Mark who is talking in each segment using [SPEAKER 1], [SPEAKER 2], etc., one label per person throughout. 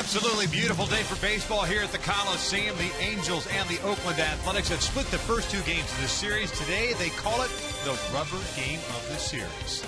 [SPEAKER 1] Absolutely beautiful day for baseball here at the Coliseum. The Angels and the Oakland Athletics have split the first two games of this series. Today, they call it the rubber game of the series.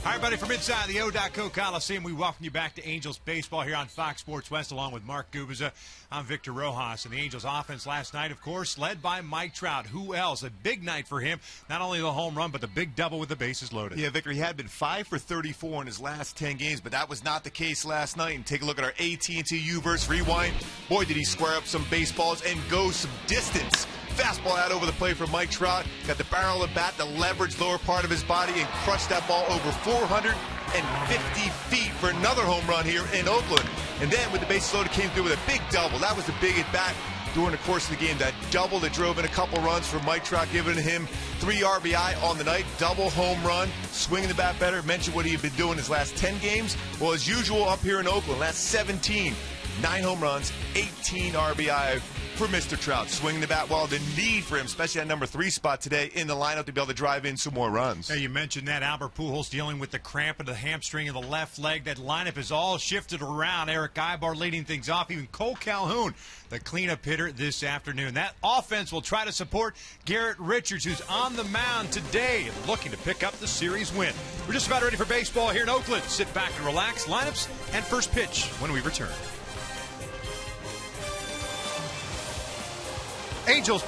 [SPEAKER 1] Hi, everybody, from inside the O.Co Coliseum, we welcome you back to Angels baseball here on Fox Sports West, along with Mark Gubiza. I'm Victor Rojas, and the Angels offense last night, of course, led by Mike Trout. Who else? A big night for him. Not only the home run, but the big double with the bases loaded.
[SPEAKER 2] Yeah, Victor, he had been 5 for 34 in his last 10 games, but that was not the case last night. And take a look at our AT&T U-verse rewind. Boy, did he square up some baseballs and go some distance. Fastball out over the plate for Mike Trout. Got the barrel of the bat, the leverage lower part of his body, and crushed that ball over 450 feet for another home run here in Oakland. And then with the bases loaded, came through with a big double. That was the big at bat during the course of the game. That double that drove in a couple runs for Mike Trout, giving him 3 RBI on the night. Double home run, swinging the bat better. Mentioned what he had been doing his last 10 games. Well, as usual up here in Oakland, last 17, 9 home runs, 18 RBI for Mr. Trout. Swinging the bat well. The need for him, especially at number 3 spot today in the lineup, to be able to drive in some more runs.
[SPEAKER 1] Yeah, you mentioned that. Albert Pujols dealing with the cramp in the hamstring of the left leg. That lineup is all shifted around. Eric Ibar leading things off. Even Cole Calhoun, the cleanup hitter this afternoon. That offense will try to support Garrett Richards, who's on the mound today, looking to pick up the series win. We're just about ready for baseball here in Oakland. Sit back and relax. Lineups and first pitch when we return. Angels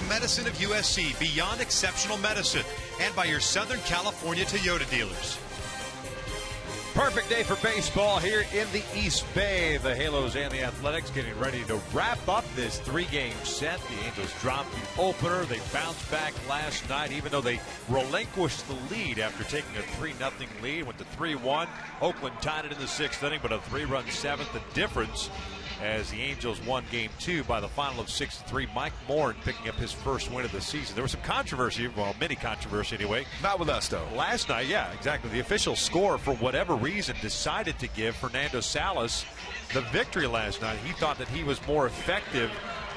[SPEAKER 1] Medicine of USC, beyond exceptional medicine, and by your Southern California Toyota dealers. Perfect day for baseball here in the East Bay. The Halos and the Athletics getting ready to wrap up this 3-game set. The Angels dropped the opener. They bounced back last night, even though they relinquished the lead after taking a 3-0 lead. Went to 3-1. Oakland tied it in the 6th inning, but a 3-run 7th. The difference as the Angels won Game 2 by the final of 6-3. Mike Morin picking up his first win of the season. There was some controversy, well, mini controversy anyway.
[SPEAKER 2] Not with us, though.
[SPEAKER 1] Last night, yeah, exactly. The official score, for whatever reason, decided to give Fernando Salas the victory last night. He thought that he was more effective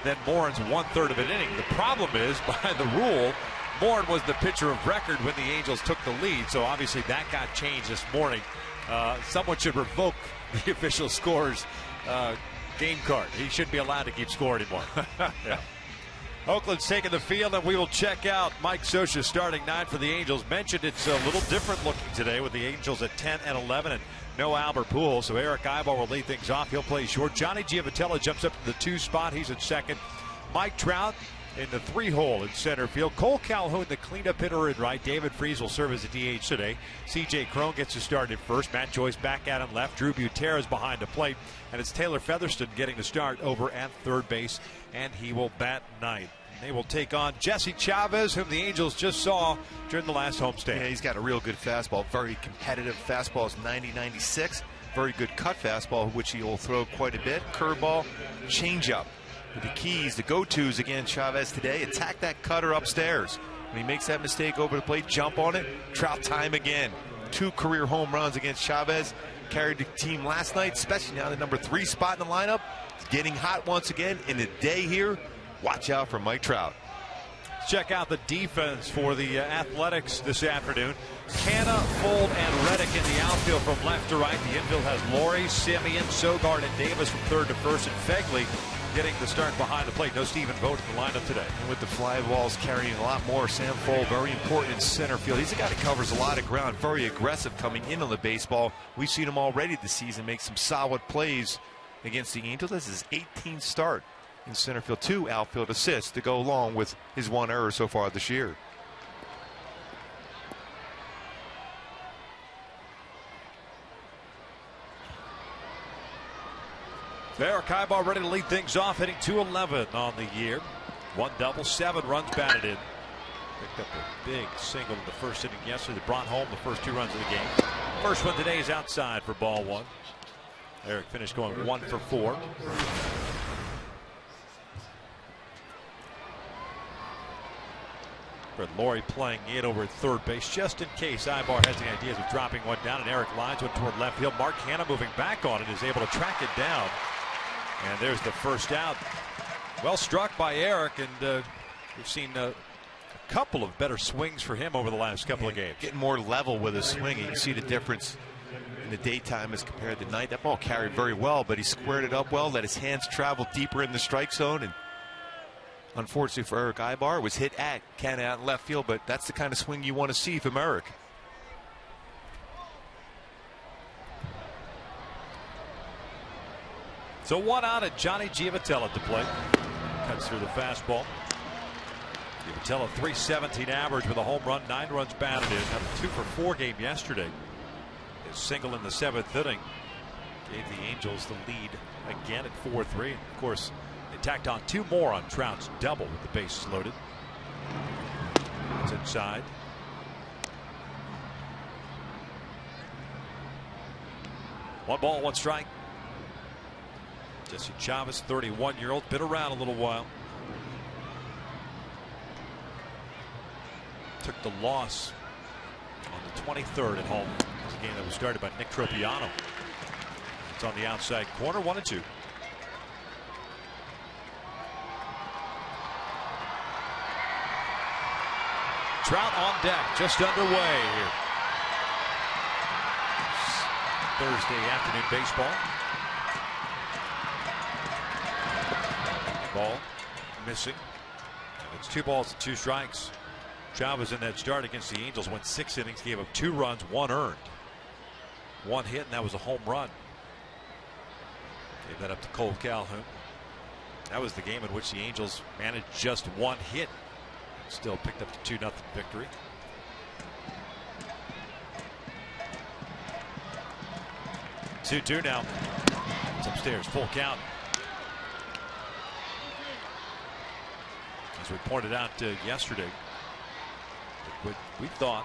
[SPEAKER 1] than Morin's 1/3 of an inning. The problem is, by the rule, Morin was the pitcher of record when the Angels took the lead, so obviously that got changed this morning. Someone should revoke the official score's game card. He shouldn't be allowed to keep score anymore. Yeah. Oakland's taking the field, and we will check out Mike Scioscia's starting 9 for the Angels. Mentioned it's a little different looking today with the Angels at 10 and 11 and no Albert Pujols. So Eric Aybar will lead things off. He'll play short. Johnny Giavotella jumps up to the 2 spot. He's at second. Mike Trout in the 3 hole in center field. Cole Calhoun, the cleanup hitter, at right. David Freese will serve as a DH today. C.J. Cron gets to start at first. Matt Joyce back at him left. Drew Butera behind the plate. And it's Taylor Featherston getting the start over at third base. And he will bat ninth. They will take on Jesse Chavez, whom the Angels just saw during the last homestand.
[SPEAKER 2] Yeah, he's got a real good fastball. Very competitive fastball is 90-96. Very good cut fastball, which he will throw quite a bit. Curveball, changeup. The keys, the go-tos against Chavez today: attack that cutter upstairs. When he makes that mistake over the plate, jump on it. Trout time again. 2 career home runs against Chavez. Carried the team last night, especially now the number 3 spot in the lineup. It's getting hot once again in the day here. Watch out for Mike Trout.
[SPEAKER 1] Check out the defense for the Athletics this afternoon. Canna, Fold, and Reddick in the outfield from left to right. The infield has Laurie, Simeon, Sogard, and Davis from third to first, and Fegley getting the start behind the plate. No Stephen Vogt in the lineup today.
[SPEAKER 2] And with the fly balls carrying a lot more, Sam Fold, very important in center field. He's a guy that covers a lot of ground, very aggressive coming into the baseball. We've seen him already this season make some solid plays against the Angels. This is his 18th start in center field. 2 outfield assists to go along with his 1 error so far this year.
[SPEAKER 1] Eric Aybar ready to lead things off, hitting .211 on the year. 1 double, 7 runs batted in. Picked up a big single in the first inning yesterday that brought home the first 2 runs of the game. First one today is outside for ball 1. Eric finished going 1 for 4. But Laurie playing it over at third base just in case Aybar has the ideas of dropping one down, and Eric lines one toward left field. Mark Hanna moving back on it is able to track it down, and there's the first out. Well struck by Eric, and we've seen a couple of better swings for him over the last couple of games.
[SPEAKER 2] Getting more level with his swing. You can see the difference in the daytime as compared to night. That ball carried very well, but he squared it up well, let his hands travel deeper in the strike zone, and unfortunately for Eric Aybar, was hit at Canna out in left field, but that's the kind of swing you want to see from Eric.
[SPEAKER 1] So 1 out at Johnny Giavotella to play. Cuts through the fastball. Giavotella .317 average with a home run, 9 runs batted in. Had a 2 for 4 game yesterday. His single in the 7th inning gave the Angels the lead again at 4-3. Of course, they tacked on 2 more on Trout's double with the bases loaded. It's inside. One ball, 1 strike. Jesse Chavez, 31-year-old, been around a little while. Took the loss on the 23rd at home. It's a game that was started by Nick Tropiano. It's on the outside corner, 1-2. Trout on deck, just underway here. Thursday afternoon baseball. Ball missing. It's 2 balls and 2 strikes. Chavez in that start against the Angels went 6 innings, gave up 2 runs, 1 earned. 1 hit, and that was a home run. Gave that up to Cole Calhoun. That was the game in which the Angels managed just 1 hit. Still picked up the 2-0 victory. Two now. It's upstairs, full count. As we pointed out yesterday, we thought,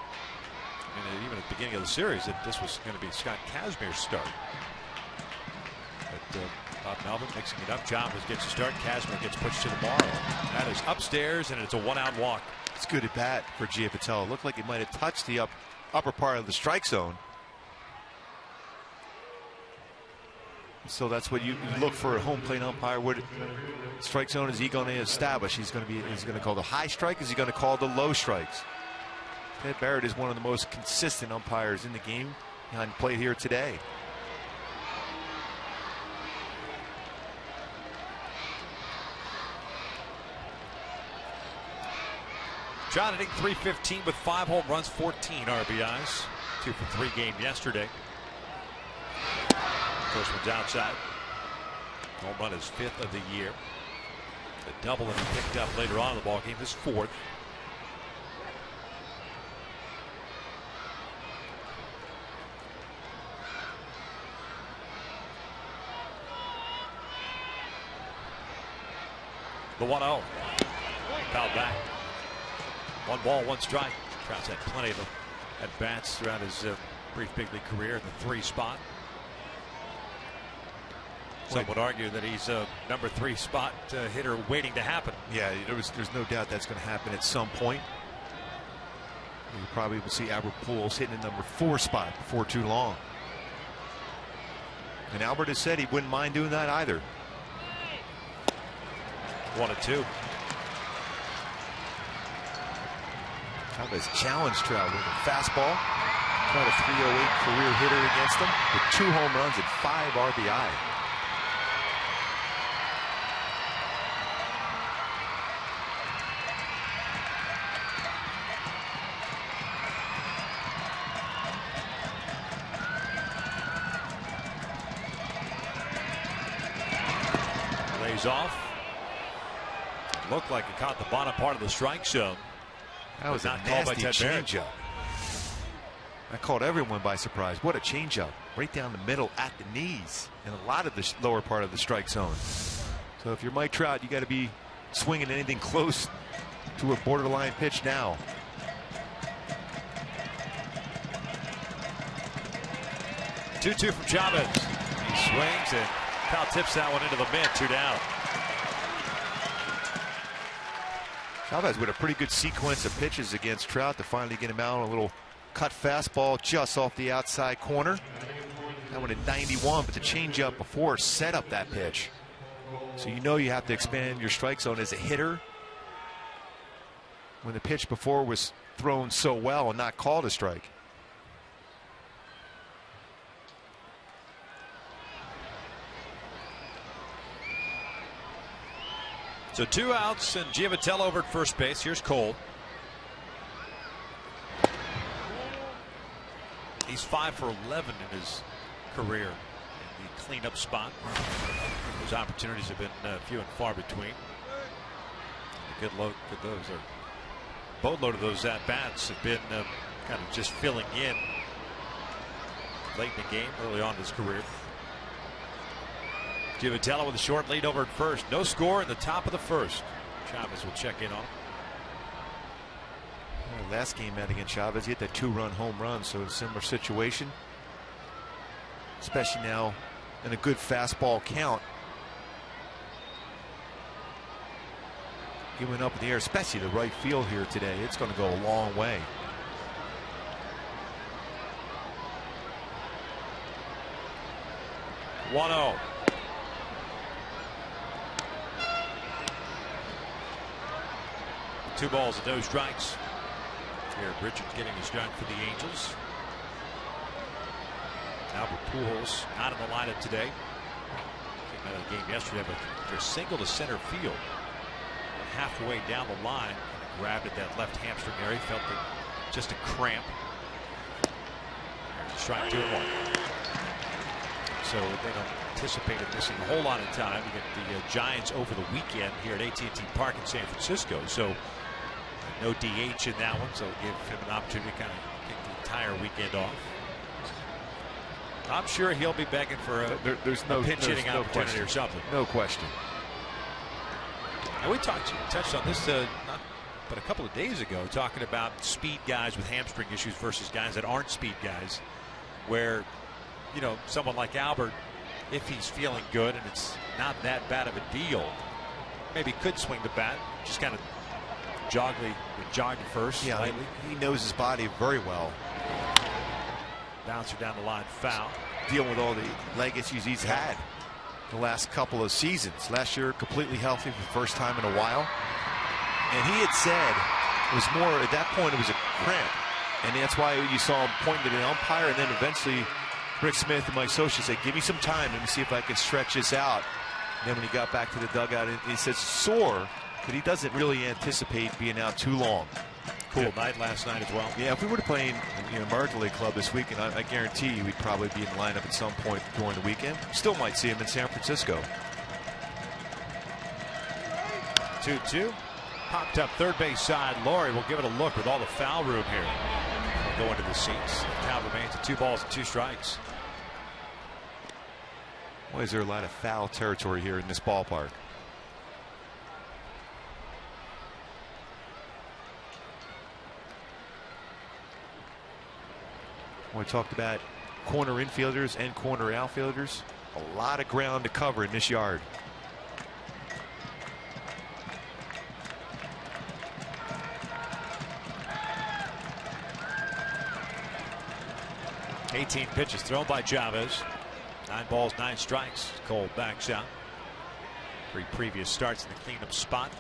[SPEAKER 1] even at the beginning of the series, that this was going to be Scott Kazmir's start. But Melvin mixing it up. Chavez gets a start. Kazmir gets pushed to the bar. That is upstairs, and it's a 1-out walk.
[SPEAKER 2] It's good at bat for Giavitello. Looked like he might have touched the upper part of the strike zone. So that's what you look for a home plate umpire. What strike zone is he going to establish? Is he going to call the high strike? Is he going to call the low strikes? Ted Barrett is one of the most consistent umpires in the game behind plate here today.
[SPEAKER 1] John hitting .315 with 5 home runs, 14 RBIs. 2 for 3 game yesterday. First one's outside. Home run is 5th of the year. The double that he picked up later on in the ball game is 4th. The 1-0. Fouled back. 1 ball, 1 strike. Trout's had plenty of at-bats throughout his brief big league career in the 3 spot. Some would argue that he's a number 3 spot hitter waiting to happen.
[SPEAKER 2] Yeah, there's no doubt that's going to happen at some point. You probably will see Albert Pujols hitting the number 4 spot before too long. And Albert has said he wouldn't mind doing that either.
[SPEAKER 1] 1-2.
[SPEAKER 2] Chavez challenged Trout with a fastball. Trout a .308 career hitter against him with 2 home runs and 5 RBI.
[SPEAKER 1] Lays off. Looked like it caught the bottom part of the strike zone.
[SPEAKER 2] That was a nasty changeup. That caught everyone by surprise. What a changeup. Right down the middle at the knees and a lot of the lower part of the strike zone. So if you're Mike Trout, you got to be swinging anything close to a borderline pitch now.
[SPEAKER 1] Two from Chavez. He swings and Cal tips that one into the mid. 2 down.
[SPEAKER 2] Chavez with a pretty good sequence of pitches against Trout to finally get him out on a little cut fastball just off the outside corner. That one at 91, but the changeup before set up that pitch. So you know you have to expand your strike zone as a hitter when the pitch before was thrown so well and not called a strike.
[SPEAKER 1] So 2 outs and Giavitello over at first base. Here's Cole. He's 5 for 11 in his career in the cleanup spot. Those opportunities have been few and far between. A good load for those. A boatload of those at bats have been kind of just filling in late in the game, early on in his career. Giavitello with a short lead over at first. No score in the top of the first. Chavez will check in on him.
[SPEAKER 2] Well, last game out against Chavez, he hit that 2-run home run, so a similar situation. Especially now in a good fastball count. He went up in the air, especially the right field here today. It's going to go a long way.
[SPEAKER 1] One-0. Two balls and no strikes. Here, Richards getting his start for the Angels. Albert Pujols not in the lineup today. Came out of the game yesterday, but they're single to center field. And halfway down the line, grabbed at that left hamstring area, felt just a cramp. There's a strike 2-1. So they don't anticipate it missing a whole lot of time. You get the Giants over the weekend here at AT&T Park in San Francisco. So no DH in that one, so give him an opportunity to kind of kick the entire weekend off. I'm sure he'll be begging for a pinch hitting opportunity or something.
[SPEAKER 2] No question.
[SPEAKER 1] And we touched on this but a couple of days ago, talking about speed guys with hamstring issues versus guys that aren't speed guys, where someone like Albert if he's feeling good and it's not that bad of a deal, maybe could swing the bat. Just kind of jogging first.
[SPEAKER 2] Yeah,
[SPEAKER 1] lightly.
[SPEAKER 2] he knows his body very well.
[SPEAKER 1] Bouncer down the line, foul.
[SPEAKER 2] Dealing with all the leg issues he's had the last couple of seasons. Last year, completely healthy for the first time in a while. And he had said it was more, at that point, it was a cramp. And that's why you saw him pointing to the umpire. And then eventually, Rick Smith and Mike Socha said, give me some time. Let me see if I can stretch this out. And then when he got back to the dugout, he says sore, but he doesn't really anticipate being out too long.
[SPEAKER 1] Cool night last night as well.
[SPEAKER 2] Yeah, if we were to play in American League club this weekend, I guarantee you we'd probably be in the lineup at some point during the weekend. Still might see him in San Francisco.
[SPEAKER 1] 2-2. Popped up third base side. Laurie will give it a look with all the foul room here. We'll go into the seats. Count remains at 2 balls and 2 strikes.
[SPEAKER 2] Why is there a lot of foul territory here in this ballpark? We talked about corner infielders and corner outfielders. A lot of ground to cover in this yard.
[SPEAKER 1] $18 pitches thrown by Chavez. 9 balls, 9 strikes. Cole backs out. 3 previous starts in the cleanup spot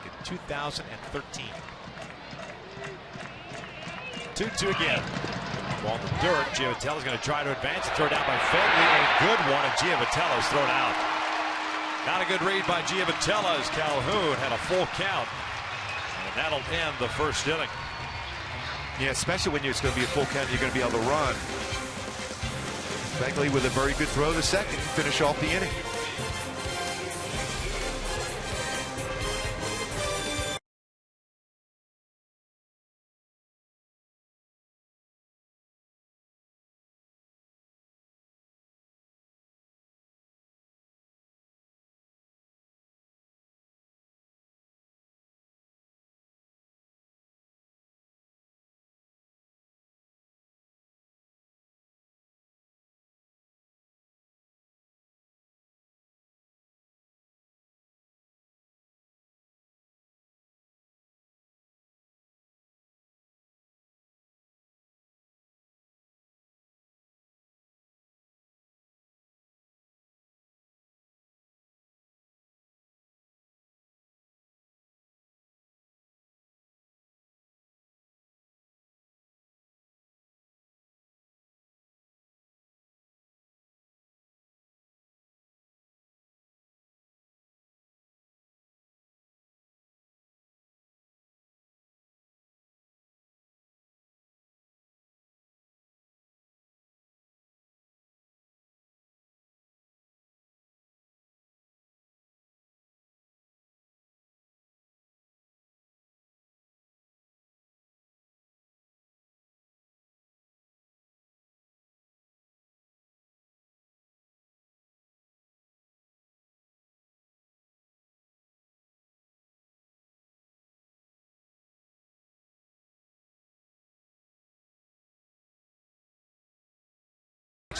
[SPEAKER 1] in 2013. 2-2 again. Ball in the dirt. Giavatello's going to try to advance and throw down by Fegley. A good one, and Giavatello's thrown out. Not a good read by Giavatello as Calhoun had a full count. And that'll end the first inning.
[SPEAKER 2] Yeah, especially when it's going to be a full count, you're going to be able to run. Fegley with a very good throw the second, finish off the inning.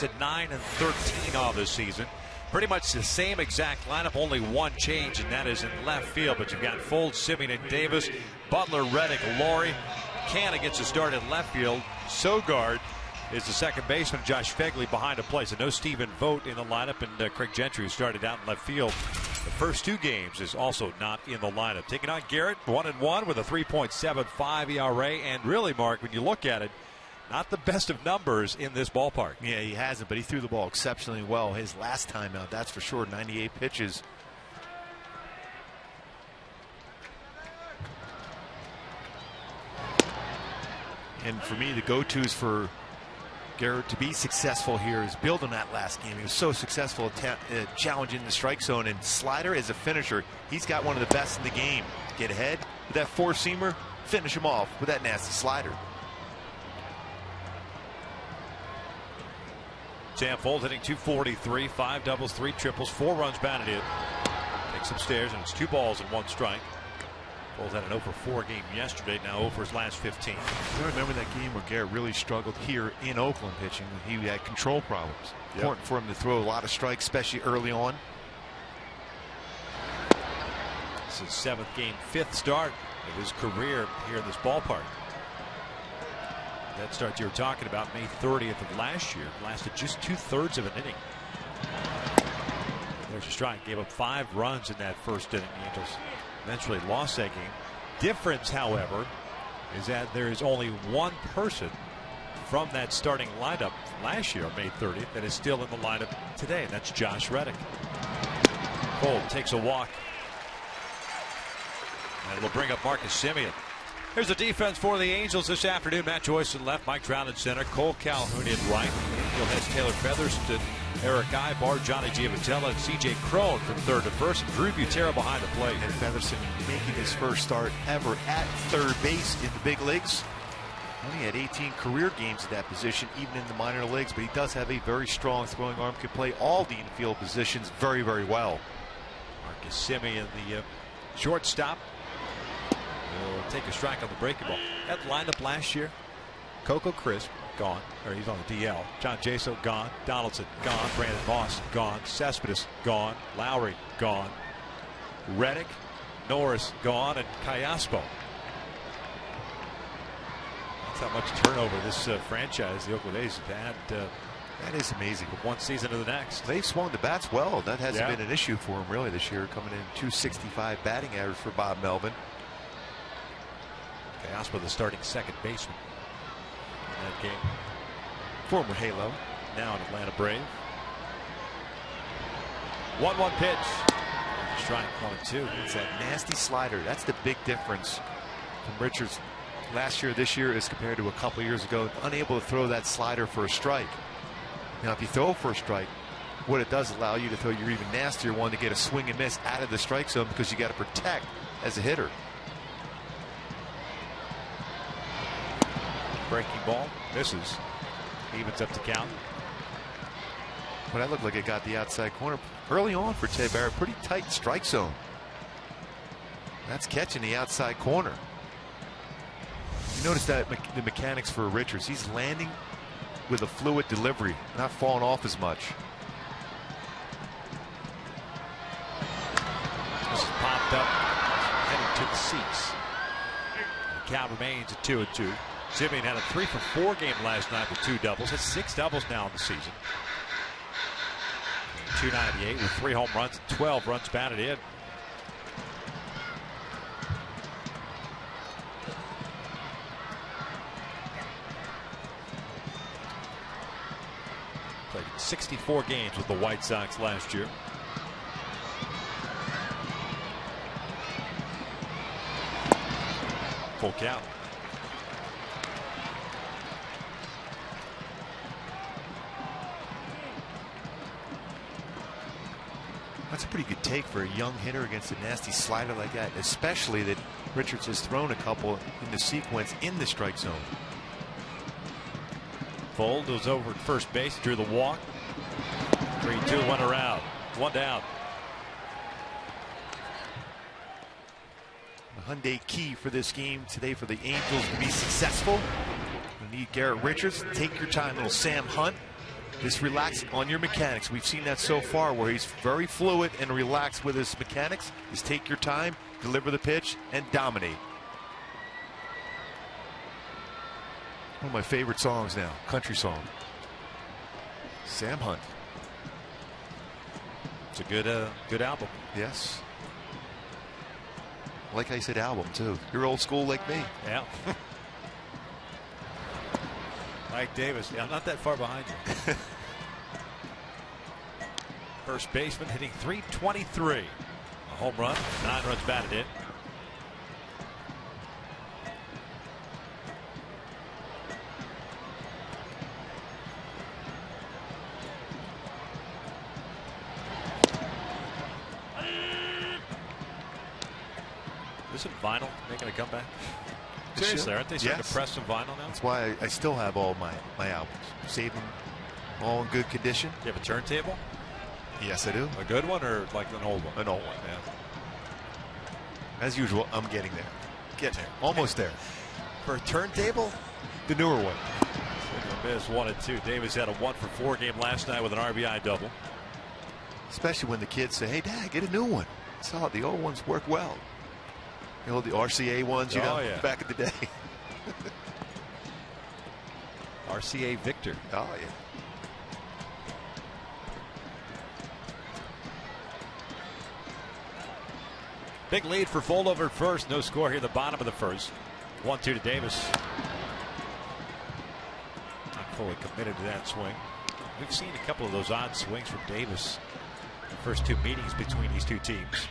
[SPEAKER 1] At 9-13 all this season. Pretty much the same exact lineup, only one change, and that is in left field. But you've got Fold, Simeon, and Davis, Butler, Reddick, Laurie. Canna gets a start in left field. Sogard is the second baseman. Josh Fegley behind a plate. So no Stephen Vogt in the lineup, and Craig Gentry, who started out in left field the first 2 games, is also not in the lineup. Taking on Garrett, 1-1 with a 3.75 ERA, and really, Mark, when you look at it, not the best of numbers in this ballpark.
[SPEAKER 2] Yeah, he hasn't, but he threw the ball exceptionally well his last time out, that's for sure. 98 pitches. And for me, the go-tos for Garrett to be successful here is build on that last game. He was so successful at challenging the strike zone, and slider as a finisher, he's got one of the best in the game. Get ahead with that 4-seamer, finish him off with that nasty slider.
[SPEAKER 1] Sam Fold hitting .243, 5 doubles, 3 triples, 4 runs batted in. Takes some stairs, and it's 2 balls and 1 strike. Foles had an 0-for-4 game yesterday, now 0 for his last 15.
[SPEAKER 2] I remember that game where Garrett really struggled here in Oakland pitching. He had control problems. Important for him to throw a lot of strikes, especially early on.
[SPEAKER 1] This is 7th game, 5th start of his career here in this ballpark. That start you were talking about, May 30th of last year, lasted just 2/3 of an inning. There's a strike. Gave up 5 runs in that first inning. The Angels eventually lost that game. Difference, however, is that there is only one person from that starting lineup last year on May 30th that is still in the lineup today, and that's Josh Reddick. Cole takes a walk. And it'll bring up Marcus Semien. Here's the defense for the Angels this afternoon. Matt Joyce in left, Mike Trout in center, Cole Calhoun in right. Infield has Taylor Featherston, Eric Ibar, Johnny Giavotella, and C.J. Crone from third to first. Drew Butera behind the plate.
[SPEAKER 2] And Featherston making his first start ever at third base in the big leagues. Only had 18 career games at that position, even in the minor leagues, but he does have a very strong throwing arm, can play all the infield positions very, very well.
[SPEAKER 1] Marcus Semien, the shortstop, will take a strike on the breaking ball. That lineup last year, Coco Crisp, gone, or he's on the DL. John Jaso, gone. Donaldson, gone. Brandon Moss, gone. Cespedes, gone. Lowry, gone. Reddick, Norris, gone, and Callaspo. That's how much turnover this franchise, the Oakland A's, have had.
[SPEAKER 2] That is amazing.
[SPEAKER 1] From one season to the next.
[SPEAKER 2] They've swung the bats well. That hasn't been an issue for him really this year, coming in 265 batting average for Bob Melvin.
[SPEAKER 1] Callaspo, the starting second baseman in that game.
[SPEAKER 2] Former Halo.
[SPEAKER 1] Now an Atlanta Brave. 1-1 pitch. Strike 1-2.
[SPEAKER 2] It's that nasty slider. That's the big difference from Richards last year, this year, as compared to a couple years ago. Unable to throw that slider for a strike. Now, if you throw for a strike, what it does allow you to throw your even nastier one to get a swing and miss out of the strike zone, because you got to protect as a hitter.
[SPEAKER 1] Breaking ball misses. Evens up the count.
[SPEAKER 2] But that looked like it got the outside corner early on for Ted Barrett. Pretty tight strike zone. That's catching the outside corner. You notice that the mechanics for Richards, he's landing with a fluid delivery, not falling off as much.
[SPEAKER 1] This is popped up, heading to the seats. The count remains at 2-2. Semien had a 3-for-4 game last night with 2 doubles. Has 6 doubles now in the season. .298 with 3 home runs and 12 runs batted in. Played 64 games with the White Sox last year. Full count.
[SPEAKER 2] That's a pretty good take for a young hitter against a nasty slider like that, especially that Richards has thrown a couple in the sequence in the strike zone.
[SPEAKER 1] Fold was over at first base, drew the walk. 3-2, 1 around, 1 down.
[SPEAKER 2] The Hyundai key for this game today for the Angels to be successful. You need Garrett Richards. Take your time, little Sam Hunt. Just relax on your mechanics. We've seen that so far, where he's very fluid and relaxed with his mechanics. Just take your time, deliver the pitch, and dominate. One of my favorite songs now, country song. Sam Hunt.
[SPEAKER 1] It's a good album.
[SPEAKER 2] Yes. Like I said, album too. You're old school like me.
[SPEAKER 1] Yeah. Mike Davis. Yeah, I'm not that far behind you. First baseman hitting .323. A home run, 9 runs batted in. Isn't vinyl making a comeback? Seriously, aren't they starting to press some vinyl now?
[SPEAKER 2] That's why I still have all my albums. Save them all in good condition.
[SPEAKER 1] Do you have a turntable?
[SPEAKER 2] Yes, I do.
[SPEAKER 1] A good one or like an old one?
[SPEAKER 2] An old one, yeah. As usual, I'm getting there. Getting there. Almost there. For a turntable, the newer one.
[SPEAKER 3] Miss 1 and 2. Davis had a 1-for-4 game last night with an RBI double.
[SPEAKER 2] Especially when the kids say, hey, Dad, get a new one. So the old ones work well. You know, the RCA ones, back in the day.
[SPEAKER 3] RCA Victor.
[SPEAKER 2] Oh, yeah.
[SPEAKER 3] Big lead for Fold over at first. No score here at the bottom of the first. 1-2 to Davis. Not fully committed to that swing. We've seen a couple of those odd swings from Davis in the first two meetings between these two teams.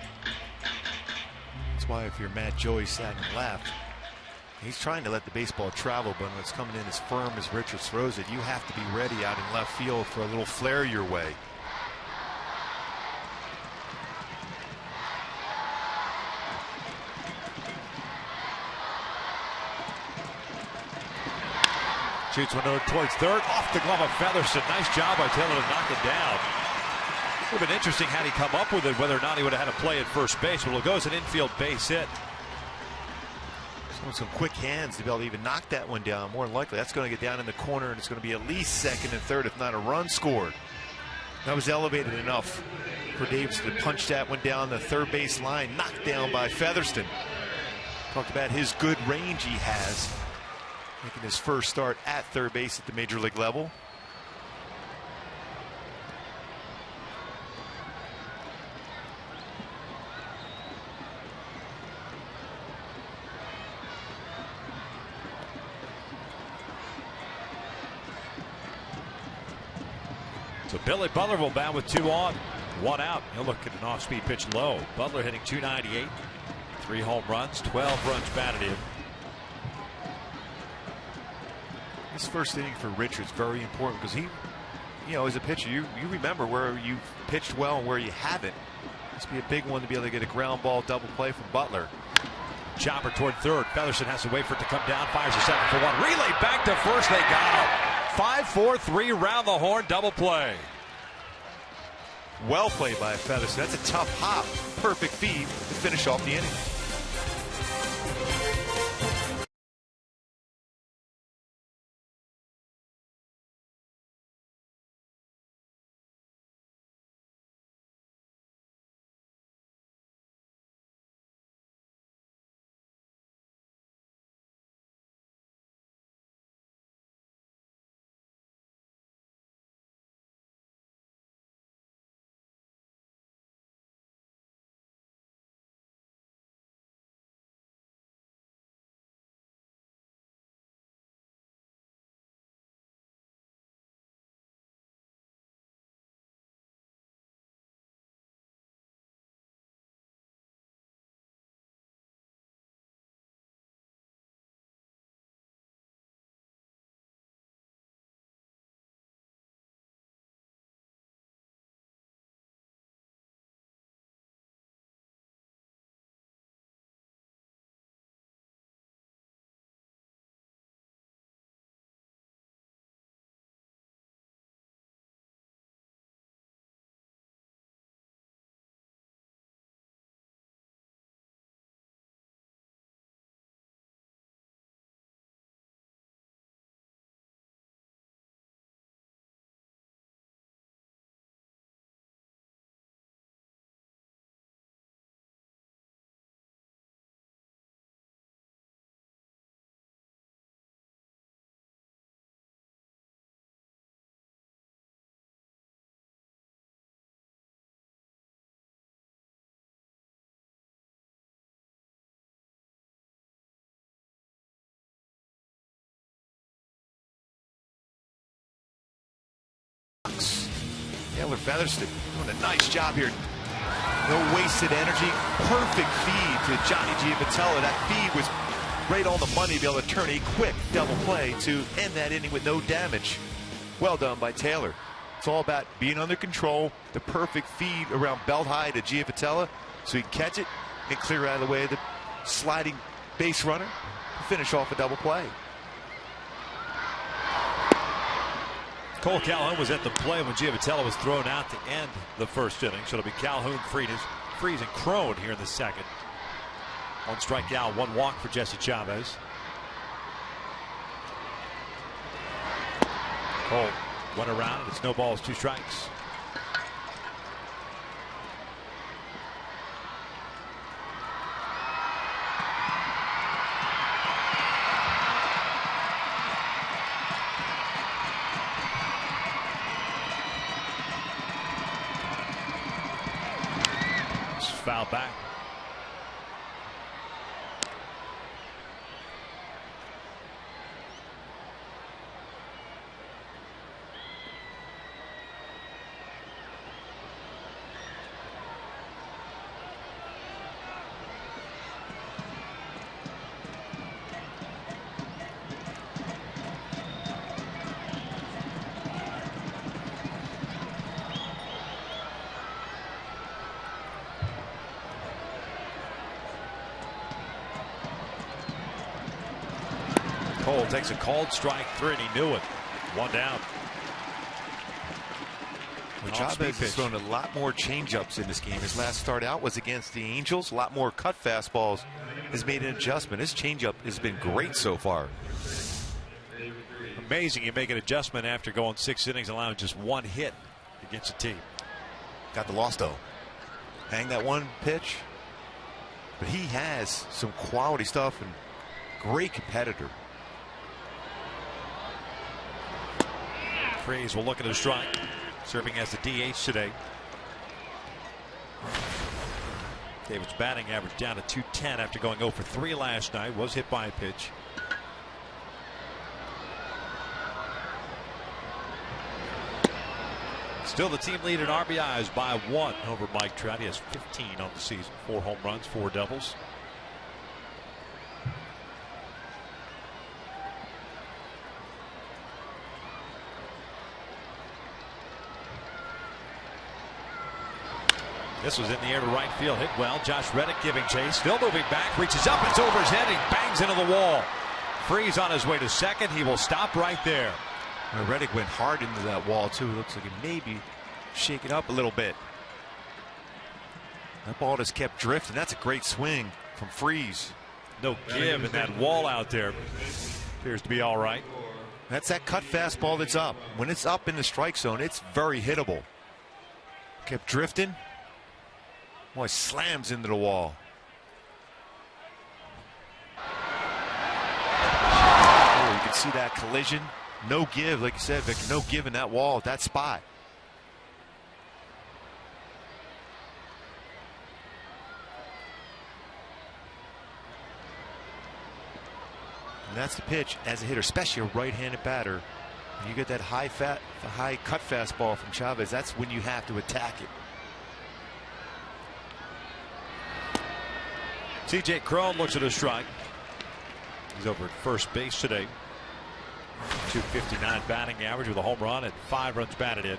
[SPEAKER 2] That's why if you're Matt Joey sat and laughed, he's trying to let the baseball travel, but when it's coming in as firm as Richards throws it, you have to be ready out in left field for a little flare your way.
[SPEAKER 3] Shoots one towards third, off the glove of Featherston. Nice job by Taylor to knock it down. Would have been interesting had he come up with it, whether or not he would have had to play at first base. But it goes an infield base hit.
[SPEAKER 2] Some quick hands to be able to even knock that one down. More than likely, that's going to get down in the corner, and it's going to be at least second and third, if not a run scored. That was elevated enough for Davis to punch that one down the third base line, knocked down by Featherston. Talked about his good range he has, making his first start at third base at the major league level.
[SPEAKER 3] So Billy Butler will bat with 2 on, 1 out. He'll look at an off-speed pitch low. Butler hitting .298, 3 home runs, 12 runs batted in.
[SPEAKER 2] This first inning for Richards very important because he, as a pitcher, you remember where you pitched well and where you haven't. This would be a big one to be able to get a ground ball double play from Butler.
[SPEAKER 3] Chopper toward third. Featherston has to wait for it to come down. Fires a second for 1. Relay back to first. They got him. 5-4-3 round the horn double play.
[SPEAKER 2] Well played by Featherston. That's a tough hop. Perfect feed to finish off the inning. Taylor Featherston doing a nice job here. No wasted energy. Perfect feed to Johnny Giavitello. That feed was right on the money to be able to turn a quick double play to end that inning with no damage. Well done by Taylor. It's all about being under control. The perfect feed around belt high to Giavitello so he can catch it and clear out of the way of the sliding base runner to finish off a double play.
[SPEAKER 3] Cole Calhoun was at the play when Giavitello was thrown out to end the first inning. So it'll be Calhoun, Freeze, and Crone here in the second. One strikeout, one walk for Jesse Chavez. Cole went around. It's no balls, 2 strikes. Foul back. Cole takes a called strike 3, and he knew it. 1 down.
[SPEAKER 2] Well, Chavez has thrown a lot more changeups in this game. His last start out was against the Angels. A lot more cut fastballs. Has made an adjustment. His changeup has been great so far.
[SPEAKER 3] Amazing you make an adjustment after going 6 innings, allowing just 1 hit against a team.
[SPEAKER 2] Got the loss though. Hang that 1 pitch. But he has some quality stuff and great competitor.
[SPEAKER 3] Freeze will look at a strike. Serving as the DH today. David's batting average down to .210 after going 0 for 3 last night. Was hit by a pitch. Still the team lead in RBIs by 1 over Mike Trout. He has 15 on the season. 4 home runs, 4 doubles. This was in the air to right field. Hit well. Josh Reddick giving chase. Still moving back. Reaches up. It's over his head. He bangs into the wall. Freeze on his way to second. He will stop right there.
[SPEAKER 2] Well, Reddick went hard into that wall too. Looks like he maybe shake it up a little bit. That ball just kept drifting. That's a great swing from Freeze.
[SPEAKER 3] No give in that wall out there. Appears to be all right.
[SPEAKER 2] That's that cut fastball that's up. When it's up in the strike zone, it's very hittable. Kept drifting. Boy, slams into the wall. Oh, you can see that collision. No give, like you said, Victor. No give in that wall at that spot. And that's the pitch as a hitter, especially a right-handed batter. When you get that high cut fastball from Chavez, that's when you have to attack it.
[SPEAKER 3] TJ Crone looks at a strike. He's over at first base today. .259 batting average with a home run and 5 runs batted in.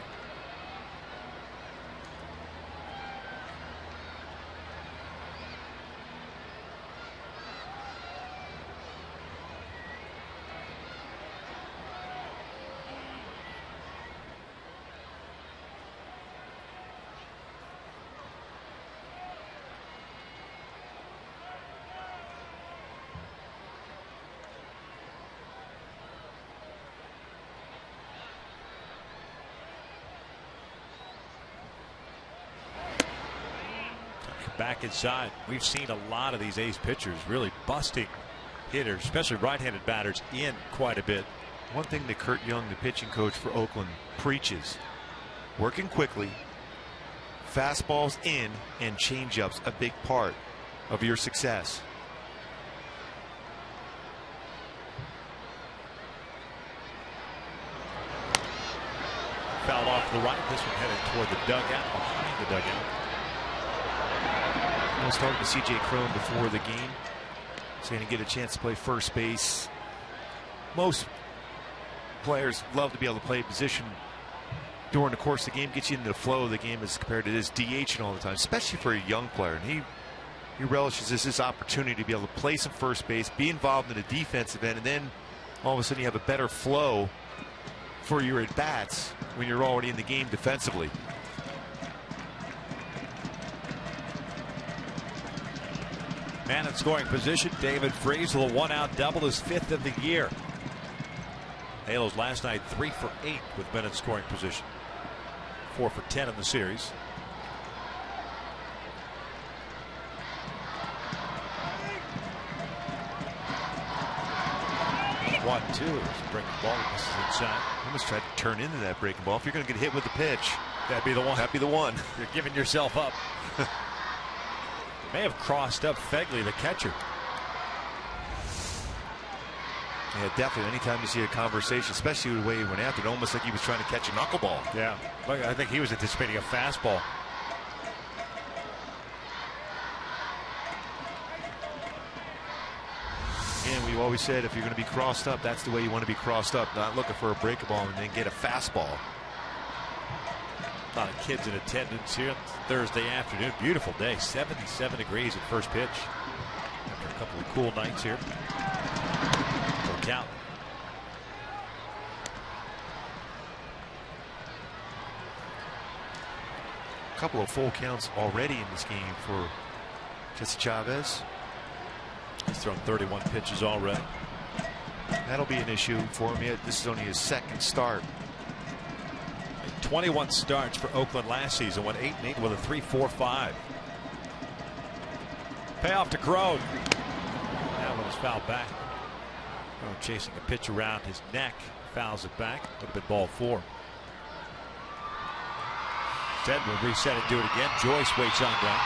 [SPEAKER 3] Back inside. We've seen a lot of these ace pitchers really busting hitters, especially right-handed batters, in quite a bit.
[SPEAKER 2] One thing that Kurt Young, the pitching coach for Oakland, preaches: working quickly, fastballs in, and changeups a big part of your success.
[SPEAKER 3] Foul off to the right. This one headed toward the dugout, behind the dugout.
[SPEAKER 2] I was talking to C.J. Crone before the game, saying to get a chance to play first base. Most players love to be able to play position during the course of the game, get you into the flow of the game as compared to this DHing all the time, especially for a young player. And he relishes this opportunity to be able to play some first base, be involved in the defensive end, and then all of a sudden you have a better flow for your at-bats when you're already in the game defensively.
[SPEAKER 3] Man in scoring position, David Freese with a 1-out double, his 5th of the year. Halos last night 3 for 8 with men in scoring position. 4 for 10 in the series. One, two. Breaking ball. This is inside.
[SPEAKER 2] Almost tried to turn into that breaking ball. If you're going to get hit with the pitch,
[SPEAKER 3] that'd be the one.
[SPEAKER 2] That'd be the one.
[SPEAKER 3] You're giving yourself up. May have crossed up Fegley, the catcher.
[SPEAKER 2] Yeah, definitely. Anytime you see a conversation, especially the way he went after it, almost like he was trying to catch a knuckleball.
[SPEAKER 3] Yeah, I think he was anticipating a fastball.
[SPEAKER 2] And we've always said if you're going to be crossed up, that's the way you want to be crossed up, not looking for a breaking ball and then get a fastball.
[SPEAKER 3] A lot of kids in attendance here Thursday afternoon. Beautiful day, 77 degrees at first pitch. After a couple of cool nights here. Full count.
[SPEAKER 2] A couple of full counts already in this game for Jesse Chavez.
[SPEAKER 3] He's thrown 31 pitches already.
[SPEAKER 2] That'll be an issue for him. This is only his 2nd start.
[SPEAKER 3] 21 starts for Oakland last season. Went 8-8 with a 3.45. Payoff to Crone. That one was fouled back. Crone chasing a pitch around his neck. Fouls it back. Would have been ball 4. Ted will reset and do it again. Joyce waits on down.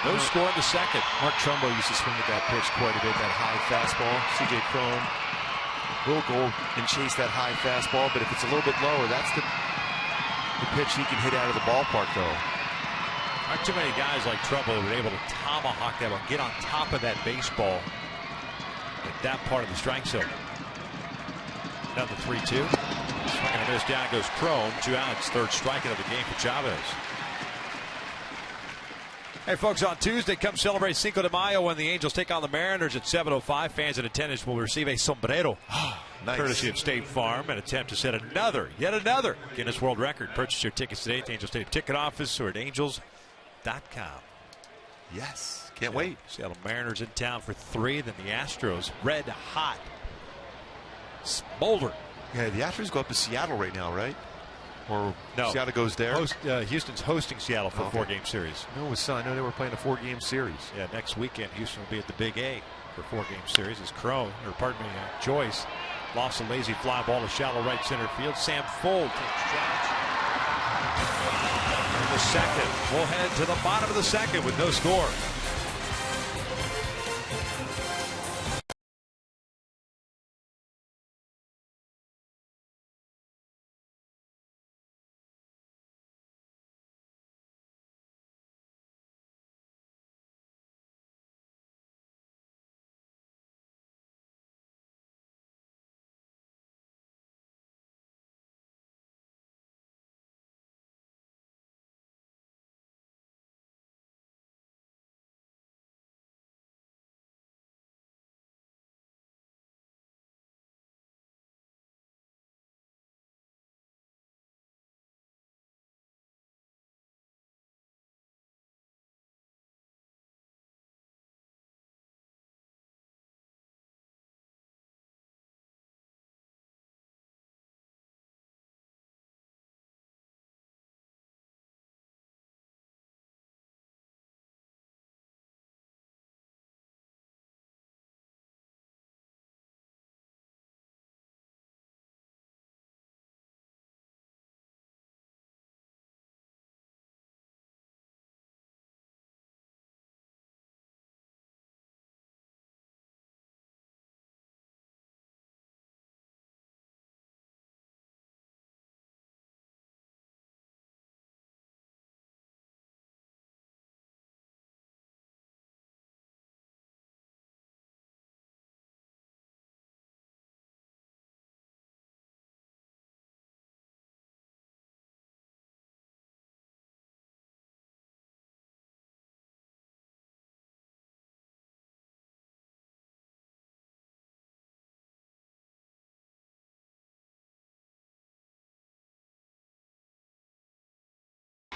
[SPEAKER 3] No score in the 2nd.
[SPEAKER 2] Mark Trumbo used to swing at that pitch quite a bit, that high fastball. C.J. Crone will go and chase that high fastball, but if it's a little bit lower, that's the pitch he can hit out of the ballpark, though.
[SPEAKER 3] Aren't too many guys like Trumbo who are able to tomahawk that one, get on top of that baseball at that part of the strike zone. Now the 3-2. Swing and a miss. Down goes Crone. 2 outs. 3rd strikeout of the game for Chavez. Hey, folks, on Tuesday, come celebrate Cinco de Mayo when the Angels take on the Mariners at 7:05. Fans in attendance will receive a sombrero.
[SPEAKER 2] Nice.
[SPEAKER 3] Courtesy of State Farm, and attempt to set yet another Guinness World Record. Purchase your tickets today at the Angels Stadium Ticket Office or at angels.com.
[SPEAKER 2] Yes, can't wait.
[SPEAKER 3] Seattle Mariners in town for 3, then the Astros red hot. Smolder.
[SPEAKER 2] Yeah, the Astros go up to Seattle right now, right? Or
[SPEAKER 3] no,
[SPEAKER 2] Seattle goes there?
[SPEAKER 3] Houston's hosting Seattle for a 4-game series.
[SPEAKER 2] No, it was, I know they were playing a 4-game series.
[SPEAKER 3] Yeah, next weekend Houston will be at the Big A for a 4-game series as Joyce lost a lazy fly ball to shallow right center field. Sam Fuld takes charge. In the 2nd, we'll head to the bottom of the 2nd with no score.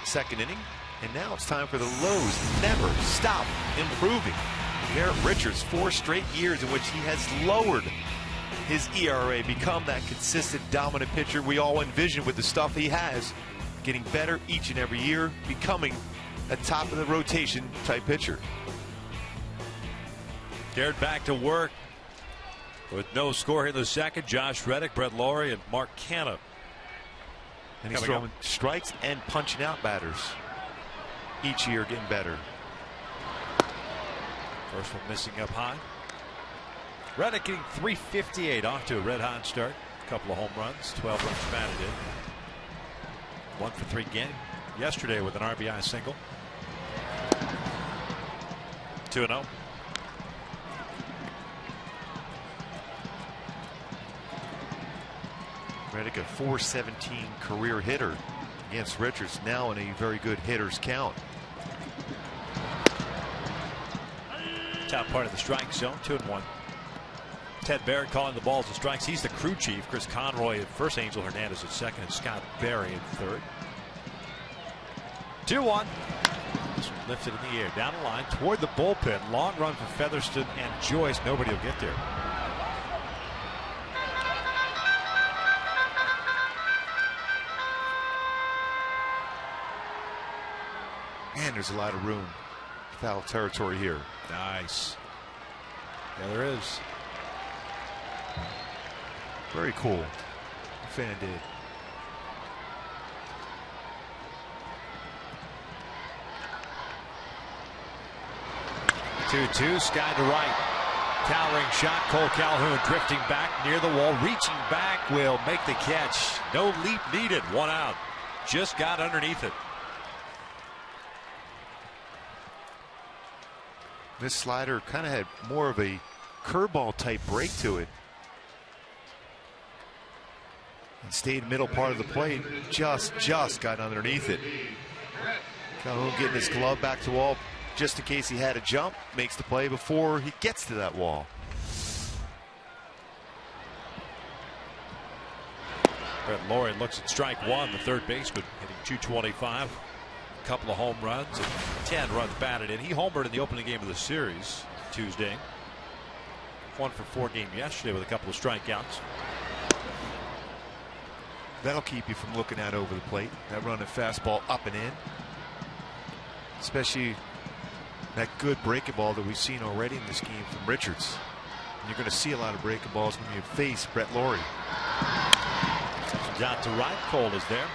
[SPEAKER 2] Second inning, and now it's time for the Lowe's Never Stop Improving Garrett Richards, 4 straight years in which he has lowered his ERA, become that consistent dominant pitcher we all envision with the stuff he has, getting better each and every year, becoming a top of the rotation type pitcher.
[SPEAKER 3] Garrett back to work with no score in the second. Josh Reddick, Brett Lawrie, and Mark Canha.
[SPEAKER 2] And he's throwing strikes and punching out batters each year, getting better.
[SPEAKER 3] First one missing up high. Reddick getting 358, off to a red hot start. A couple of home runs, 12 runs batted in. 1 for 3 game yesterday with an RBI single. 2-0.
[SPEAKER 2] Reddick, a .417 career hitter against Richards, now in a very good hitter's count.
[SPEAKER 3] Top part of the strike zone, 2-1. Ted Barrett calling the balls and strikes. He's the crew chief. Chris Conroy at first, Angel Hernandez at second, and Scott Berry at third. 2-1. This one lifted in the air, down the line toward the bullpen. Long run for Featherston and Joyce. Nobody will get there.
[SPEAKER 2] Man, there's a lot of room. Foul territory here.
[SPEAKER 3] Nice. Yeah, there is.
[SPEAKER 2] Very cool. Fan did.
[SPEAKER 3] Two, sky to right. Towering shot. Cole Calhoun drifting back near the wall. Reaching back will make the catch. No leap needed. 1 out. Just got underneath it.
[SPEAKER 2] This slider kind of had more of a curveball type break to it. And stayed middle part of the plate. Just got underneath it. Calhoun getting his glove back to the wall just in case he had a jump. Makes the play before he gets to that wall.
[SPEAKER 3] Brett Lawrie looks at strike one. The third baseman hitting .225. A couple of home runs and 10 runs batted in. He homered in the opening game of the series Tuesday. 1 for 4 game yesterday with a couple of strikeouts.
[SPEAKER 2] That'll keep you from looking at over the plate. That running fastball up and in. Especially that good breaking ball that we've seen already in this game from Richards. And you're going to see a lot of breaking balls when you face Brett Lawrie.
[SPEAKER 3] Out to right. Cole is there.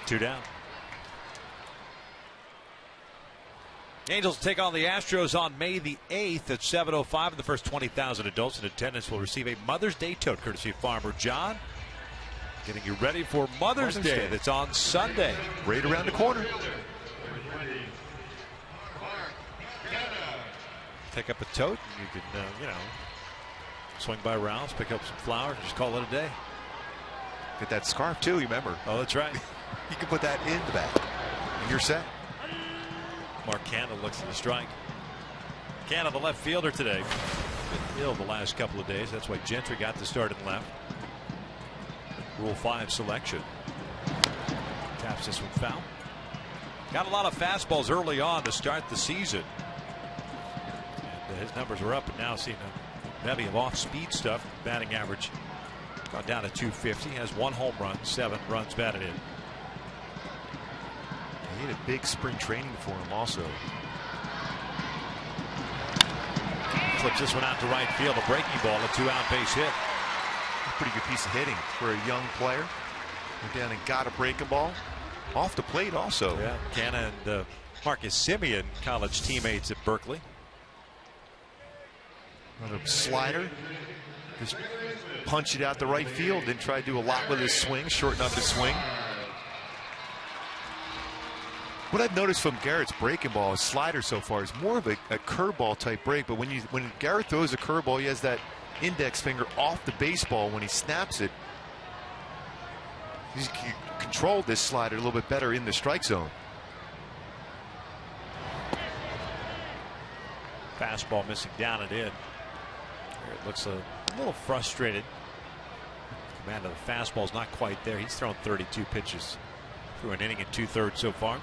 [SPEAKER 3] 2 down. Angels take on the Astros on May the 8th at 7:05. And the first 20,000 adults in attendance will receive a Mother's Day tote courtesy of Farmer John. Getting you ready for Mother's Day. That's on Sunday.
[SPEAKER 2] Right around the corner.
[SPEAKER 3] Pick up a tote. And you can, swing by Ralph's, pick up some flowers, and just call it a day.
[SPEAKER 2] Get that scarf too, you remember.
[SPEAKER 3] Oh, that's right.
[SPEAKER 2] You can put that in the bag and you're set.
[SPEAKER 3] Mark Canha looks at the strike. Canha, the left fielder today, been ill the last couple of days. That's why Gentry got the start in left. Rule 5 selection. Taps this one foul. Got a lot of fastballs early on to start the season. And his numbers are up, and now seeing a bevy of off-speed stuff. Batting average gone down to .250. Has 1 home run, 7 runs batted in.
[SPEAKER 2] He had a big spring training for him also.
[SPEAKER 3] Flips this one out to right field. A breaking ball, a 2-out base hit.
[SPEAKER 2] A pretty good piece of hitting for a young player. Went down and got a breaking ball. Off the plate also.
[SPEAKER 3] Yeah, Canha and Marcus Semien, college teammates at Berkeley.
[SPEAKER 2] Another slider. Just punch it out the right field. Then try to do a lot with his swing. Shorten up his swing. What I've noticed from Garrett's breaking ball, his slider so far, is more of a curveball type break. But when Garrett throws a curveball, he has that index finger off the baseball when he snaps it. He's controlled this slider a little bit better in the strike zone.
[SPEAKER 3] Fastball missing down and in. Garrett looks a little frustrated. Command of the fastball is not quite there. He's thrown 32 pitches through an inning and 2/3 so far.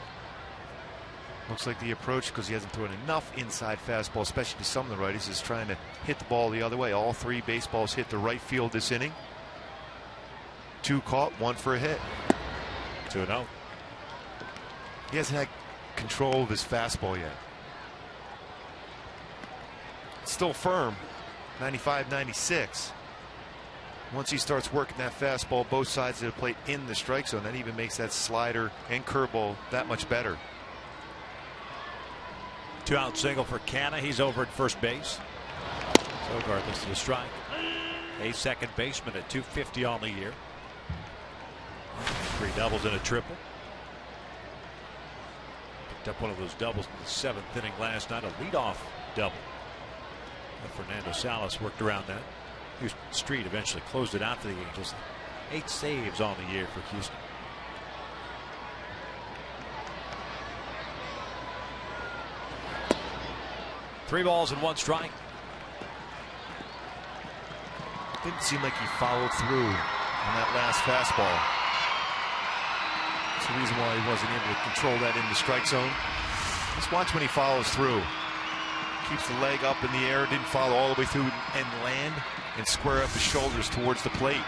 [SPEAKER 2] Looks like the approach, because he hasn't thrown enough inside fastball, especially to some of the righties, is trying to hit the ball the other way. All three baseballs hit the right field this inning. 2 caught, 1 for a hit.
[SPEAKER 3] 2-0.
[SPEAKER 2] He hasn't had control of his fastball yet. It's still firm, 95, 96. Once he starts working that fastball both sides of the plate in the strike zone, that even makes that slider and curveball that much better.
[SPEAKER 3] 2-out single for Canna. He's over at first base. Sogard looks to the strike. A second baseman at 250 on the year. 3 doubles and a triple. Picked up one of those doubles in the 7th inning last night, a leadoff double. And Fernando Salas worked around that. Houston Street eventually closed it out for the Angels. 8 saves on the year for Houston. Three balls and 1 strike.
[SPEAKER 2] Didn't seem like he followed through on that last fastball. That's the reason why he wasn't able to control that in the strike zone. Just watch when he follows through. Keeps the leg up in the air, didn't follow all the way through and land and square up his shoulders towards the plate.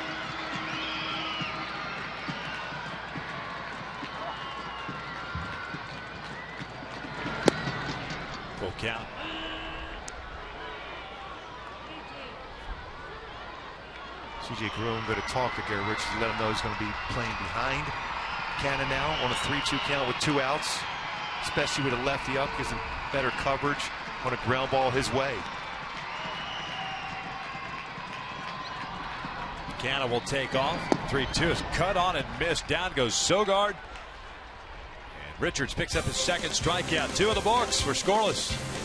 [SPEAKER 3] Full count.
[SPEAKER 2] C.J. Carone going to talk to Garrett Richards, let him know he's going to be playing behind Canna now on a 3-2 count with 2 outs, especially with a lefty up, gives him better coverage on a ground ball his way.
[SPEAKER 3] Canna will take off. 3-2 is cut on and missed. Down goes Sogard. And Richards picks up his second strikeout. 2 in the books for scoreless.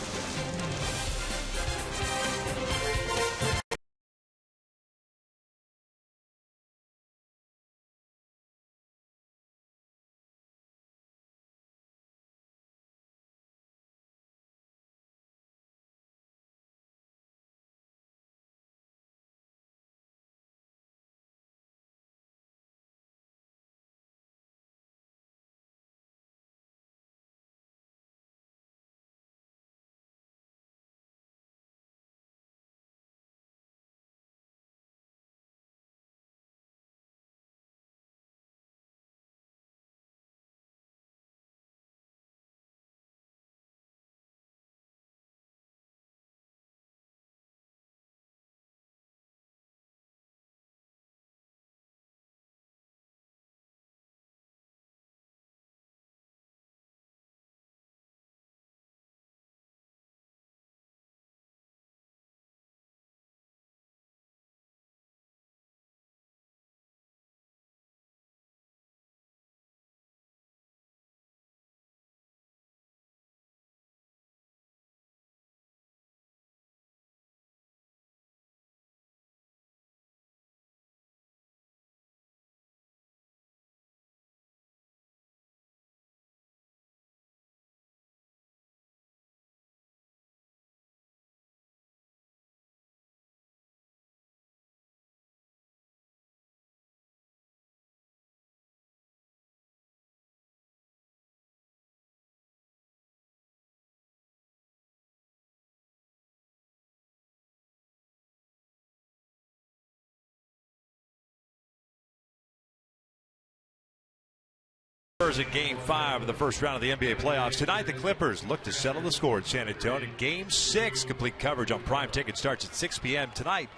[SPEAKER 3] In Game 5 of the first round of the NBA playoffs tonight, the Clippers look to settle the score at San Antonio. Game 6, complete coverage on Prime Ticket starts at 6 p.m. tonight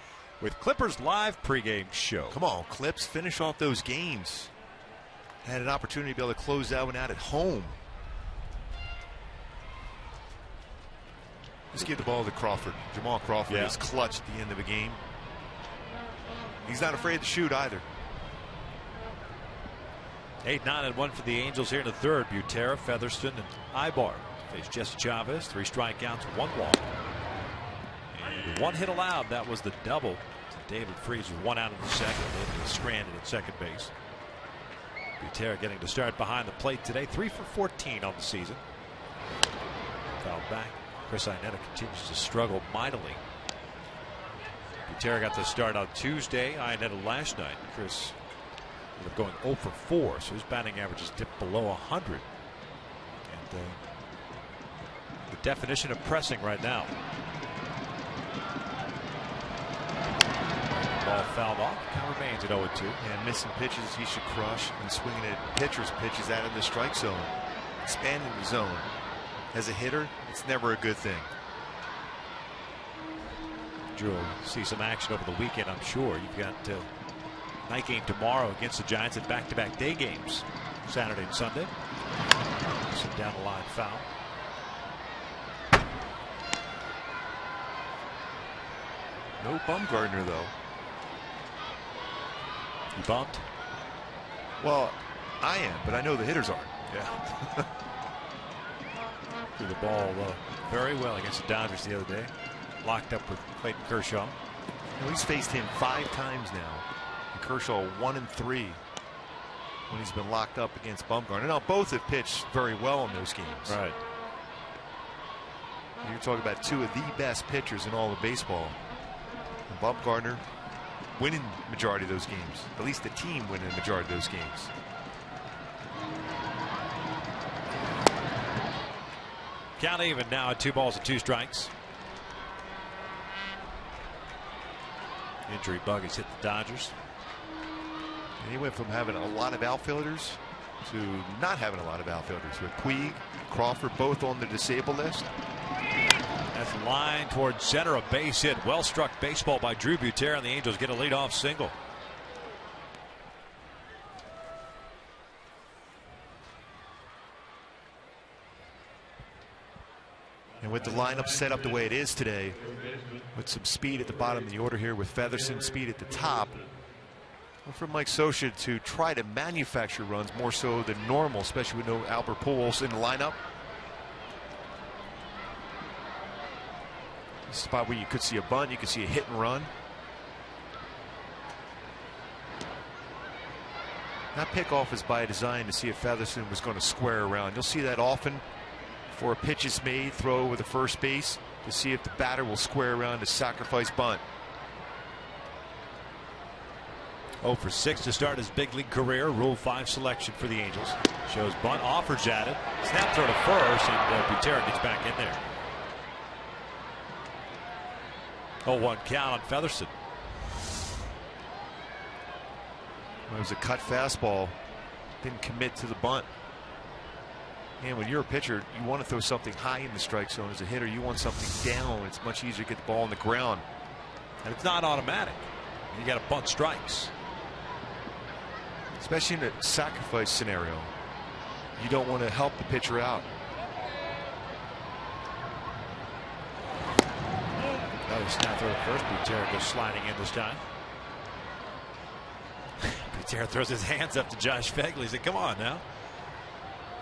[SPEAKER 3] with Clippers live pregame show.
[SPEAKER 2] Come on, Clips, finish off those games. Had an opportunity to be able to close that one out at home. Just give the ball to Crawford. Jamal Crawford is clutch at the end of a game. He's not afraid to shoot either.
[SPEAKER 3] 8, 9, and 1 for the Angels here in the third. Butera, Featherston, and Ibar face Jesse Chavez. 3 strikeouts, 1 walk. And 1 hit allowed. That was the double to David Freese with 1 out in the second. David was stranded at second base. Butera getting to start behind the plate today. 3 for 14 on the season. Fouled back. Chris Iannetta continues to struggle mightily. Butera got the start on Tuesday. Iannetta last night. Chris ended up going 0 for 4, so his batting average is dipped below 100. And The definition of pressing right now. Ball fouled off. Count remains at 0-2.
[SPEAKER 2] And missing pitches he should crush, and swinging at pitchers' pitches out of the strike zone. Expanding the zone. As a hitter, it's never a good thing.
[SPEAKER 3] Drew will see some action over the weekend, I'm sure. You've got night game tomorrow against the Giants and back-to-back day games Saturday and Sunday. Some down the line foul.
[SPEAKER 2] No Bumgarner, though.
[SPEAKER 3] You bumped?
[SPEAKER 2] Well, I am, but I know the hitters aren't.
[SPEAKER 3] Yeah. Threw the ball very well against the Dodgers the other day. Locked up with Clayton Kershaw.
[SPEAKER 2] He's faced him 5 times now. And Kershaw 1-3 when he's been locked up against Bumgarner. Now both have pitched very well in those games.
[SPEAKER 3] Right.
[SPEAKER 2] You're talking about 2 of the best pitchers in all of baseball. And Bumgarner winning the majority of those games. At least the team winning the majority of those games.
[SPEAKER 3] Count even now at 2 balls and 2 strikes. Injury bug has hit the Dodgers.
[SPEAKER 2] And he went from having a lot of outfielders to not having a lot of outfielders, with Puig, Crawford both on the disabled list.
[SPEAKER 3] That's a line towards center, a base hit. Well struck baseball by Drew Buter, and the Angels get a leadoff single.
[SPEAKER 2] And with the lineup set up the way it is today, with some speed at the bottom of the order here, with Featherston speed at the top, for Mike Scioscia to try to manufacture runs more so than normal, especially with no Albert Pujols in the lineup. A spot where you could see a bunt, you could see a hit and run. That pickoff is by design to see if Featherston was going to square around. You'll see that often before a pitch is made, throw over the first base to see if the batter will square around to sacrifice bunt.
[SPEAKER 3] 0 for 6 to start his big league career. Rule 5 selection for the Angels. Shows bunt, offers at it. Snap throw to first, and Buter gets back in there. 0-1 count on Featherston.
[SPEAKER 2] It was a cut fastball. Didn't commit to the bunt. And when you're a pitcher, you want to throw something high in the strike zone. As a hitter, you want something down. It's much easier to get the ball on the ground.
[SPEAKER 3] And it's not automatic. You got to bunt strikes.
[SPEAKER 2] Especially in a sacrifice scenario. You don't want to help the pitcher out.
[SPEAKER 3] Another snap throw first. Buter goes sliding in this time. Buter throws his hands up to Josh Phegley. He said, come on now.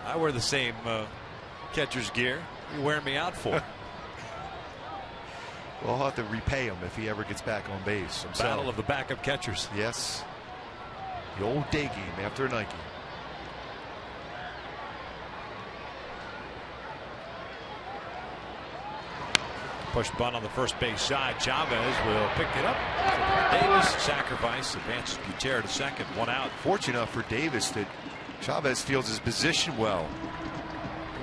[SPEAKER 3] I wear the same catcher's gear. You wearing me out for?
[SPEAKER 2] Well, I'll have to repay him if he ever gets back on base.
[SPEAKER 3] Battle of the backup catchers.
[SPEAKER 2] Yes. The old day game after a night game.
[SPEAKER 3] Push bunt on the first base side. Chavez will pick it up. Davis sacrifice, advances Buter to second. 1 out.
[SPEAKER 2] Fortunate enough for Davis that Chavez feels his position well.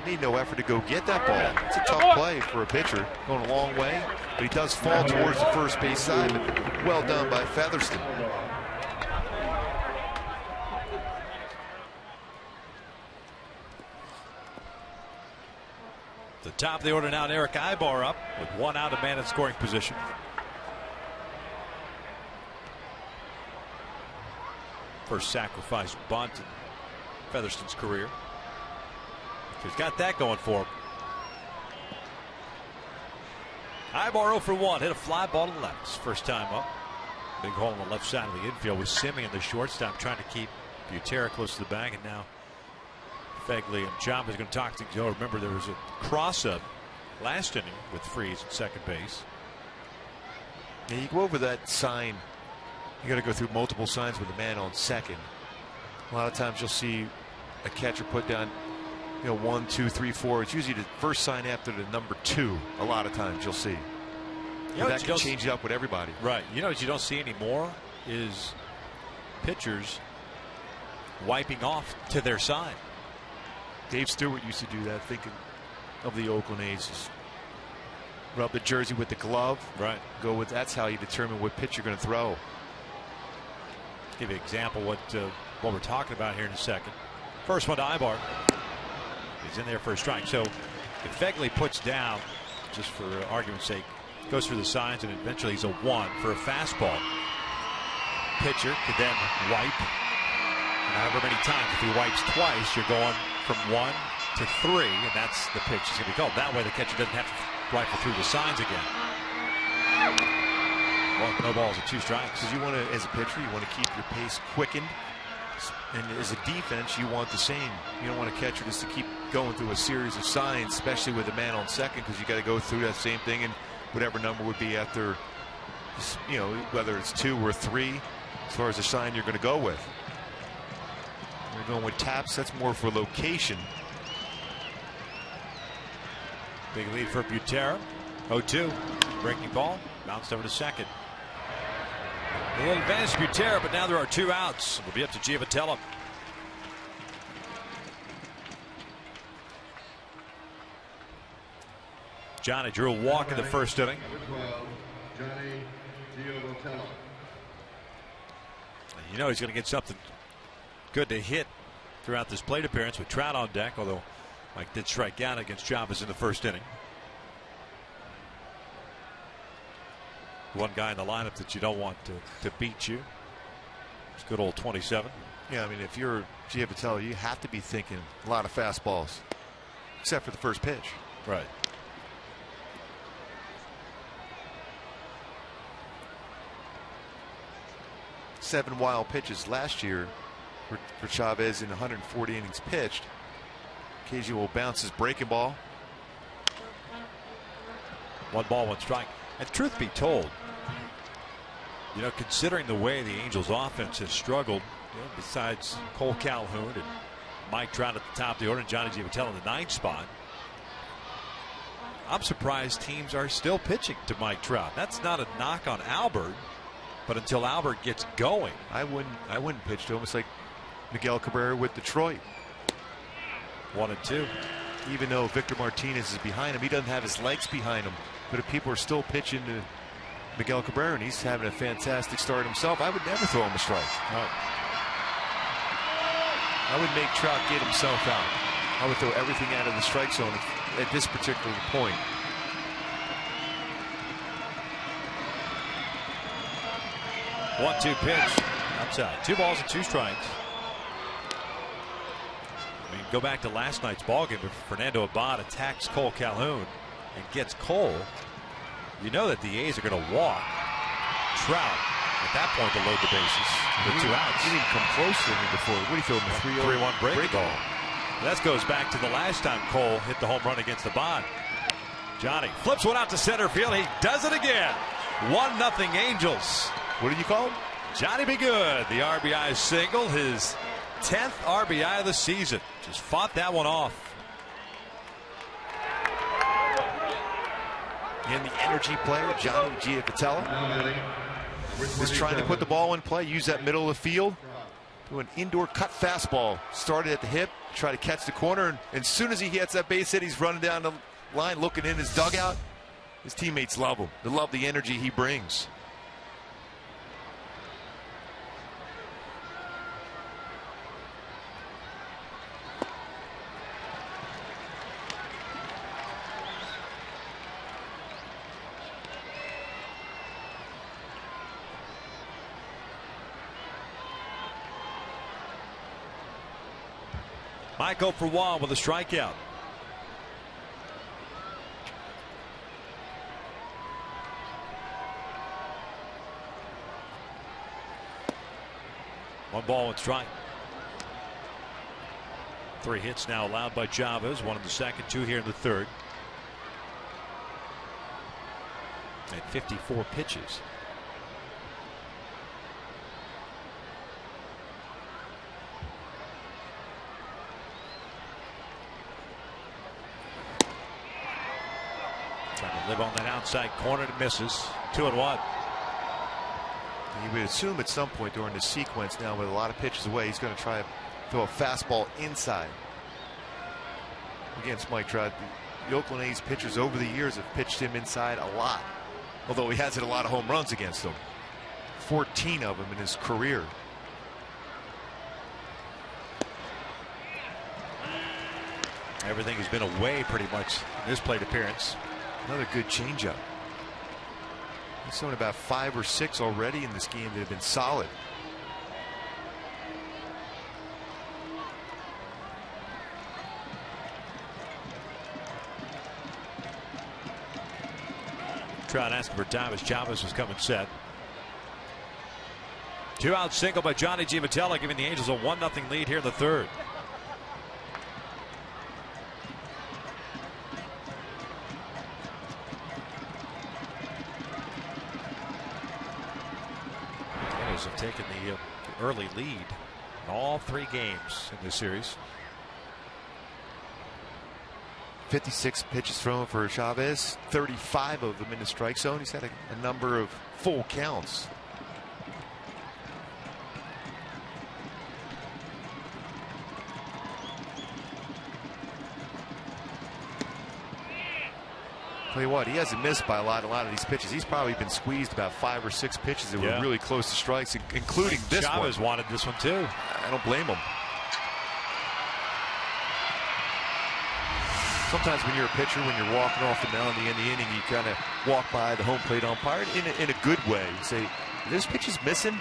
[SPEAKER 2] He need no effort to go get that ball. It's a tough play for a pitcher, going a long way, but he does fall towards the first base side. But well done by Featherston.
[SPEAKER 3] The top of the order now, Eric Ibar up with 1 out, a man in scoring position. First sacrifice bunt in Featherston's career. He's got that going for him. Ibar 0 for 1, hit a fly ball to the left. His first time up. Big hole on the left side of the infield with Simeon, the shortstop, trying to keep Buter close to the bag, and now Phegley and Chavez is going to talk to Joe. Remember, there was a cross-up last inning with Freese at second base.
[SPEAKER 2] Yeah, you go over that sign. You got to go through multiple signs with a man on second. A lot of times you'll see a catcher put down, 1, 2, 3, 4. It's usually the first sign after the number 2. A lot of times you'll see. That can change it up with everybody.
[SPEAKER 3] Right. What you don't see anymore is pitchers wiping off to their side.
[SPEAKER 2] Dave Stewart used to do that, thinking of the Oakland A's. Just rub the jersey with the glove.
[SPEAKER 3] Right.
[SPEAKER 2] Go with that's how you determine what pitch you're going to throw.
[SPEAKER 3] Give you an example what we're talking about here in a second. First one to Ibar. He's in there for a strike. So if Fegley puts down, just for argument's sake, goes through the signs and eventually he's a 1 for a fastball. Pitcher could then wipe. And however many times, if he wipes twice, you're going from 1 to 3, and that's the pitch is going to be called. That way the catcher doesn't have to rifle through the signs again. Well, no balls and 2 strikes.
[SPEAKER 2] Because you want to, as a pitcher, you want to keep your pace quickened. And as a defense, you want the same. You don't want a catcher just to keep going through a series of signs, especially with a man on second, because you got to go through that same thing, and whatever number would be after, you know, whether it's 2 or 3, as far as the sign you're going to go with. You're going with taps. That's more for location.
[SPEAKER 3] Big lead for Butera. 0-2. Breaking ball. Bounced over to second. A little advantage to Butera, but now there are 2 outs. It'll be up to Giavotella. Johnny drew a walk in the first inning. You know he's going to get something good to hit throughout this plate appearance with Trout on deck, although Mike did strike out against Chavez in the first inning. One guy in the lineup that you don't want to beat you. It's good old 27.
[SPEAKER 2] Yeah, I mean, if you're Giavotella, you have to be thinking a lot of fastballs, except for the first pitch.
[SPEAKER 3] Right.
[SPEAKER 2] Seven wild pitches last year for Chavez in 140 innings pitched. Occasional bounces, breaking ball.
[SPEAKER 3] 1 ball, 1 strike. And truth be told, you know, considering the way the Angels offense has struggled, you know, besides Cole Calhoun and Mike Trout at the top of the order and Johnny Giavotella in the 9th spot, I'm surprised teams are still pitching to Mike Trout. That's not a knock on Albert, but until Albert gets going,
[SPEAKER 2] I wouldn't pitch to him. It's like Miguel Cabrera with Detroit.
[SPEAKER 3] 1-2.
[SPEAKER 2] Even though Victor Martinez is behind him, he doesn't have his legs behind him. But if people are still pitching to Miguel Cabrera and he's having a fantastic start himself, I would never throw him a strike.
[SPEAKER 3] Right.
[SPEAKER 2] I would make Trout get himself out. I would throw everything out of the strike zone at this particular point.
[SPEAKER 3] One-two pitch outside. 2 balls and 2 strikes. I mean, go back to last night's ballgame. If Fernando Abad attacks Cole Calhoun and gets Cole, you know that the A's are going to walk Trout at that point to load the bases with 2 outs.
[SPEAKER 2] He didn't come close to him before. What do you throw him? A
[SPEAKER 3] 3-1 break ball. That goes back to the last time Cole hit the home run against Abad. Johnny flips one out to center field. He does it again. 1-0 Angels.
[SPEAKER 2] What did you call him?
[SPEAKER 3] Johnny Be Good. The RBI single, his 10th RBI of the season. Just fought that one off.
[SPEAKER 2] And the energy player, Johnny Giavotella, is trying to put the ball in play, use that middle of the field. Do an indoor cut fastball. Started at the hip, try to catch the corner, and as soon as he hits that base hit, he's running down the line, looking in his dugout. His teammates love him. They love the energy he brings.
[SPEAKER 3] Michael for Wall with a strikeout. One ball and strike. 3 hits now allowed by Chavez. 1 in the second, 2 here in the third. And 54 pitches. Trying to live on that outside corner and misses. 2-1.
[SPEAKER 2] You would assume at some point during the sequence now with a lot of pitches away, he's going to try to throw a fastball inside against Mike Trout. the Oakland A's pitchers over the years have pitched him inside a lot, although he has hit a lot of home runs against them. 14 of them in his career.
[SPEAKER 3] Everything has been away pretty much in this plate appearance.
[SPEAKER 2] Another good changeup. He's thrown about 5 or 6 already in this game that have been solid.
[SPEAKER 3] Trout asking for time as Chavez was coming set. 2-out single by Johnny Giavotella, giving the Angels a 1-0 lead here in the third. Angels have taken the early lead in all 3 games in this series.
[SPEAKER 2] 56 pitches thrown for Chavez, 35 of them in the strike zone. He's had a number of full counts. Tell you what, he hasn't missed by a lot of these pitches. He's probably been squeezed about 5 or 6 pitches that were really close to strikes, including this one.
[SPEAKER 3] Chavez wanted this one too.
[SPEAKER 2] I don't blame him. Sometimes when you're a pitcher, when you're walking off the mound at the end of the inning, you kind of walk by the home plate umpire in a good way. You say, this pitch is missing.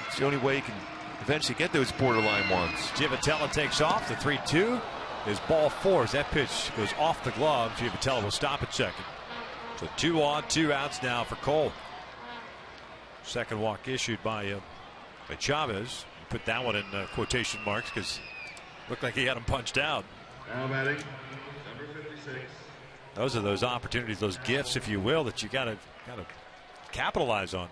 [SPEAKER 2] It's the only way you can eventually get those borderline ones.
[SPEAKER 3] Giavotella takes off. The 3-2 is ball 4 as that pitch goes off the glove. Giavotella will stop at second. So 2 on, 2 outs now for Cole. Second walk issued by Chavez. Put that one in quotation marks because it looked like he had him punched out.
[SPEAKER 4] Now batting, number 56.
[SPEAKER 3] Those are those opportunities, those gifts, if you will, that you gotta capitalize on.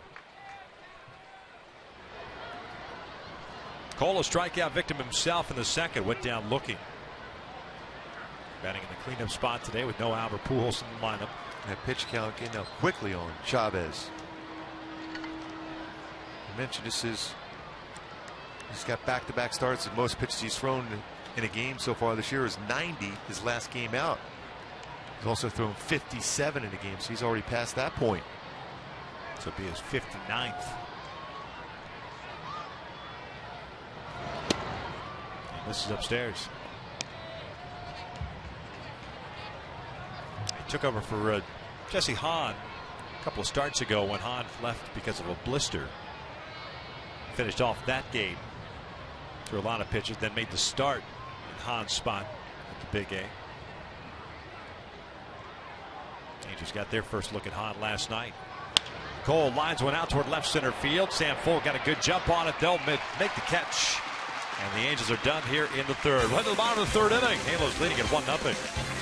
[SPEAKER 3] Cole, a strikeout victim himself in the second, went down looking. Batting in the cleanup spot today with no Albert Pujols in the lineup.
[SPEAKER 2] That pitch count getting up quickly on Chavez. I mentioned he's got back-to-back starts, and most pitches he's thrown in a game so far this year is 90 his last game out. He's also thrown 57 in a game, so he's already past that point.
[SPEAKER 3] So it'll be his 59th. And this is upstairs. He took over for Jesse Hahn a couple of starts ago when Hahn left because of a blister. Finished off that game through a lot of pitches, then made the start in Hahn's spot at the Big A. Angels got their first look at Hahn last night. Cole lines one out toward left center field. Sam Folt got a good jump on it. They'll make the catch. And the Angels are done here in the third. We're at the bottom of the third inning. Halos leading at 1-0.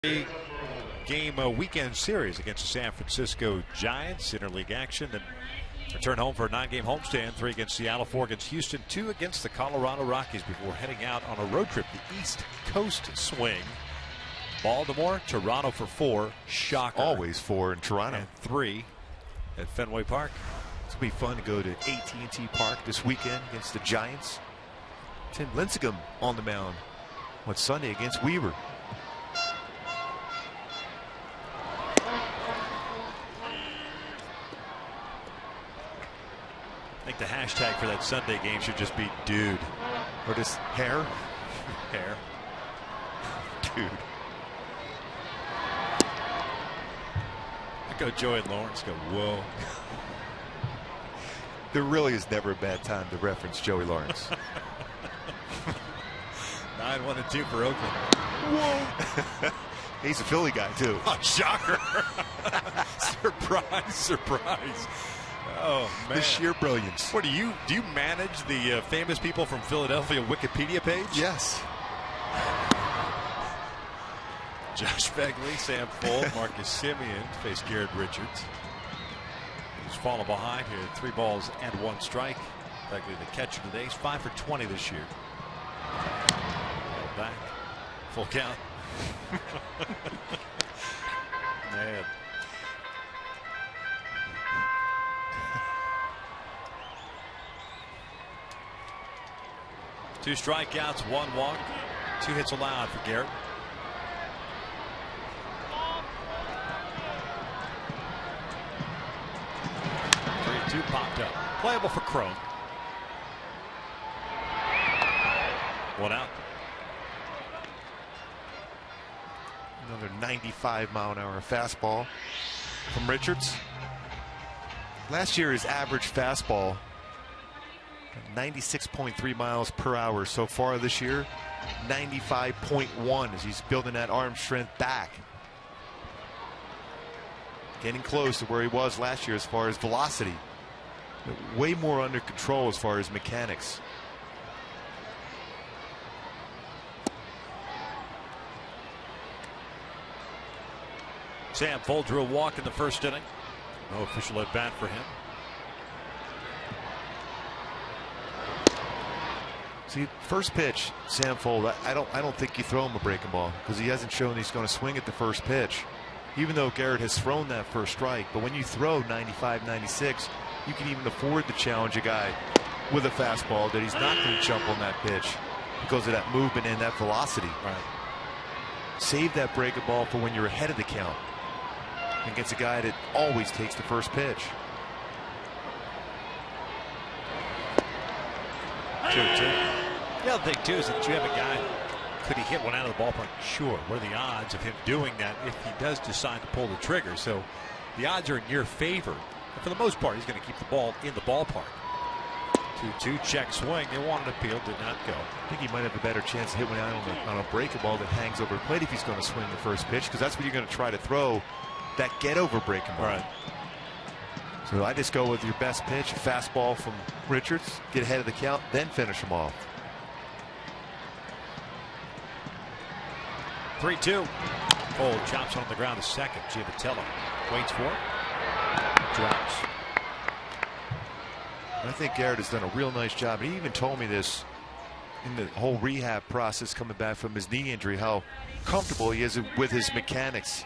[SPEAKER 3] Game weekend series against the San Francisco Giants. Interleague action and return home for a 9-game homestand. 3 against Seattle, 4 against Houston, 2 against the Colorado Rockies before heading out on a road trip. The East Coast swing. Baltimore, Toronto for 4. Shocker.
[SPEAKER 2] Always 4 in Toronto.
[SPEAKER 3] And 3 at Fenway Park.
[SPEAKER 2] It's going to be fun to go to AT&T Park this weekend against the Giants. Tim Lincecum on the mound on Sunday against Weaver.
[SPEAKER 3] I think the hashtag for that Sunday game should just be dude.
[SPEAKER 2] Or just hair.
[SPEAKER 3] Hair.
[SPEAKER 2] Dude.
[SPEAKER 3] I go Joey Lawrence, go whoa.
[SPEAKER 2] There really is never a bad time to reference Joey Lawrence.
[SPEAKER 3] 9-1-2 for Oakland.
[SPEAKER 2] Whoa. He's a Philly guy too.
[SPEAKER 3] Oh, shocker. Surprise, surprise. Oh man,
[SPEAKER 2] the sheer brilliance.
[SPEAKER 3] What do you manage the famous people from Philadelphia Wikipedia page?
[SPEAKER 2] Yes.
[SPEAKER 3] Josh Begley, Sam Fuld, Marcus Semien face Garrett Richards. He's fallen behind here. 3 balls and 1 strike. Begley the catcher today. He's 5 for 20 this year. Back. Full count. Man. Two strikeouts, 1 walk, 2 hits allowed for Garrett. Two popped up. Playable for Chrome. 1 out.
[SPEAKER 2] Another 95-mile-an-hour fastball from Richards. Last year, his average fastball 96.3 miles per hour. So far this year, 95.1 as he's building that arm strength back. Getting close to where he was last year as far as velocity. Way more under control as far as mechanics.
[SPEAKER 3] Sam Fuld drew a walk in the first inning. No official at bat for him.
[SPEAKER 2] See, first pitch, Sam Fuld, I don't think you throw him a breaking ball because he hasn't shown he's going to swing at the first pitch. Even though Garrett has thrown that first strike, but when you throw 95, 96, you can even afford to challenge a guy with a fastball that he's not going to jump on that pitch because of that movement and that velocity.
[SPEAKER 3] Right.
[SPEAKER 2] Save that breaking ball for when you're ahead of the count against a guy that always takes the first pitch.
[SPEAKER 3] 2-2. The other thing too is that you have a guy. Could he hit one out of the ballpark? Sure. What are the odds of him doing that if he does decide to pull the trigger? So the odds are in your favor. But for the most part, he's going to keep the ball in the ballpark. 2-2 check swing. They wanted an appeal, did not go.
[SPEAKER 2] I think he might have a better chance to hit one out on a breaking ball that hangs over the plate if he's going to swing the first pitch, because that's what you're going to try to throw, that get over breaking ball.
[SPEAKER 3] Right.
[SPEAKER 2] So I just go with your best pitch, a fastball from Richards, get ahead of the count, then finish him off.
[SPEAKER 3] 3-2. Fuld chops on the ground to second. Giavitello waits for it. Drops.
[SPEAKER 2] I think Garrett has done a real nice job. He even told me this in the whole rehab process coming back from his knee injury, how comfortable he is with his mechanics.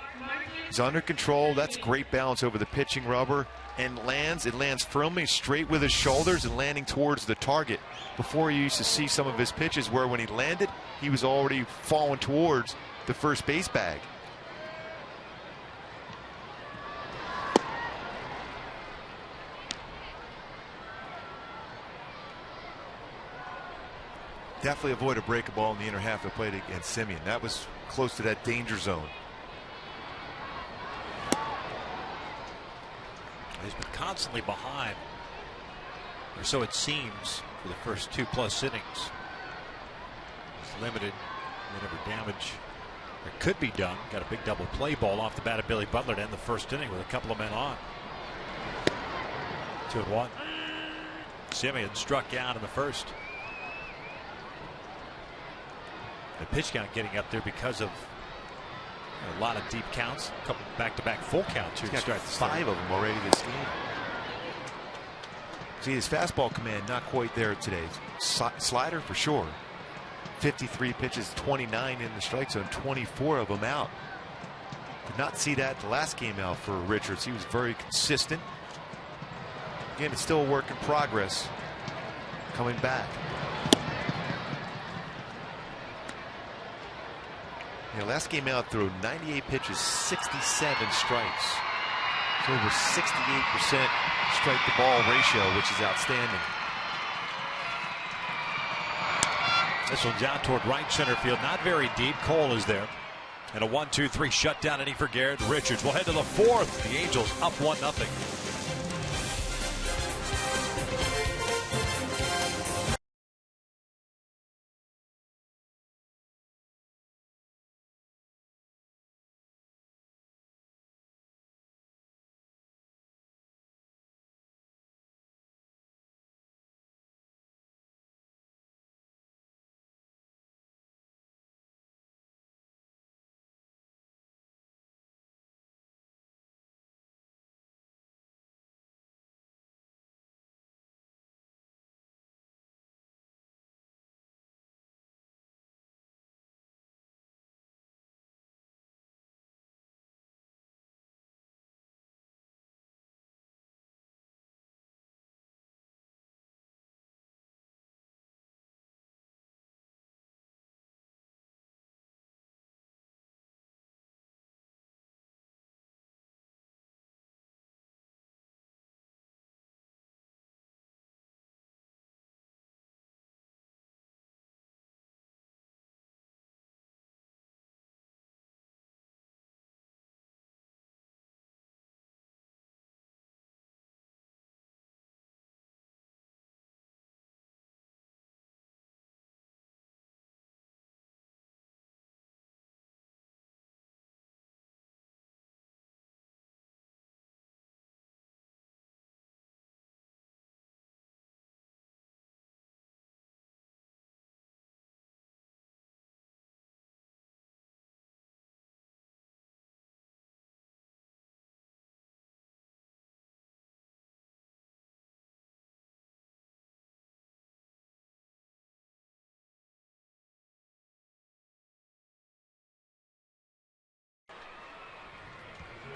[SPEAKER 2] He's under control. That's great balance over the pitching rubber, and it lands firmly straight with his shoulders and landing towards the target. Before, you used to see some of his pitches where when he landed, he was already falling towards the first base bag. Definitely avoid a breaking ball in the inner half of the plate against Semien. That was close to that danger zone.
[SPEAKER 3] He's been constantly behind, or so it seems, for the first 2+ innings. He's limited whatever damage that could be done. Got a big double play ball off the bat of Billy Butler to end the first inning with a couple of men on. 2-1. Semien struck out in the first. The pitch count getting up there because of A lot of deep counts, a couple back-to-back full counts.
[SPEAKER 2] He's got 5 of them already this game. See, his fastball command not quite there today. Slider for sure. 53 pitches, 29 in the strike zone, 24 of them out. Did not see that the last game out for Richards. He was very consistent. Again, it's still a work in progress. Coming back. Last game out threw 98 pitches, 67 strikes. So over 68% strike to ball ratio, which is outstanding.
[SPEAKER 3] This one's out toward right center field, not very deep. Cole is there. And a 1-2-3 shutdown inning for Garrett Richards. We'll head to the 4th. The Angels up 1-0.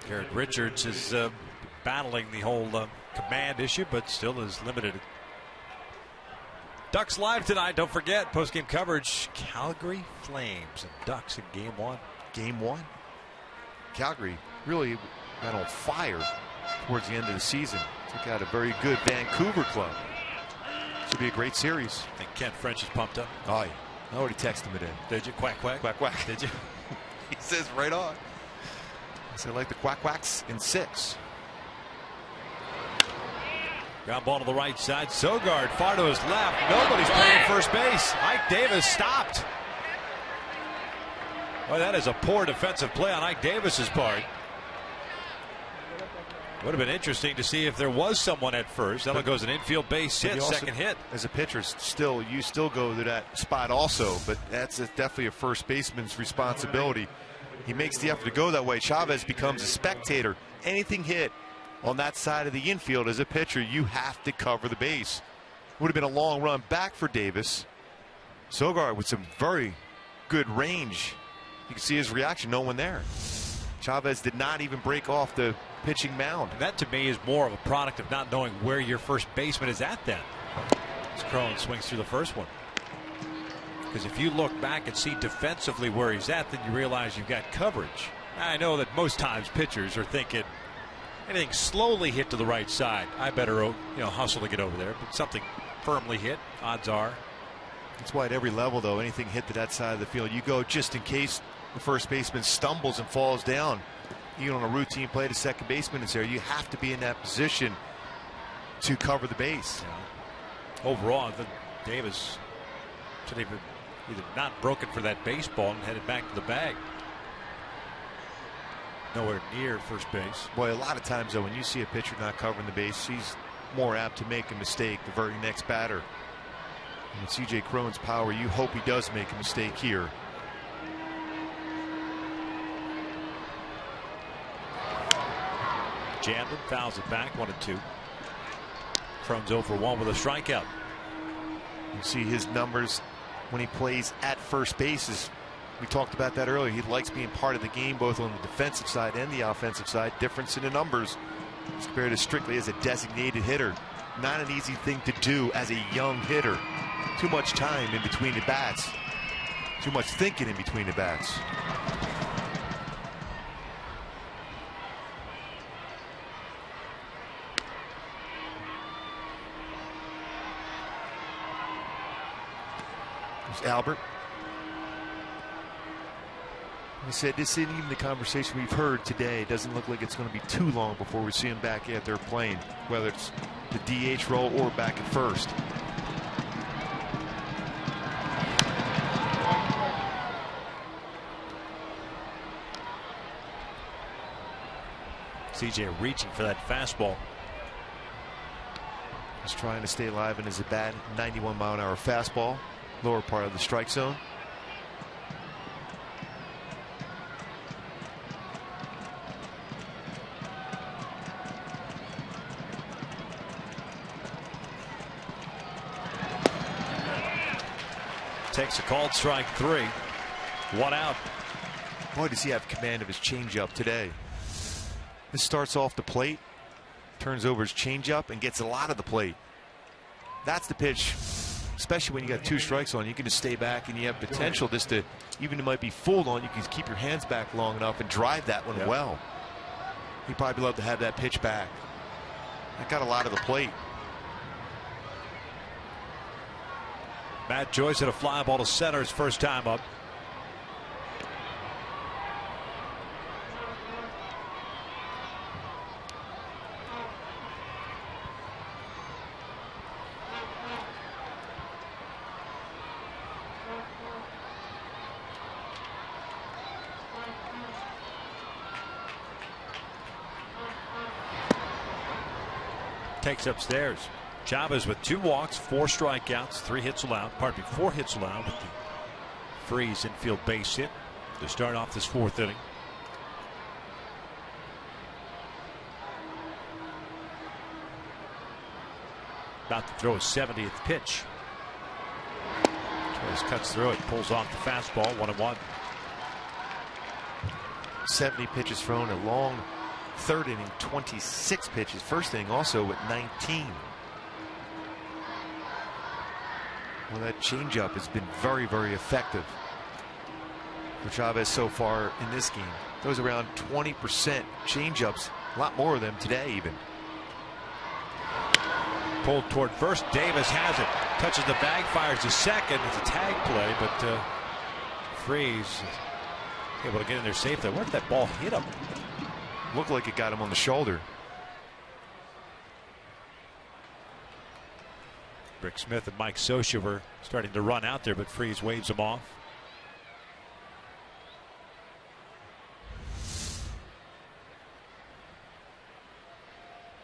[SPEAKER 3] Garrett Richards is battling the whole command issue, but still is limited. Ducks live tonight. Don't forget post-game coverage. Calgary Flames and Ducks in Game 1.
[SPEAKER 2] Game 1. Calgary really got on fire towards the end of the season. Took out a very good Vancouver club. Should be a great series.
[SPEAKER 3] I think Ken French is pumped up.
[SPEAKER 2] Oh, yeah. I already texted him it in.
[SPEAKER 3] Did you? Quack, quack.
[SPEAKER 2] Quack, quack.
[SPEAKER 3] Did you?
[SPEAKER 2] He says right on. So I like the quack quacks in 6.
[SPEAKER 3] Ground ball to the right side. Sogard far to his left. Nobody's playing first base. Ike Davis stopped. Well, that is a poor defensive play on Ike Davis's part. Would have been interesting to see if there was someone at first. That goes an infield base hit, second hit.
[SPEAKER 2] As a pitcher, you still go to that spot also, but that's definitely a first baseman's responsibility. He makes the effort to go that way. Chavez becomes a spectator. Anything hit on that side of the infield as a pitcher, you have to cover the base. Would have been a long run back for Davis. Sogard with some very good range. You can see his reaction, no one there. Chavez did not even break off the pitching mound.
[SPEAKER 3] That to me is more of a product of not knowing where your first baseman is at then. As Cron swings through the first one. Because if you look back and see defensively where he's at, then you realize you've got coverage. I know that most times pitchers are thinking anything slowly hit to the right side, I better hustle to get over there. But something firmly hit, odds are.
[SPEAKER 2] That's why at every level, though, anything hit to that side of the field, you go just in case the first baseman stumbles and falls down. Even on a routine play, the second baseman is there. You have to be in that position to cover the base.
[SPEAKER 3] Yeah. Overall, I think Davis should have either not broken for that baseball and headed back to the bag. Nowhere near first base.
[SPEAKER 2] Boy, a lot of times, though, when you see a pitcher not covering the base, he's more apt to make a mistake the very next batter. And with C.J. Cron's power, you hope he does make a mistake here.
[SPEAKER 3] jammed him, fouls it back, 1-2. Crone's 0 for 1 with a strikeout.
[SPEAKER 2] You see his numbers when he plays at first base. We talked about that earlier. He likes being part of the game, both on the defensive side and the offensive side. Difference in the numbers as compared to strictly as a designated hitter. Not an easy thing to do as a young hitter. Too much time in between the bats. Too much thinking in between the bats. There's Albert. I said this isn't even the conversation we've heard today. It doesn't look like it's going to be too long before we see him back out there playing, whether it's the DH role or back at first.
[SPEAKER 3] CJ reaching for that fastball.
[SPEAKER 2] He's trying to stay alive in his at-bat. 91-mile-an-hour fastball, lower part of the strike zone.
[SPEAKER 3] Takes a called strike 3. 1 out.
[SPEAKER 2] Boy, does he have command of his changeup today. This starts off the plate, turns over his changeup, and gets a lot of the plate. That's the pitch, especially when you got 2 strikes on. You can just stay back, and you have potential just to, even it might be fooled on, you can keep your hands back long enough and drive that one well. He'd probably love to have that pitch back. That got a lot of the plate.
[SPEAKER 3] Matt Joyce hit a fly ball to center his first time up. Takes upstairs. Chavez with 2 walks, 4 strikeouts, 3 hits allowed. Pardon me, 4 hits allowed with the Freeze infield base hit to start off this 4th inning. About to throw his 70th pitch. Torres cuts through it, pulls off the fastball, 1-1.
[SPEAKER 2] 70 pitches thrown, a long 3rd inning, 26 pitches. 1st inning also with 19. Well, that changeup has been very, very effective for Chavez so far in this game. Those around 20% changeups, a lot more of them today even.
[SPEAKER 3] Pulled toward first. Davis has it. Touches the bag, fires to second. It's a tag play, but Freeze able to get in there safely. Where did that ball hit him?
[SPEAKER 2] Looked like it got him on the shoulder.
[SPEAKER 3] Rick Smith and Mike Scioscia were starting to run out there, but Freeze waves him off.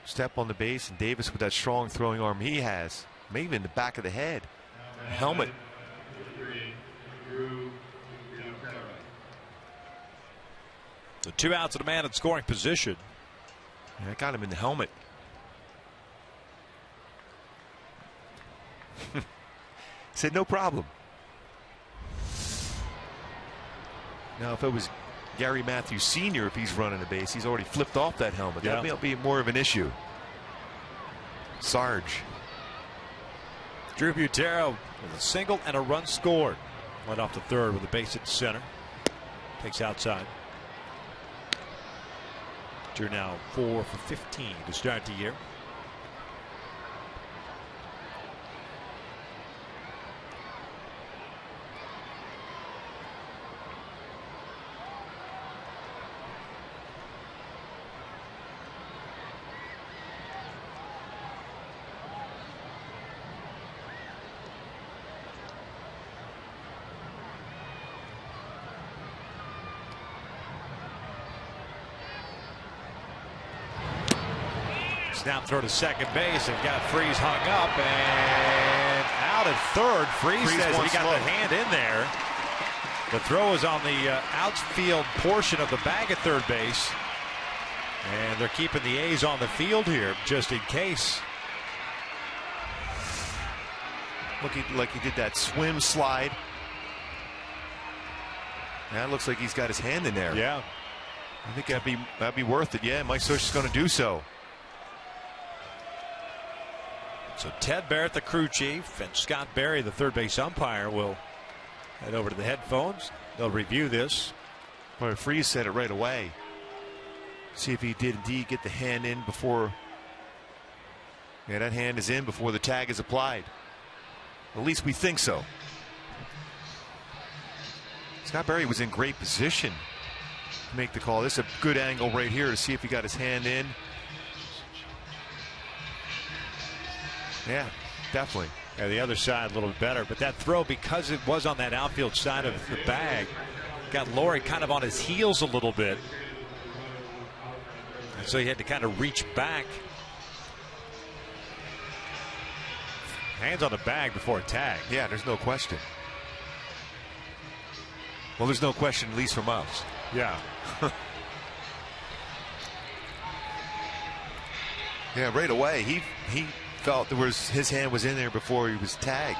[SPEAKER 2] Step on the base, and Davis with that strong throwing arm he has, maybe in the back of the head. Helmet.
[SPEAKER 3] The 2 outs and a man in scoring position.
[SPEAKER 2] Yeah, I got him in the helmet. Said no problem. Now, if it was Gary Matthews Sr., if he's running the base, he's already flipped off that helmet. That may be more of an issue. Sarge.
[SPEAKER 3] Drew Butero with a single and a run scored. Led off to 3rd with a base at center. Takes outside. Drew now 4 for 15 to start the year. Snap throw to second base and got Freeze hung up and out at 3rd. Freeze says he got the hand in there. The throw is on the outfield portion of the bag at 3rd base. And they're keeping the A's on the field here just in case.
[SPEAKER 2] Looking like he did that swim slide. That looks like he's got his hand in there.
[SPEAKER 3] Yeah.
[SPEAKER 2] I think that'd be worth it. Yeah, Mike Scioscia's going to do so.
[SPEAKER 3] So Ted Barrett, the crew chief, and Scott Berry, the third base umpire, will head over to the headphones. They'll review this.
[SPEAKER 2] Boy, Freese said it right away. See if he did indeed get the hand in before. Yeah, that hand is in before the tag is applied. At least we think so. Scott Berry was in great position to make the call. This is a good angle right here to see if he got his hand in. Yeah, definitely.
[SPEAKER 3] Yeah, the other side a little bit better, but that throw, because it was on that outfield side of the bag, got Laurie kind of on his heels a little bit. And so he had to kind of reach back. Hands on the bag before a tag.
[SPEAKER 2] Yeah, there's no question. Well, there's no question, at least from us.
[SPEAKER 3] Yeah.
[SPEAKER 2] Yeah, right away. He felt his hand was in there before he was tagged.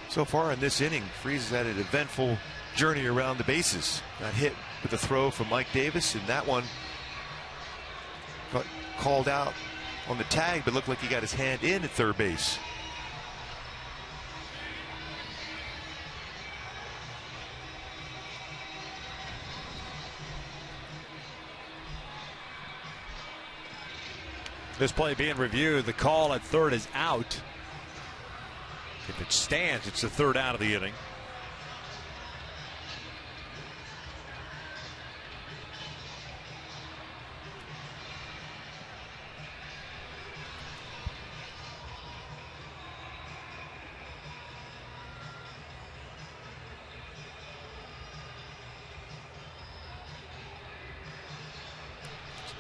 [SPEAKER 2] So far in this inning, Freese has had an eventful journey around the bases. Got hit with a throw from Mike Davis, and that one got called out on the tag, but looked like he got his hand in at third base.
[SPEAKER 3] This play being reviewed, the call at third is out. If it stands, it's the third out of the inning.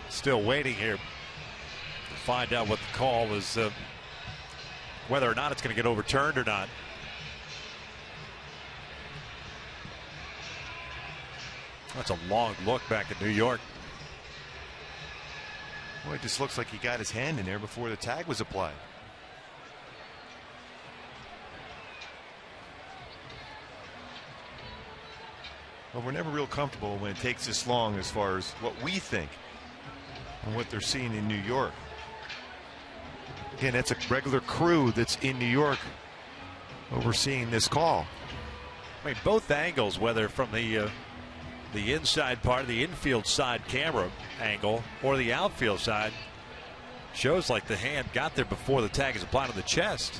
[SPEAKER 3] Still waiting here to find out what the call is, whether or not it's going to get overturned or not. That's a long look back at New York.
[SPEAKER 2] Well, it just looks like he got his hand in there before the tag was applied. Well, we're never real comfortable when it takes this long as far as what we think and what they're seeing in New York. Again, that's a regular crew that's in New York overseeing this call.
[SPEAKER 3] I mean, both angles, whether from the inside part, the infield side camera angle, or the outfield side, shows like the hand got there before the tag is applied on the chest.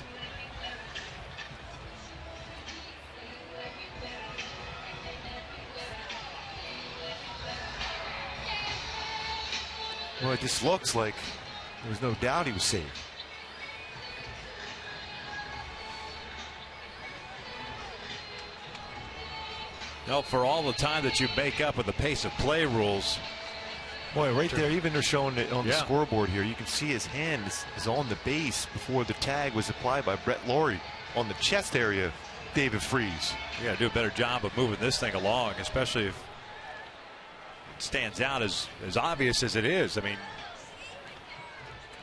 [SPEAKER 2] Well, it just looks like there was no doubt he was safe.
[SPEAKER 3] No, for all the time that you make up with the pace of play rules.
[SPEAKER 2] Boy, right there, even they're showing it on the
[SPEAKER 3] Yeah.
[SPEAKER 2] scoreboard here. You can see his hand is on the base before the tag was applied by Brett Laurie on the chest area of David Freese.
[SPEAKER 3] You got to do a better job of moving this thing along, especially if it stands out as obvious as it is. I mean,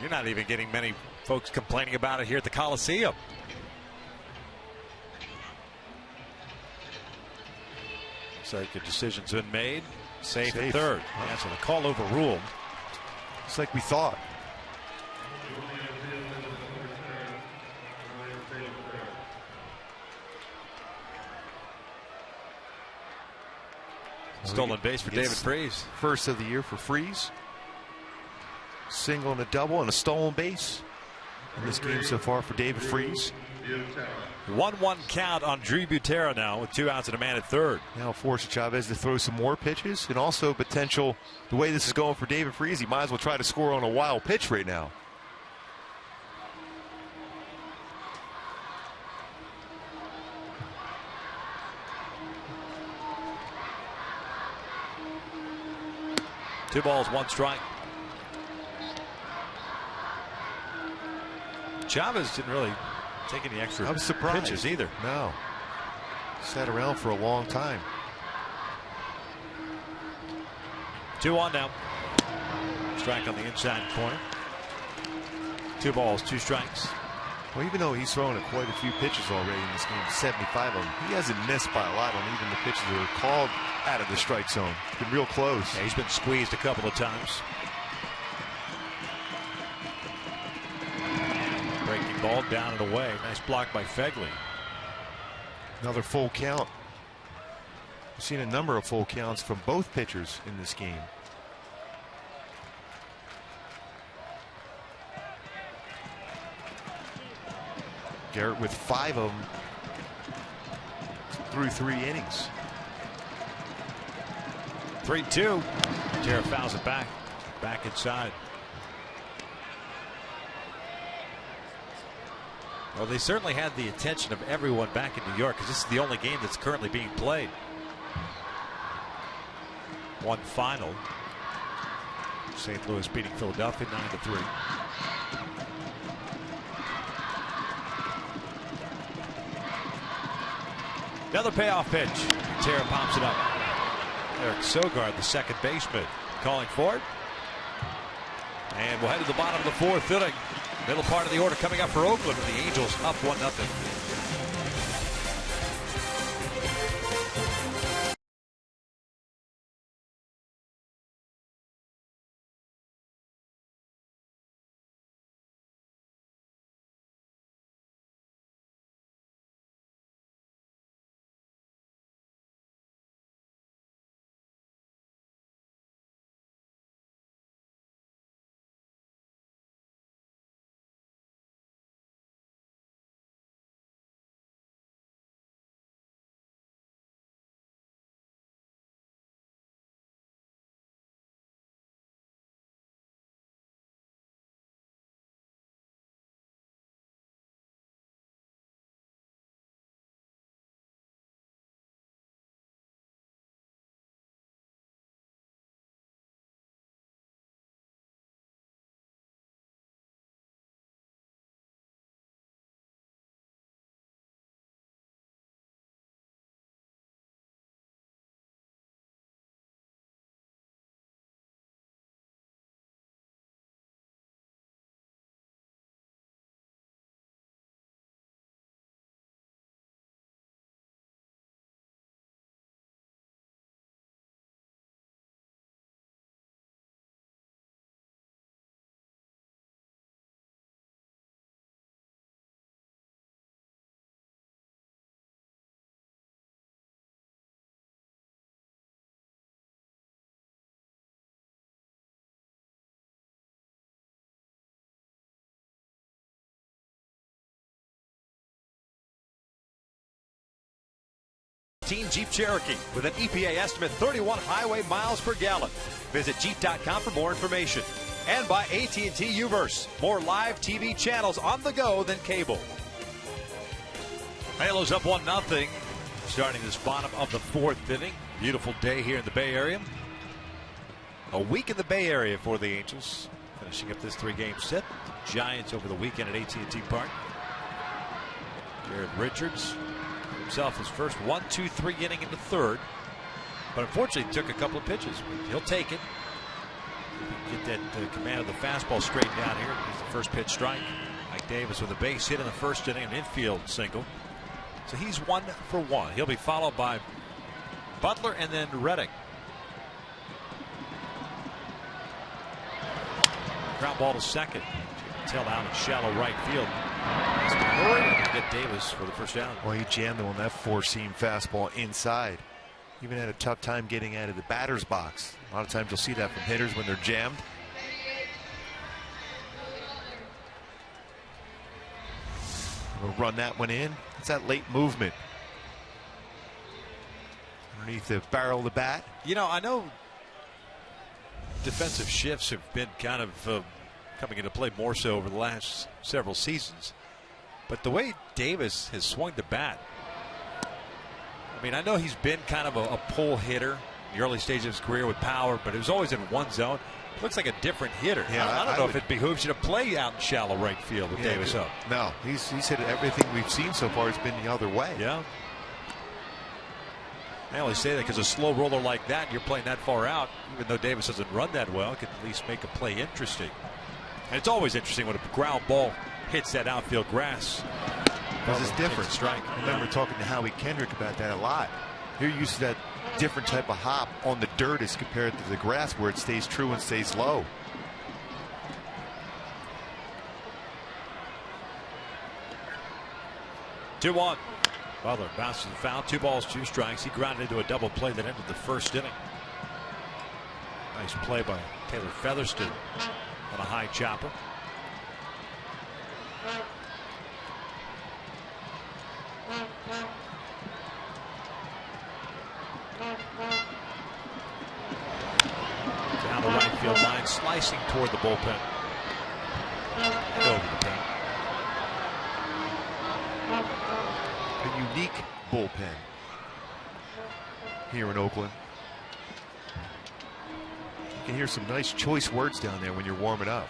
[SPEAKER 3] you're not even getting many folks complaining about it here at the Coliseum. Looks like the decision's been made. Safe at third. Yeah, so the call overruled.
[SPEAKER 2] It's like we thought.
[SPEAKER 3] Stolen base for David Freese.
[SPEAKER 2] First of the year for Freese. Single and a double and a stolen base in this game so far for David Freese.
[SPEAKER 3] 1-1 count on Drew Butera now with 2 outs and a man at third.
[SPEAKER 2] Now forces Chavez to throw some more pitches, and also potential, the way this is going for David Freese, he might as well try to score on a wild pitch right now.
[SPEAKER 3] Two balls, one strike. Chavez didn't really taking the extra
[SPEAKER 2] I was surprised.
[SPEAKER 3] pitches either.
[SPEAKER 2] No. Sat around for a long time.
[SPEAKER 3] 2-1 now. Strike on the inside corner. 2 balls, 2 strikes.
[SPEAKER 2] Well, even though he's thrown quite a few pitches already in this game, 75 of them, he hasn't missed by a lot on even the pitches that are called out of the strike zone. Been real close.
[SPEAKER 3] Yeah, he's been squeezed a couple of times. Breaking ball down and away. Nice block by Fegley.
[SPEAKER 2] Another full count. We've seen a number of full counts from both pitchers in this game. Garrett with 5 of them through 3 innings.
[SPEAKER 3] 3-2. Tara fouls it back inside. Well, they certainly had the attention of everyone back in New York because this is the only game that's currently being played. One final. St. Louis beating Philadelphia 9-3. Another payoff pitch. Tara pops it up. Eric Sogard, the second baseman, calling for it. And we'll head to the bottom of the 4th inning. Middle part of the order coming up for Oakland with the Angels up 1-0. Jeep Cherokee with an EPA estimate 31 highway miles per gallon. Visit Jeep.com for more information. And by AT&T Uverse, more live TV channels on the go than cable. Halos up 1-0, starting this bottom of the 4th inning. Beautiful day here in the Bay Area. A week in the Bay Area for the Angels, finishing up this 3-game set. Giants over the weekend at AT&T Park. Jared Richards himself his first 1-2-3 inning in the 3rd, but unfortunately took a couple of pitches. But he'll take it. Get that command of the fastball straightened out here. He's the first pitch strike. Mike Davis with a base hit in the 1st inning, an infield single. So he's 1 for 1. He'll be followed by Butler and then Reddick. Ground ball to second. Tail out in shallow right field. Get Davis for the first down.
[SPEAKER 2] Well, he jammed him on that 4-seam fastball inside. Even had a tough time getting out of the batter's box. A lot of times you'll see that from hitters when they're jammed. We'll run that one in. It's that late movement underneath the barrel of the bat.
[SPEAKER 3] You know, I know defensive shifts have been kind of coming into play more so over the last several seasons. But the way Davis has swung the bat, I mean, I know he's been kind of a pull hitter in the early stages of his career with power, but it was always in one zone. Looks like a different hitter.
[SPEAKER 2] Yeah,
[SPEAKER 3] I don't know if it behooves you to play out in shallow right field with Davis up.
[SPEAKER 2] No, he's hit everything we've seen so far has been the other way.
[SPEAKER 3] Yeah. I only say that because a slow roller like that, you're playing that far out, even though Davis doesn't run that well, it could at least make a play interesting. And it's always interesting when a ground ball hits that outfield grass.
[SPEAKER 2] Because it's different.
[SPEAKER 3] Strike.
[SPEAKER 2] I remember talking to Howie Kendrick about that a lot. You're used to that different type of hop on the dirt as compared to the grass where it stays true and stays low.
[SPEAKER 3] Two one. Butler bounces the foul. 2 balls, 2 strikes. He grounded into a double play that ended the first inning. Nice play by Taylor Featherston on a high chopper. Down the right field line, slicing toward the bullpen. And over the pen.
[SPEAKER 2] A unique bullpen here in Oakland. You can hear some nice choice words down there when you're warming up.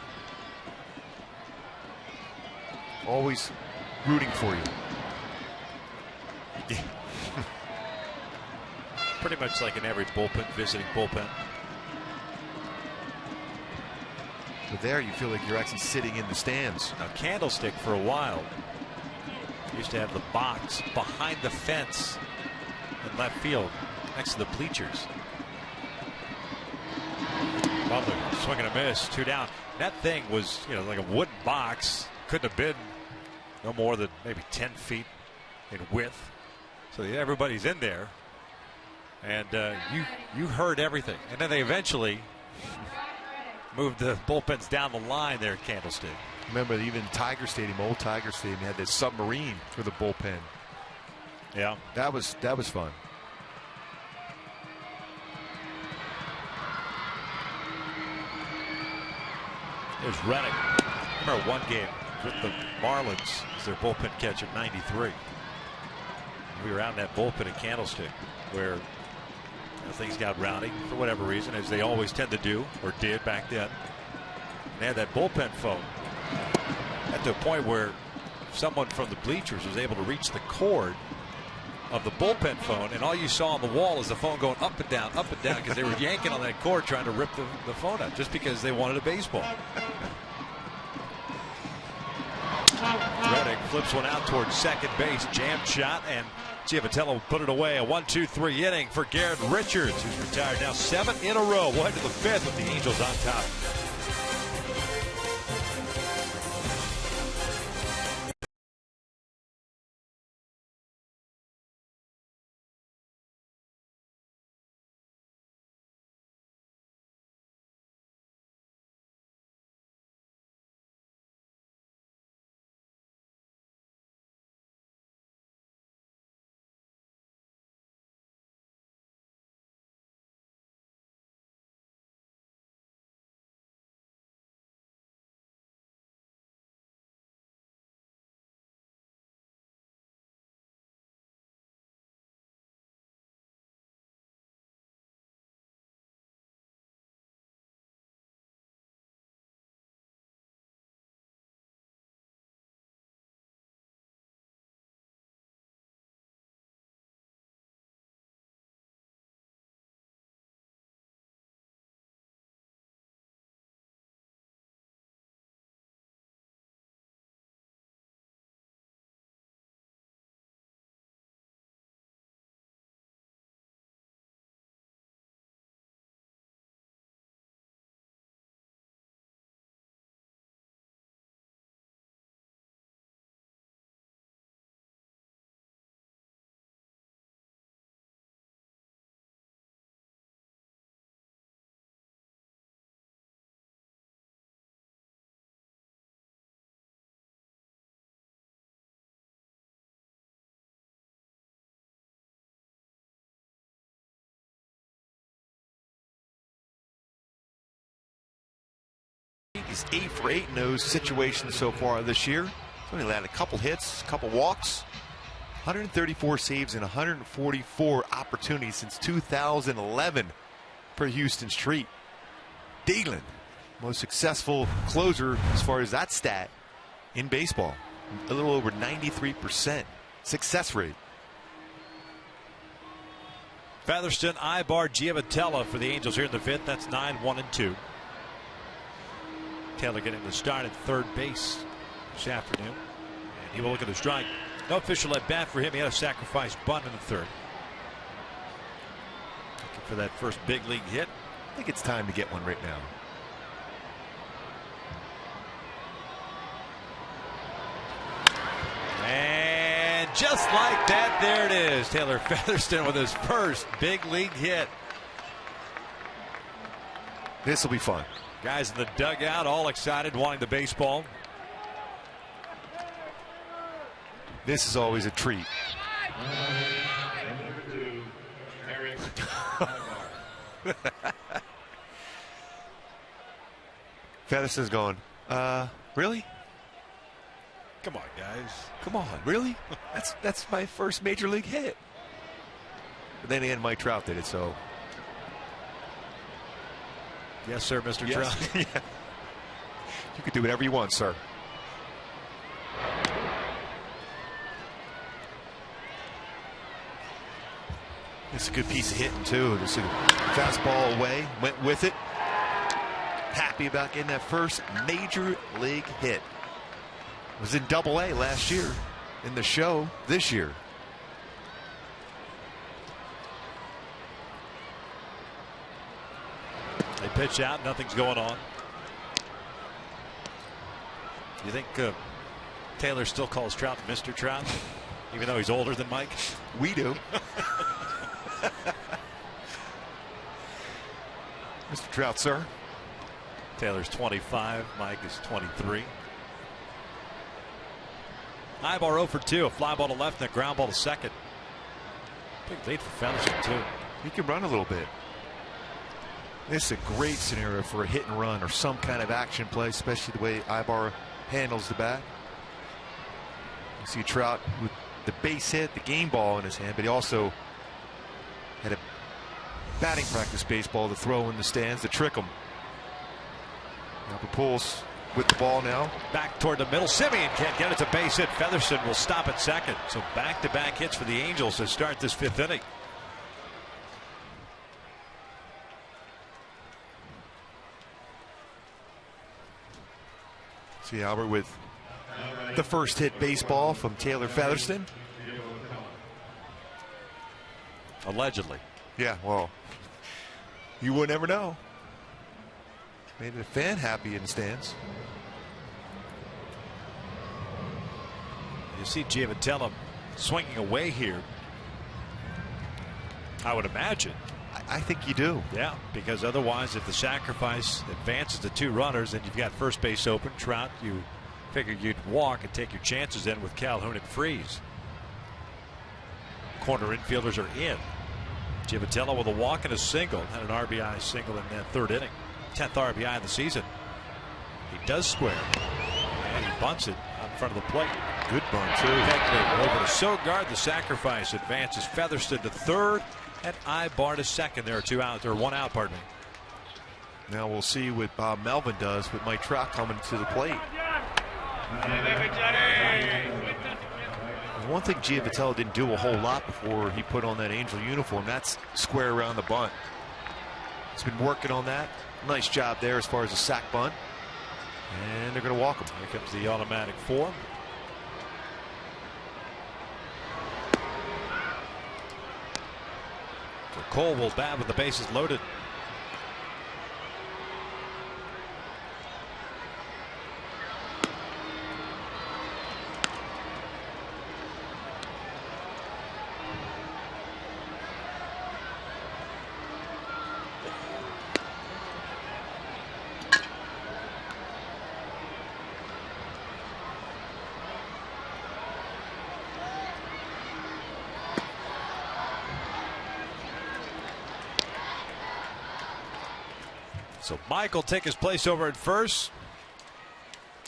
[SPEAKER 2] Always rooting for you.
[SPEAKER 3] Pretty much like in every bullpen, visiting bullpen.
[SPEAKER 2] But there you feel like you're actually sitting in the stands.
[SPEAKER 3] Now, Candlestick for a while used to have the box behind the fence in left field next to the bleachers. Butler swing and a miss, 2 down. That thing was, you know, like a wooden box. Couldn't have been no more than maybe 10 feet in width. So everybody's in there, and you heard everything. And then they eventually moved the bullpens down the line there at Candlestick.
[SPEAKER 2] Remember, even Tiger Stadium, old Tiger Stadium, had this submarine for the bullpen.
[SPEAKER 3] Yeah,
[SPEAKER 2] that was fun.
[SPEAKER 3] There's Reddick. I remember one game with the Marlins as their bullpen catcher, 93. We were out in that bullpen at Candlestick where things got rowdy for whatever reason, as they always tend to do, or did back then. They had that bullpen phone at the point where someone from the bleachers was able to reach the cord of the bullpen phone, and all you saw on the wall is the phone going up and down, because they were yanking on that cord trying to rip the phone out just because they wanted a baseball. Reddick flips one out towards second base, jammed shot, and Giavatello put it away. A 1-2-3 inning for Garrett Richards, who's retired now 7 in a row. We'll head to the 5th with the Angels on top.
[SPEAKER 2] He's 8 for 8 in those situations so far this year. He's only had a couple hits, a couple walks, 134 saves and 144 opportunities since 2011 for Houston Street. Daylen, most successful closer as far as that stat in baseball. A little over 93% success rate.
[SPEAKER 3] Featherston, Ibar, Giavotella for the Angels here in the 5th. That's 9-1-2. Taylor getting the start at third base this afternoon. And he will look at the strike. No official at bat for him. He had a sacrifice bunt in the 3rd. Looking for that first big league hit.
[SPEAKER 2] I think it's time to get one right now.
[SPEAKER 3] And just like that, there it is. Taylor Featherston with his first big league hit.
[SPEAKER 2] This will be fun.
[SPEAKER 3] Guys in the dugout all excited, wanting the baseball.
[SPEAKER 2] This is always a treat. Featherston's going, really?
[SPEAKER 3] Come on, guys.
[SPEAKER 2] Come on, really? That's my first major league hit. But then again, Mike Trout did it, so.
[SPEAKER 3] Yes, sir, Mr.
[SPEAKER 2] Yes.
[SPEAKER 3] Trout.
[SPEAKER 2] Yeah. You can do whatever you want, sir. It's a good piece of hitting, too. This is a fastball away, went with it. Happy about getting that first major league hit. Was in Double-A last year, in the show this year.
[SPEAKER 3] They pitch out, nothing's going on. You think Taylor still calls Trout Mr. Trout, even though he's older than Mike?
[SPEAKER 2] We do. Mr. Trout, sir.
[SPEAKER 3] Taylor's 25, Mike is 23. Ibar 0 for 2, a fly ball to left and a ground ball to second. Big lead for Featherston, too.
[SPEAKER 2] He can run a little bit. This is a great scenario for a hit and run or some kind of action play, especially the way Ibar handles the bat. You see Trout with the base hit, the game ball in his hand, but he also had a batting practice baseball to throw in the stands to trick him. Now Pujols with the ball now.
[SPEAKER 3] Back toward the middle. Simeon can't get it. It's a base hit. Featherston will stop at second. So back-to-back hits for the Angels to start this 5th inning.
[SPEAKER 2] See Albert with the first hit baseball from Taylor Featherston.
[SPEAKER 3] Allegedly.
[SPEAKER 2] Yeah, well, you will never know. Made a fan happy in the stands.
[SPEAKER 3] You see Giavotella swinging away here. I would imagine.
[SPEAKER 2] I think you do.
[SPEAKER 3] Yeah, because otherwise, if the sacrifice advances to 2 runners, then you've got first base open. Trout, you figured you'd walk and take your chances in with Calhoun and Freeze. Corner infielders are in. Giavotella with a walk and a single. Had an RBI single in that 3rd inning. 10th RBI of the season. He does square. And he bunts it out in front of the plate.
[SPEAKER 2] Good bunt, too.
[SPEAKER 3] Over to Sogard. The sacrifice advances Featherston to 3rd. And Ibar to 2nd. There are 2 out, or 1 out, pardon me.
[SPEAKER 2] Now we'll see what Bob Melvin does with Mike Trout coming to the plate. One thing Giavotella didn't do a whole lot before he put on that Angel uniform, that's square around the bunt. He's been working on that. Nice job there as far as a sack bunt. And they're going to walk him.
[SPEAKER 3] Here comes the automatic 4. So Cole will bat with the bases loaded. So Mike will take his place over at first.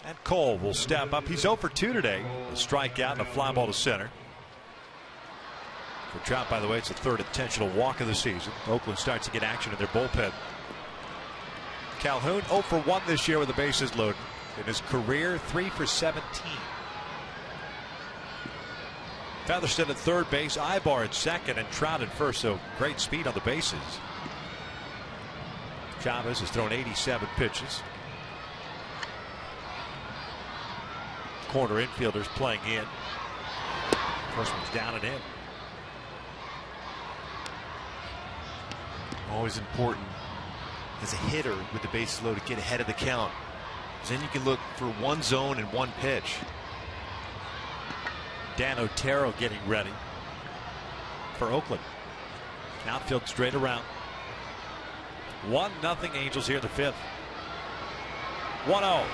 [SPEAKER 3] And Cole will step up. He's 0 for 2 today. A strikeout and a fly ball to center. For Trout, by the way, it's the third intentional walk of the season. Oakland starts to get action in their bullpen. Calhoun 0 for 1 this year with the bases loaded. In his career, 3 for 17. Featherston at third base, Ibar at second, and Trout at first, so great speed on the bases. Chavez has thrown 87 pitches. Corner infielders playing in. First one's down and in.
[SPEAKER 2] Always important as a hitter with the bases loaded to get ahead of the count. Then you can look for one zone and one pitch.
[SPEAKER 3] Dan Otero getting ready for Oakland. Outfield straight around. 1-0 Angels here in the fifth. 1-0.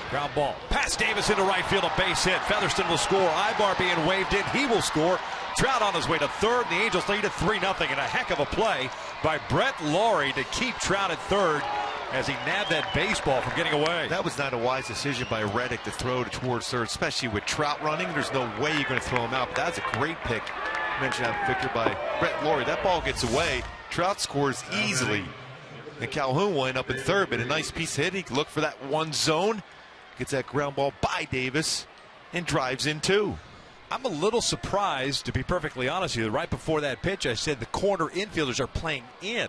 [SPEAKER 3] Ground ball. Pass Davis into right field. A base hit. Featherston will score. Ibar being waved in. He will score. Trout on his way to third. And the Angels lead at 3-0. And a heck of a play by Brett Laurie to keep Trout at third as he nabbed that baseball from getting away.
[SPEAKER 2] That was not a wise decision by Reddick to throw towards third, especially with Trout running. There's no way you're going to throw him out. But that's a great pick. Mentioned out Victor by Brett Laurie. That ball gets away. Trout scores easily. And Calhoun will end up in third, but a nice piece of hitting. He can look for that one zone. Gets that ground ball by Davis and drives in two.
[SPEAKER 3] I'm a little surprised, to be perfectly honest with you. Right before that pitch, I said the corner infielders are playing in.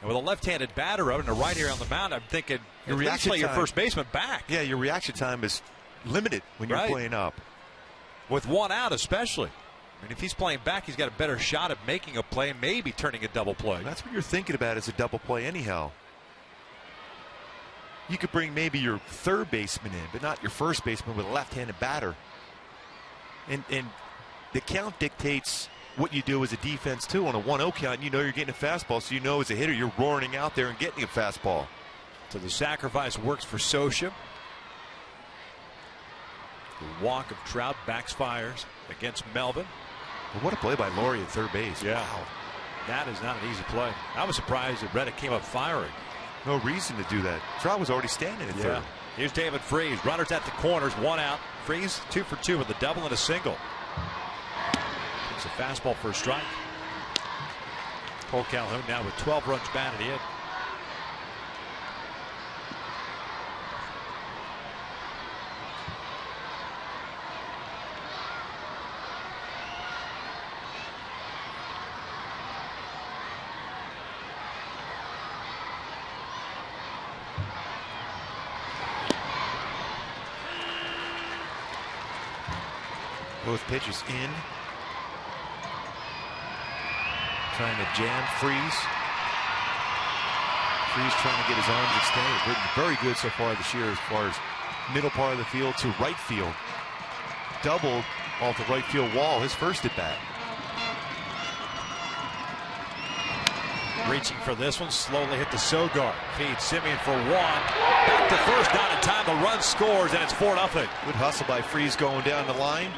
[SPEAKER 3] And with a left-handed batter out and a righty on the mound, I'm thinking
[SPEAKER 2] your
[SPEAKER 3] reaction play your first baseman back.
[SPEAKER 2] Yeah, your reaction time is limited when you're playing up.
[SPEAKER 3] With one out especially. I mean, if he's playing back, he's got a better shot at making a play and maybe turning a double play.
[SPEAKER 2] That's what you're thinking about as a double play anyhow. You could bring maybe your third baseman in, but not your first baseman with a left-handed batter. And the count dictates what you do as a defense, too. On a 1-0 count, you know you're getting a fastball, so you know as a hitter you're roaring out there and getting a fastball.
[SPEAKER 3] So the sacrifice works for Socia. The walk of Trout backfires against Melvin.
[SPEAKER 2] Well, what a play by Laurie at third base.
[SPEAKER 3] Yeah.
[SPEAKER 2] Wow.
[SPEAKER 3] That is not an easy play. I was surprised that Reddick came up firing.
[SPEAKER 2] No reason to do that. Trout was already standing at third.
[SPEAKER 3] Here's David Freese. Runners at the corners, one out. Freese 2 for 2 with a double and a single. It's a fastball for a strike. Cole Calhoun now with 12 runs batted in.
[SPEAKER 2] Both pitches in. Trying to jam Freese. Freese trying to get his arms extended. Very good so far this year as far as middle part of the field to right field. Doubled off the right field wall his first at bat.
[SPEAKER 3] Reaching for this one, slowly hit the Sogard. Feeds Simeon for one. Back to first, not in time. The run scores, and it's 4-0.
[SPEAKER 2] Good hustle by Freese going down the line.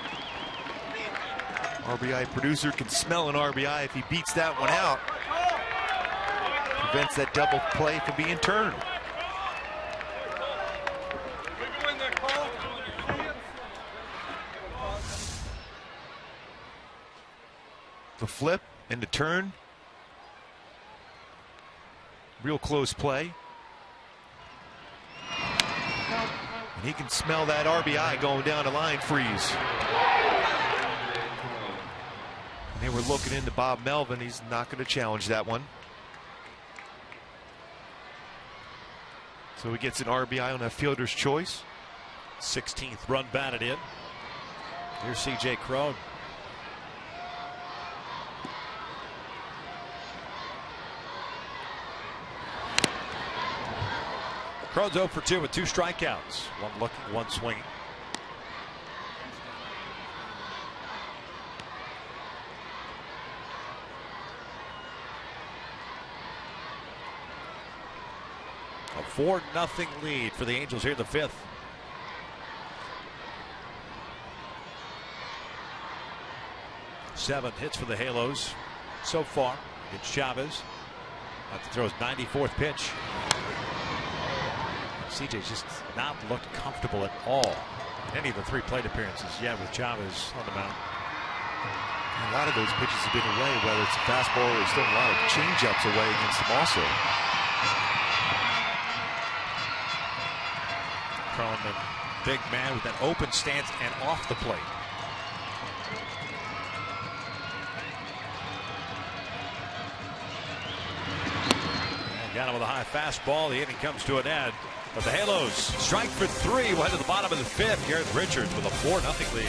[SPEAKER 2] RBI producer can smell an RBI if he beats that one out. Prevents that double play from being turned. The flip and the turn. Real close play. And he can smell that RBI going down the line. Freeze. And they were looking into Bob Melvin. He's not going to challenge that one. So he gets an RBI on that fielder's choice.
[SPEAKER 3] 16th run batted in. Here's C.J. Crone. Crone's 0 for 2 with 2 strikeouts. One looking, one swinging. A 4-0 lead for the Angels here in the fifth. Seven hits for the Halos so far. It's Chavez. About to throw his 94th pitch. CJ's just not looked comfortable at all in any of the 3 plate appearances yet with Chavez on the mound.
[SPEAKER 2] A lot of those pitches have been away, whether it's a fastball or still a lot of change-ups away against them also.
[SPEAKER 3] Carlin, the big man with an open stance and off the plate. And got him with a high fastball. The inning comes to an end. But the Halos strike for 3. We'll head to the bottom of the 5th. Garrett Richards with a 4-0 lead.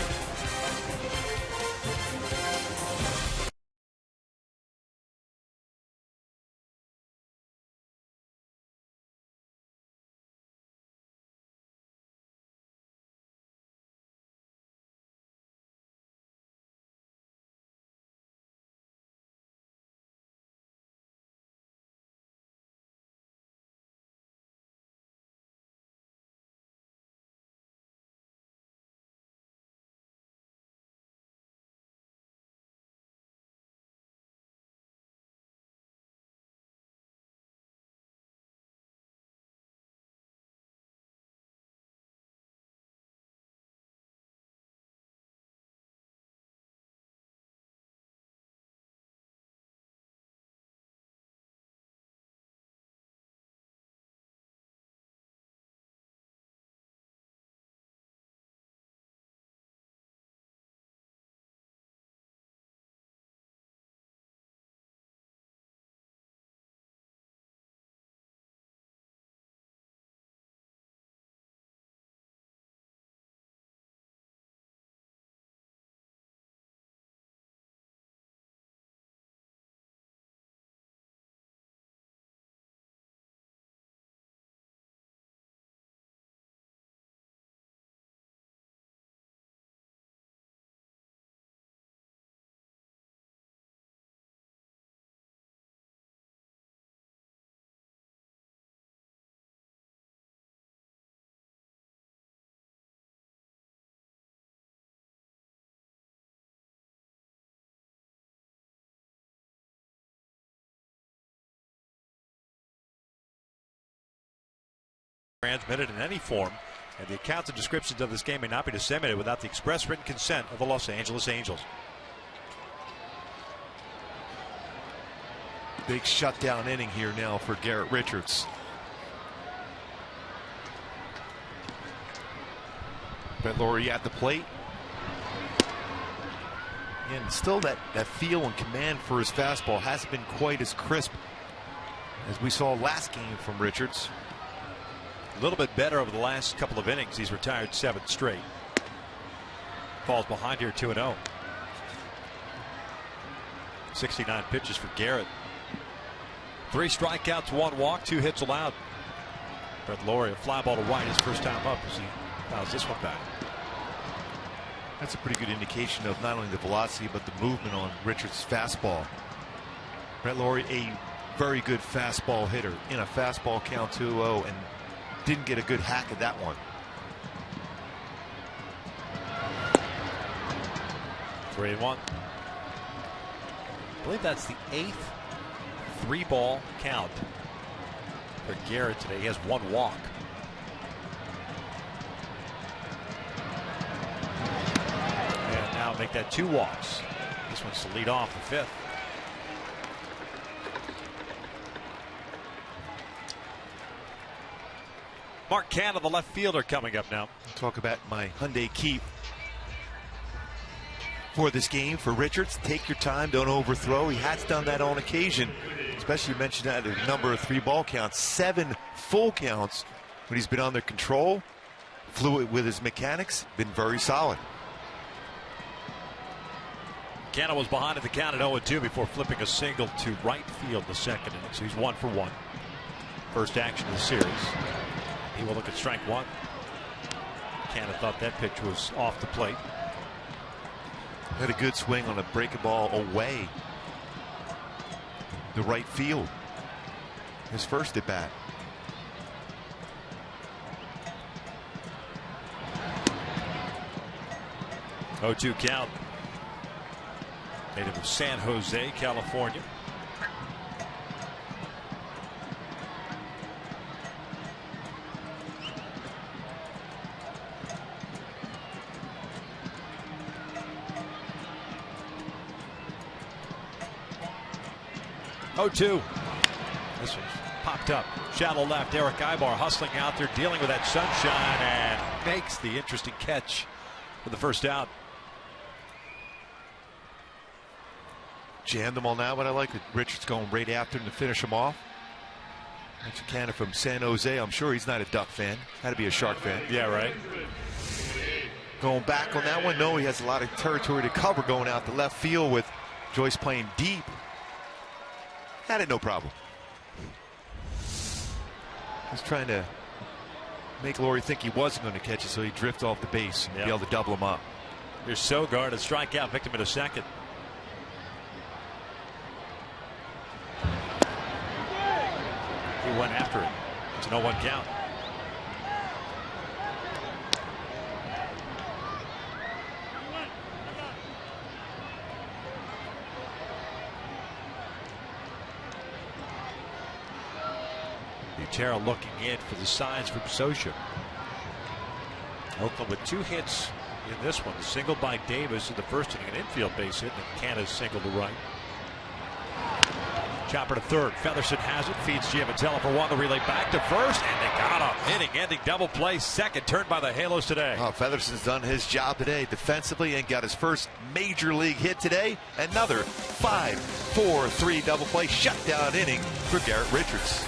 [SPEAKER 3] Transmitted in any form, and the accounts and descriptions of this game may not be disseminated without the express written consent of the Los Angeles Angels.
[SPEAKER 2] Big shutdown inning here now for Garrett Richards. Brett Lawrie at the plate. And still that feel and command for his fastball hasn't been quite as crisp as we saw last game from Richards.
[SPEAKER 3] A little bit better over the last couple of innings. He's retired 7 straight. Falls behind here 2-0. 69 pitches for Garrett. 3 strikeouts, 1 walk, 2 hits allowed. Brett Lawrie, a fly ball to right his first time up as he fouls this one back.
[SPEAKER 2] That's a pretty good indication of not only the velocity but the movement on Richards' fastball. Brett Lawrie, a very good fastball hitter in a fastball count 2-0, and didn't get a good hack at that one.
[SPEAKER 3] 3-1. I believe that's the 8th 3-ball count for Garrett today. He has 1 walk. And now make that 2 walks. This one's to lead off the 5th. Mark Canha, the left fielder, coming up now.
[SPEAKER 2] Talk about my Hyundai Keep for this game for Richards. Take your time, don't overthrow. He has done that on occasion, especially you mentioned that a number of 3-ball counts, 7 full counts when he's been under control, fluid with his mechanics, been very solid.
[SPEAKER 3] Canha was behind at the count at 0-2 before flipping a single to right field in the 2nd inning, so he's 1 for 1. First action of the series. He will look at strike 1. Canha thought that pitch was off the plate.
[SPEAKER 2] Had a good swing on a breaking ball away the right field. His first at bat.
[SPEAKER 3] Oh, 2 count. Native of San Jose, California. 0-2. This one's popped up. Shallow left. Eric Ibar hustling out there, dealing with that sunshine, and makes the interesting catch for the first out.
[SPEAKER 2] Jammed them all now, but I like it. Richards going right after him to finish him off. That's a cannon from San Jose. I'm sure he's not a Duck fan. Had to be a Shark fan.
[SPEAKER 3] Yeah, right.
[SPEAKER 2] Going back on that one, no, he has a lot of territory to cover going out the left field with Joyce playing deep. Had it no problem. He's trying to make Laurie think he wasn't going to catch it, so he drift off the base and be able to double him up.
[SPEAKER 3] Here's Sogard, a strikeout victim in a second. He went after it. It's an 0-1 count. Butera looking in for the signs from Socha. Oakland with 2 hits in this one. A single by Davis in the first inning, an infield base hit, and Canna's single to right. Chopper to third. Featherston has it. Feeds Giavatello for 1. The relay back to first, and they got a inning-ending double play. Second turned by the Halos today.
[SPEAKER 2] Oh, Featherston's done his job today defensively and got his first major league hit today. Another 5-4-3 double play shutdown inning for Garrett Richards.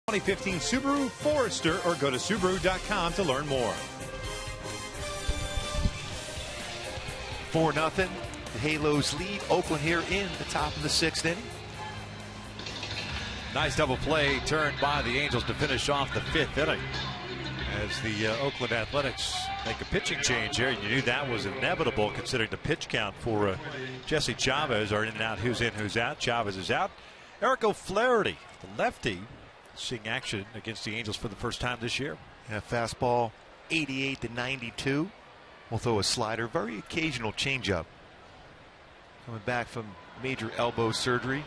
[SPEAKER 1] The 2015 Subaru Forester, or go to Subaru.com to learn more.
[SPEAKER 2] 4-0. The Halos lead. Oakland here in the top of the 6th inning.
[SPEAKER 3] Nice double play turned by the Angels to finish off the 5th inning. As the Oakland Athletics make a pitching change here. You knew that was inevitable considering the pitch count for Jesse Chavez. Are in and out, who's in, who's out. Chavez is out. Eric O'Flaherty, the lefty, seeing action against the Angels for the first time this year.
[SPEAKER 2] Yeah, fastball 88 to 92. We'll throw a slider. Very occasional changeup. Coming back from major elbow surgery.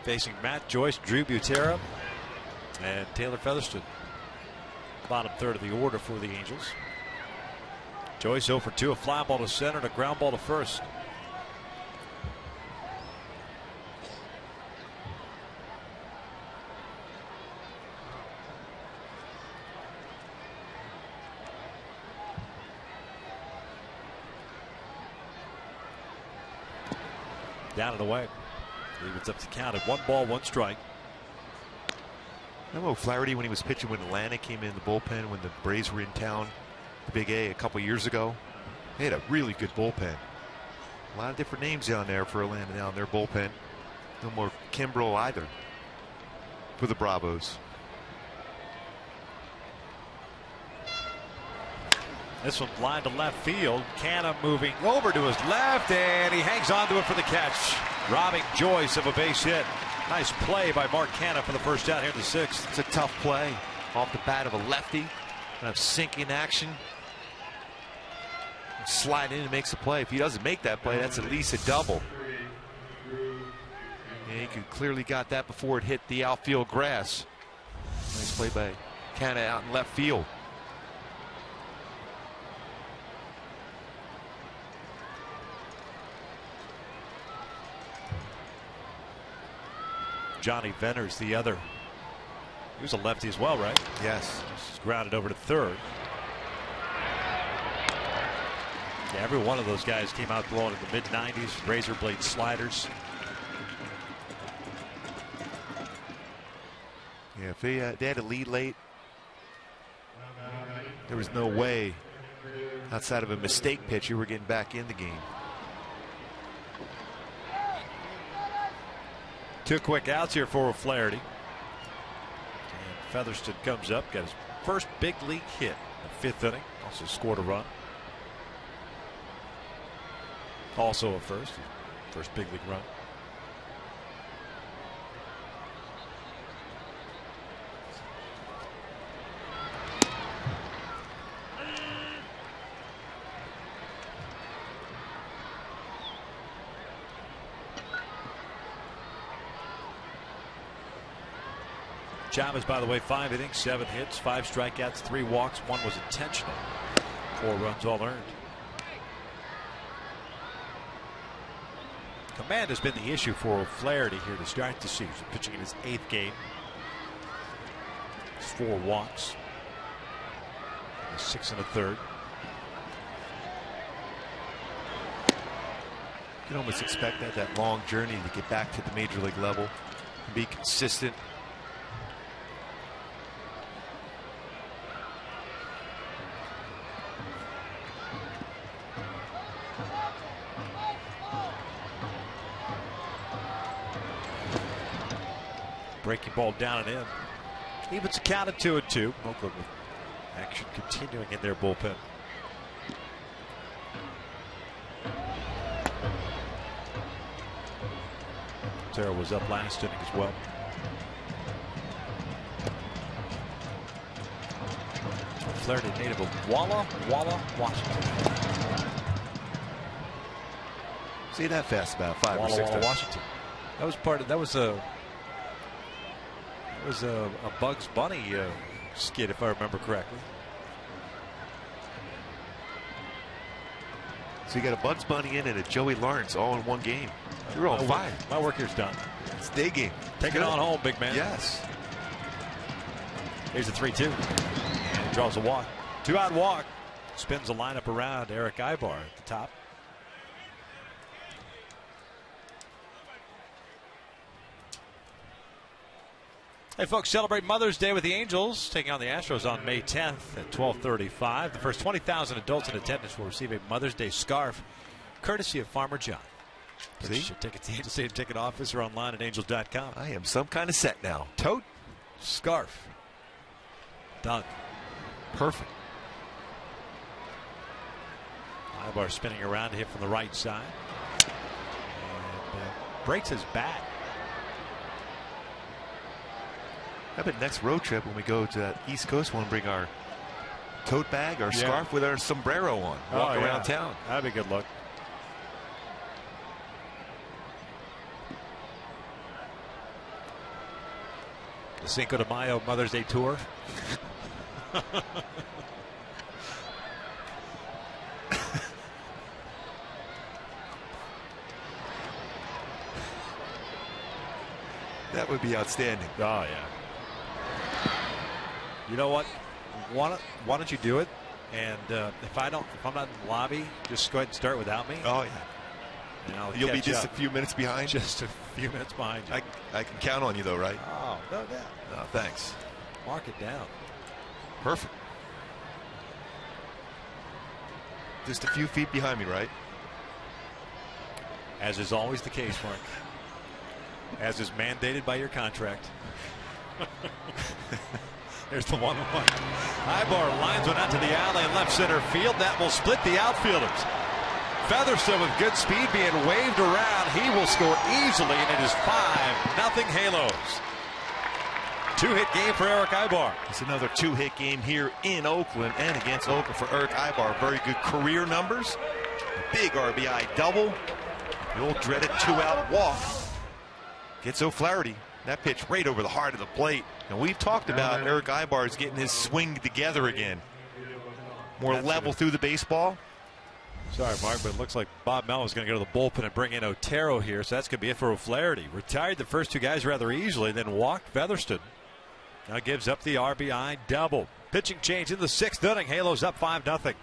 [SPEAKER 3] Facing Matt Joyce, Drew Butera, and Taylor Featherston. Bottom third of the order for the Angels. Joyce 0 for 2, a fly ball to center and a ground ball to first. Down and away. Evens up the count at 1 ball, 1 strike.
[SPEAKER 2] Remember O'Flaherty when he was pitching when Atlanta came in the bullpen when the Braves were in town, the Big A, a couple years ago? They had a really good bullpen. A lot of different names down there for Atlanta now in their bullpen. No more Kimbrel either for the Bravos.
[SPEAKER 3] This one line to left field. Canna moving over to his left, and he hangs on to it for the catch, robbing Joyce of a base hit. Nice play by Mark Canna for the first out here in the 6th.
[SPEAKER 2] It's a tough play off the bat of a lefty. Kind of sinking action. Slide in and makes a play. If he doesn't make that play, that's at least a double. And he clearly got that before it hit the outfield grass. Nice play by Canna out in left field.
[SPEAKER 3] Johnny Venner's the other. He was a lefty as well, right?
[SPEAKER 2] Yes.
[SPEAKER 3] Just grounded over to third. Yeah, every one of those guys came out throwing in the mid-90s, razor blade sliders.
[SPEAKER 2] Yeah, if they had a lead late, there was no way outside of a mistake pitch you were getting back in the game.
[SPEAKER 3] 2 quick outs here for O'Flaherty. And Featherston comes up, got his first big league hit in the 5th inning. Also scored a run. Also a first big league run. Chavez, by the way, 5 innings, 7 hits, 5 strikeouts, 3 walks, 1 was intentional. 4 runs all earned. Command has been the issue for O'Flaherty here to start the season, pitching in his 8th game. It's 4 walks, 6 1/3.
[SPEAKER 2] You can almost expect that long journey to get back to the major league level and be consistent.
[SPEAKER 3] Breaking ball down and in. Evens a count at 2-2. Oakland with action continuing in their bullpen. Sarah was up last inning as well. Flaherty, native of Walla, Washington.
[SPEAKER 2] Say that fast about 5
[SPEAKER 3] Walla,
[SPEAKER 2] or 6
[SPEAKER 3] Walla,
[SPEAKER 2] times.
[SPEAKER 3] Washington. That was part of. That was a Bugs Bunny skit, if I remember correctly.
[SPEAKER 2] So you got a Bugs Bunny in and a Joey Lawrence all in one game. You're on fire.
[SPEAKER 3] My work here's done.
[SPEAKER 2] It's day game.
[SPEAKER 3] Take it on home, big man.
[SPEAKER 2] Yes.
[SPEAKER 3] Here's a 3-2. Draws a walk. 2-out walk. Spins the lineup around Eric Ibar at the top. Hey, folks, celebrate Mother's Day with the Angels, taking on the Astros on May 10th at 12:35. The first 20,000 adults in attendance will receive a Mother's Day scarf, courtesy of Farmer John. Purchase your tickets at the Angel Stadium ticket office or online at angels.com.
[SPEAKER 2] I am some kind of set now.
[SPEAKER 3] Tote, scarf, done.
[SPEAKER 2] Perfect.
[SPEAKER 3] Ibar spinning around to hit from the right side. And breaks his bat.
[SPEAKER 2] I bet next road trip when we go to that East Coast, we'll bring our tote bag, our scarf with our sombrero on. Walk around town.
[SPEAKER 3] That'd be a good look. The Cinco de Mayo Mother's Day tour.
[SPEAKER 2] That would be outstanding.
[SPEAKER 3] Oh, yeah. You know what? Why don't you do it? And if I'm not in the lobby, just go ahead and start without me.
[SPEAKER 2] Oh, yeah.
[SPEAKER 3] And
[SPEAKER 2] You'll be just a few minutes behind?
[SPEAKER 3] Just a few minutes behind you.
[SPEAKER 2] I can count on you, though, right?
[SPEAKER 3] Oh, no doubt.
[SPEAKER 2] No, thanks.
[SPEAKER 3] Mark it down.
[SPEAKER 2] Perfect. Just a few feet behind me, right?
[SPEAKER 3] As is always the case, Mark. As is mandated by your contract. There's the 1-1. Ibar lines one out to the alley in left center field. That will split the outfielders. Featherstone with good speed being waved around. He will score easily, and it is 5-0 Halos. Two-hit game for Eric Ibar.
[SPEAKER 2] It's another two-hit game here in Oakland and against Oakland for Eric Ibar. Very good career numbers. A big RBI double. The old dreaded two-out walk. Gets O'Flaherty. That pitch right over the heart of the plate. And we've talked about Eric Ibar's getting his swing together again. More level through the baseball.
[SPEAKER 3] Sorry, Mark, but it looks like Bob Melvin is going to go to the bullpen and bring in Otero here. So that's going to be it for O'Flaherty. Retired the first two guys rather easily, then walked Featherstone. Now gives up the RBI double. Pitching change in the sixth inning. Halos up 5-0.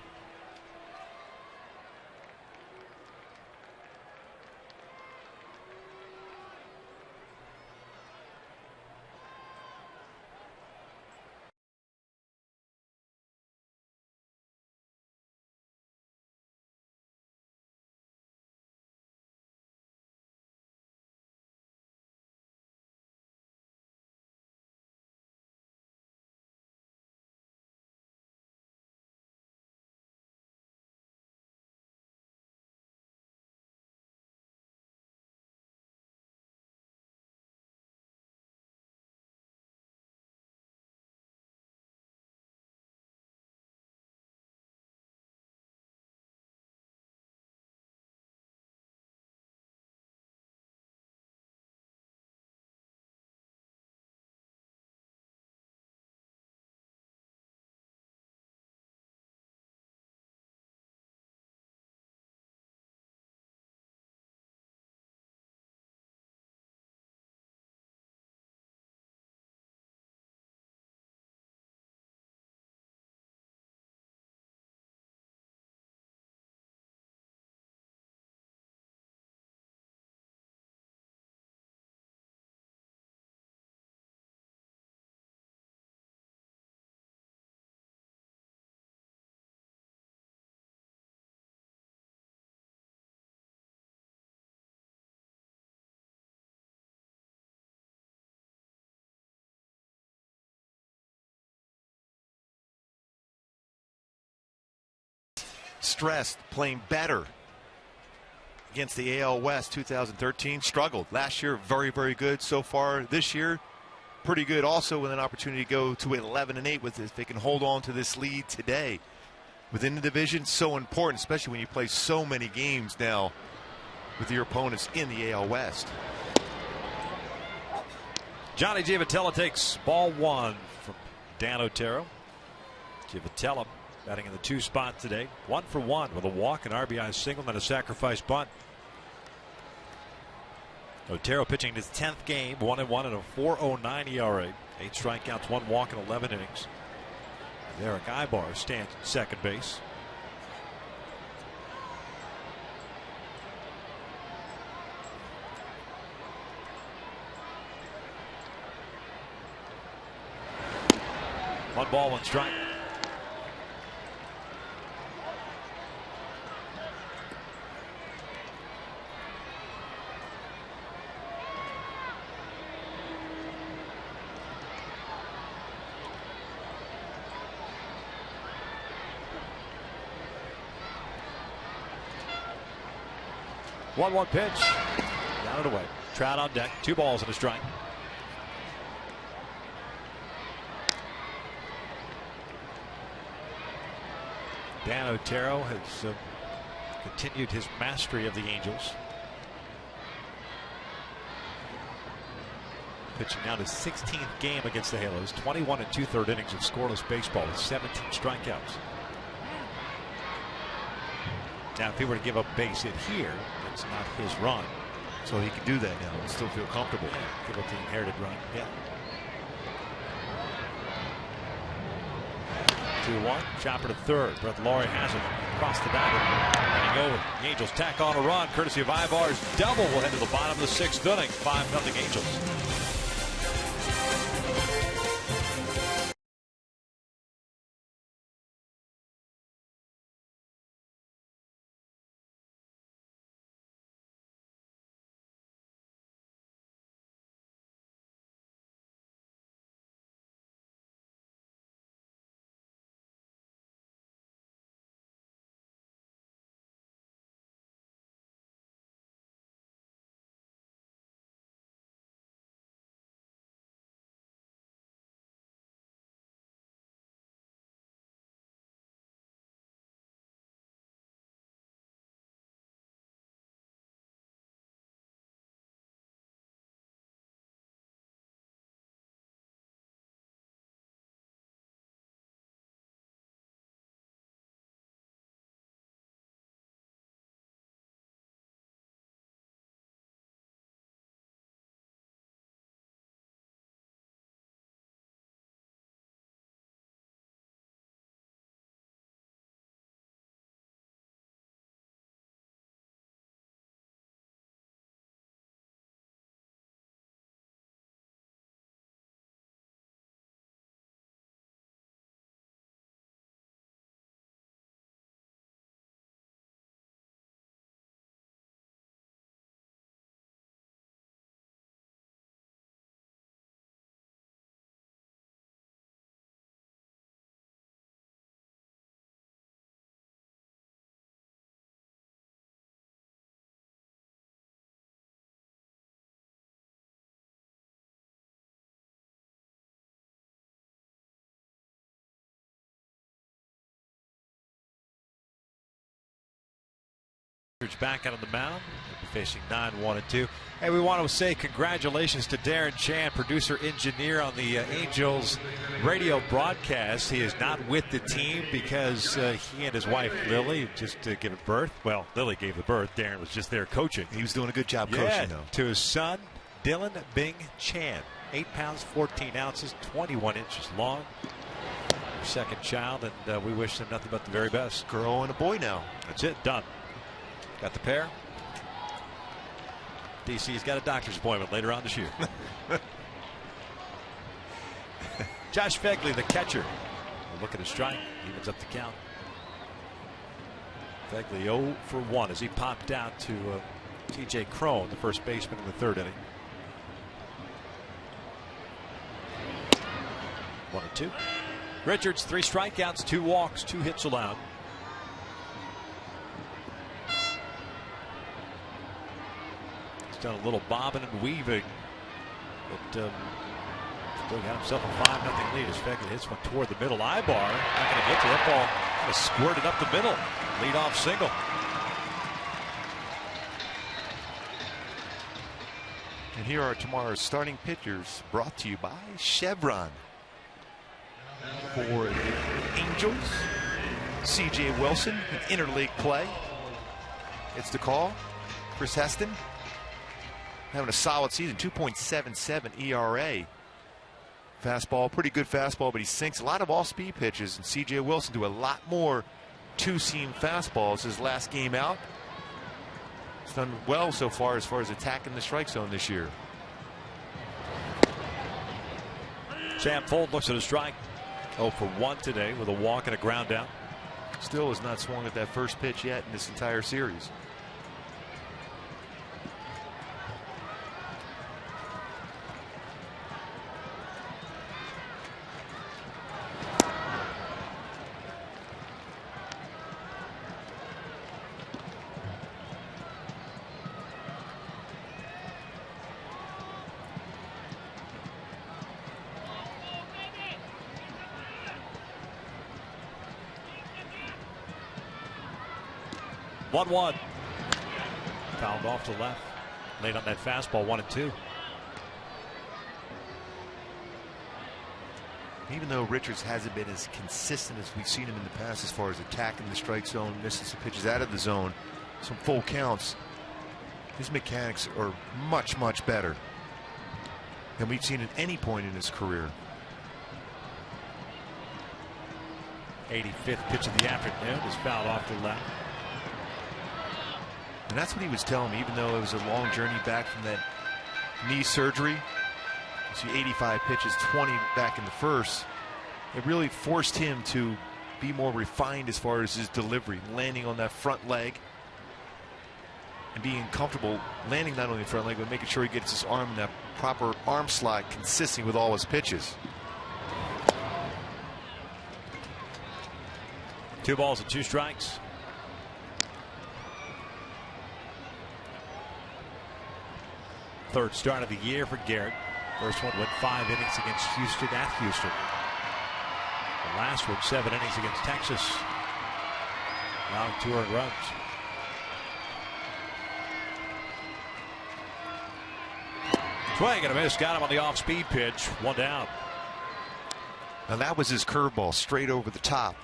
[SPEAKER 2] Stressed, playing better against the AL West. 2013 struggled last year. Very, very good so far this year. Pretty good also, with an opportunity to go to 11-8 with this. They can hold on to this lead today within the division. So important, especially when you play so many games now with your opponents in the AL West.
[SPEAKER 3] Johnny Giavotella takes ball one from Dan Otero. Giavotella batting in the 2 spot today. 1 for 1 with a walk, an RBI single, and a sacrifice bunt. Otero pitching his 10th game, 1-1 and a 4.09 ERA. 8 strikeouts, 1 walk in 11 innings. Eric Ibar stands at second base. One ball, one strike. One pitch. Down and away. Trout on deck. 2 balls and a strike. Dan Otero has continued his mastery of the Angels. Pitching now his 16th game against the Halos. 21 2/3 innings of scoreless baseball with 17 strikeouts. Now, if he were to give up base hit here, it's not his run.
[SPEAKER 2] So he can do that now and still feel comfortable.
[SPEAKER 3] Yeah, give up the inherited run. Yeah. 2-1. Chopper to third. Brett Laurie has it across the diamond. Running over. The Angels tack on a run courtesy of Ibar's double. Will head to the bottom of the 6th inning. 5-0 Angels. Richards back out on the mound. He'll be facing 9-1-2. Hey, we want to say congratulations to Darren Chan, producer engineer on the Angels radio broadcast. He is not with the team because he and his wife Lily just given birth. Well, Lily gave the birth. Darren was just there coaching.
[SPEAKER 2] He was doing a good job coaching, though.
[SPEAKER 3] To his son, Dylan Bing Chan. 8 pounds, 14 ounces, 21 inches long. Their second child, and we wish them nothing but the very best.
[SPEAKER 2] Girl and a boy now.
[SPEAKER 3] That's it. Done. Got the pair. DC's got a doctor's appointment later on this year. Josh Phegley, the catcher. We'll look at his strike. Evens up the count. Phegley 0 for 1 as he popped out to TJ Crone, the first baseman in the third inning. 1-2. Richards, 3 strikeouts, 2 walks, 2 hits allowed. He's done a little bobbing and weaving, but still got himself a 5-0 lead as Phegley hits one toward the middle eye bar. Not going to get to that ball. Kind of squirted up the middle. Leadoff single.
[SPEAKER 2] And here are tomorrow's starting pitchers, brought to you by Chevron. For the Angels, C.J. Wilson in interleague play. It's the call. Chris Heston having a solid season, 2.77 ERA. Fastball, pretty good fastball, but he sinks a lot of off-speed pitches. And C.J. Wilson do a lot more two-seam fastballs his last game out. He's done well so far as attacking the strike zone this year.
[SPEAKER 3] Sam Fold looks at a strike. 0 for 1 today with a walk and a ground out.
[SPEAKER 2] Still has not swung at that first pitch yet in this entire series.
[SPEAKER 3] One. Fouled off to left. Late on that fastball, 1-2.
[SPEAKER 2] Even though Richards hasn't been as consistent as we've seen him in the past as far as attacking the strike zone, missing some pitches out of the zone, some full counts, his mechanics are much, much better than we've seen at any point in his career.
[SPEAKER 3] 85th pitch of the afternoon is fouled off to left.
[SPEAKER 2] And that's what he was telling me, even though it was a long journey back from that knee surgery. You see 85 pitches, 20 back in the first. It really forced him to be more refined as far as his delivery, landing on that front leg and being comfortable landing not only the front leg, but making sure he gets his arm in that proper arm slot consistent with all his pitches.
[SPEAKER 3] 2 balls and 2 strikes. Third start of the year for Garrett. First one went 5 innings against Houston at Houston. The last one 7 innings against Texas. Allowing 2 earned runs. Swing and a miss. Got him on the off-speed pitch. 1 down.
[SPEAKER 2] Now that was his curveball straight over the top.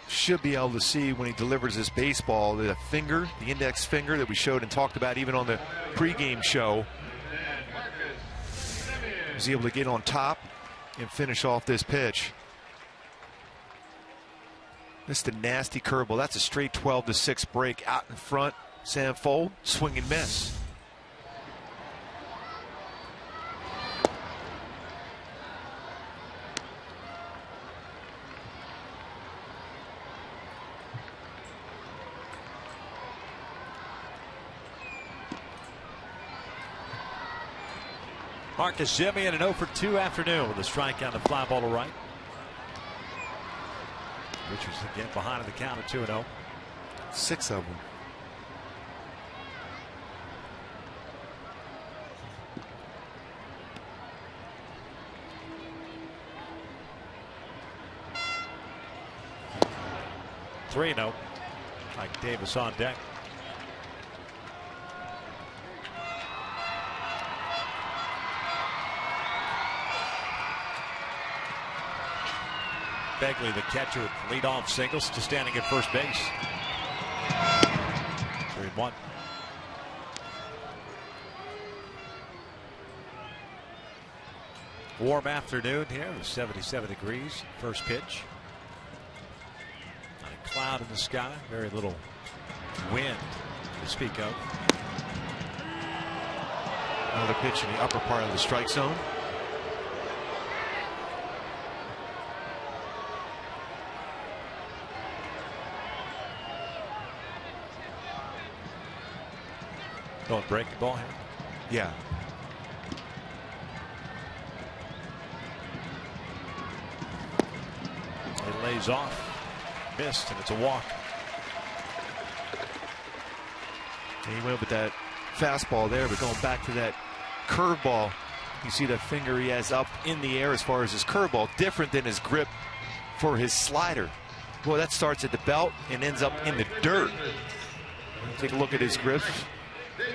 [SPEAKER 2] Should be able to see when he delivers this baseball, the finger, the index finger that we showed and talked about even on the pregame show. Was able to get on top and finish off this pitch. This is the nasty curveball. That's a straight 12-6 break out in front. Sam Fold, swing and miss.
[SPEAKER 3] Marcus Semien an 0 for 2 afternoon with a strikeout and a fly ball to right. Richards again behind the count at 2-0.
[SPEAKER 2] 6 of them.
[SPEAKER 3] Three 0. Mike Davis on deck. Begley, the catcher, lead off single, to standing at first base. 3-1. Warm afternoon here. It was 77 degrees. First pitch. Not a cloud in the sky. Very little wind to speak of.
[SPEAKER 5] Another pitch in the upper part of the strike zone.
[SPEAKER 3] Going breaking ball here.
[SPEAKER 5] Yeah.
[SPEAKER 3] It lays off. Missed, and it's a walk.
[SPEAKER 5] And he went with that fastball there, but going back to that curveball, you see that finger he has up in the air as far as his curveball, different than his grip for his slider. Boy, that starts at the belt and ends up in the dirt. Take a look at his grips.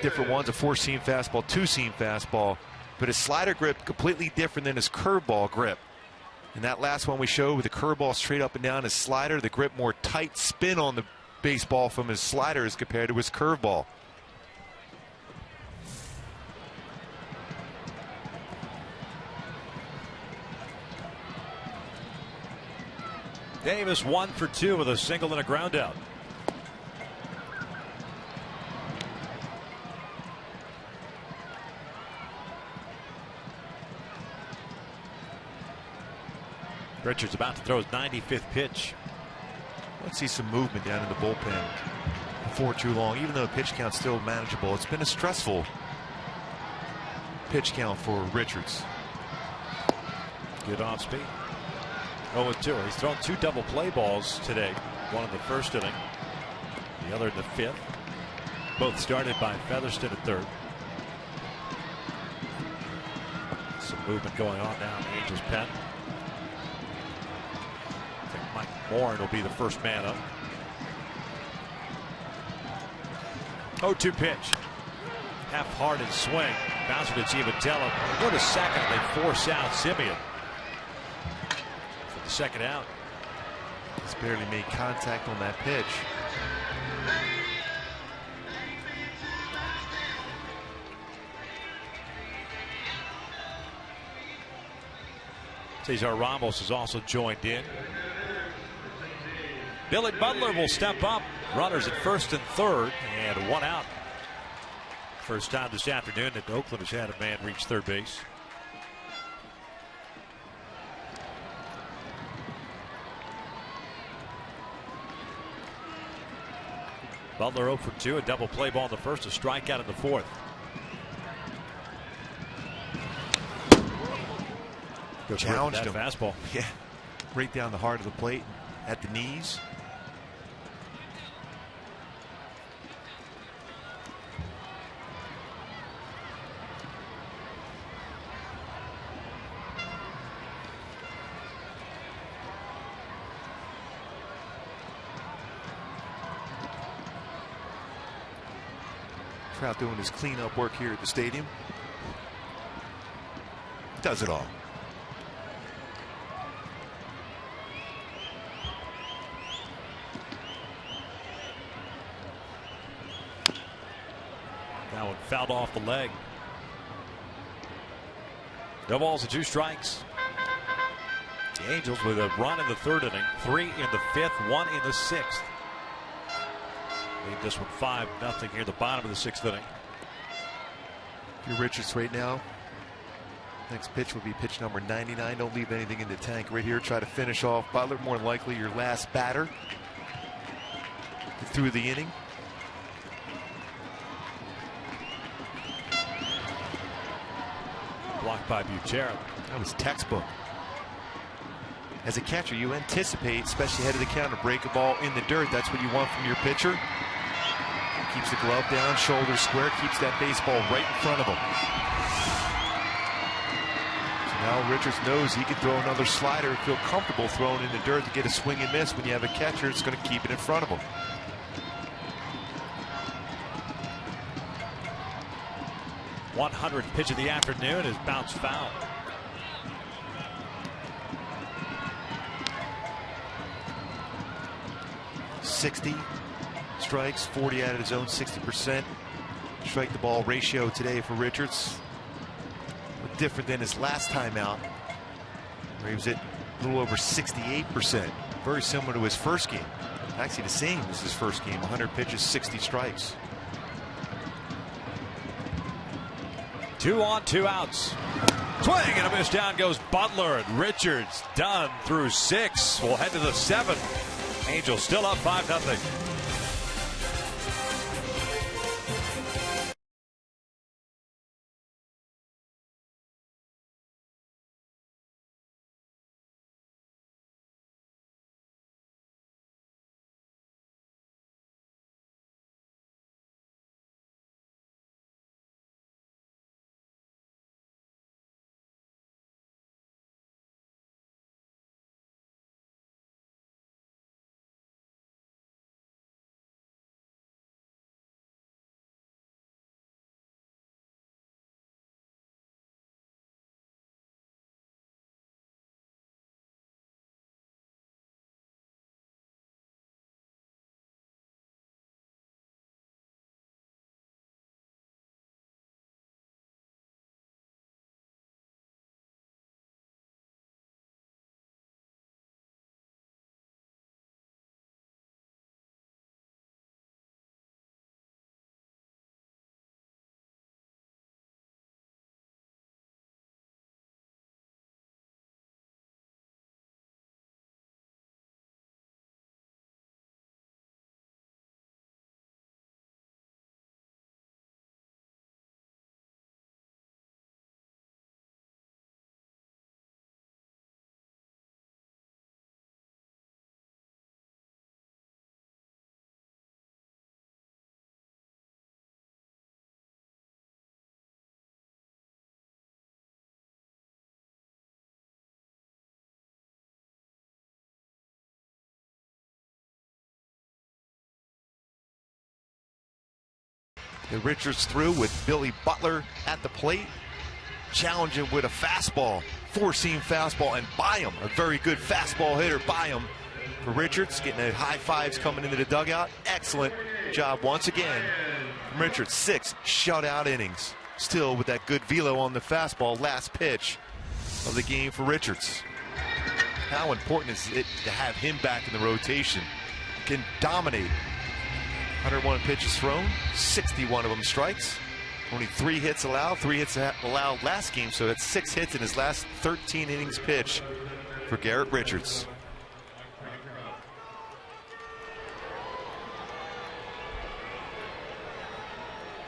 [SPEAKER 5] Different ones, a 4-seam fastball, 2-seam fastball, but his slider grip completely different than his curveball grip. And that last one we showed with the curveball straight up and down, his slider, the grip more tight spin on the baseball from his slider as compared to his curveball.
[SPEAKER 3] Davis 1 for 2 with a single and a ground out. Richards about to throw his 95th pitch.
[SPEAKER 5] Let's see some movement down in the bullpen before too long. Even though the pitch count's still manageable, it's been a stressful pitch count for Richards.
[SPEAKER 3] Good off speed. 0-2. He's thrown 2 double play balls today. One in the first inning, the other in the 5th. Both started by Featherston at third. Some movement going on now in the Angels' pen. I think Mike Morin will be the first man up. 0-2 pitch. Half-hearted swing. Bouncer to Giavatello. Go to second. They force out Simeon. For the second out.
[SPEAKER 5] He's barely made contact on that pitch.
[SPEAKER 3] Cesar Ramos has also joined in. Billy Butler will step up. Runners at first and third, and 1 out. First time this afternoon that Oakland has had a man reach third base. Butler 0 for 2, a double play ball in the first, a strikeout in the fourth.
[SPEAKER 5] Challenged him.
[SPEAKER 3] Fastball.
[SPEAKER 5] Yeah, right down the heart of the plate at the knees. Trout doing his cleanup work here at the stadium. Does it all.
[SPEAKER 3] That one fouled off the leg. No balls and 2 strikes. The Angels with a run in the third inning, 3 in the 5th, 1 in the 6th. Lead this one 5-0 here at the bottom of the 6th inning.
[SPEAKER 5] If you're Richards right now, next pitch will be pitch number 99. Don't leave anything in the tank right here. Try to finish off Butler. More than likely your last batter through the inning.
[SPEAKER 3] Blocked by Butera.
[SPEAKER 5] That was textbook. As a catcher, you anticipate, especially ahead of the counter, break a ball in the dirt. That's what you want from your pitcher. Keeps the glove down, shoulder square, keeps that baseball right in front of him. So now Richards knows he can throw another slider and feel comfortable throwing in the dirt to get a swing and miss. When you have a catcher, it's going to keep it in front of him.
[SPEAKER 3] #100th pitch of the afternoon is bounced foul.
[SPEAKER 5] 60 strikes, 40 out of his own, 60%. Strike the ball ratio today for Richards. Different than his last time out, where he was at a little over 68%. Very similar to his first game. Actually the same as his first game. 100 pitches, 60 strikes.
[SPEAKER 3] 2 on, 2 outs. Swing and a miss. Down goes Butler, and Richards done through 6. We'll head to the 7th. Angels still up 5-0.
[SPEAKER 5] And Richards threw with Billy Butler at the plate. Challenge him with a fastball, 4-seam fastball, and by him. A very good fastball hitter by him for Richards. Getting the high fives coming into the dugout. Excellent job once again from Richards. 6 shutout innings. Still with that good velo on the fastball. Last pitch of the game for Richards. How important is it to have him back in the rotation? Can dominate. 101 pitches thrown, 61 of them strikes. Only 3 hits allowed. 3 hits allowed last game, so that's 6 hits in his last 13 innings pitched for Garrett Richards.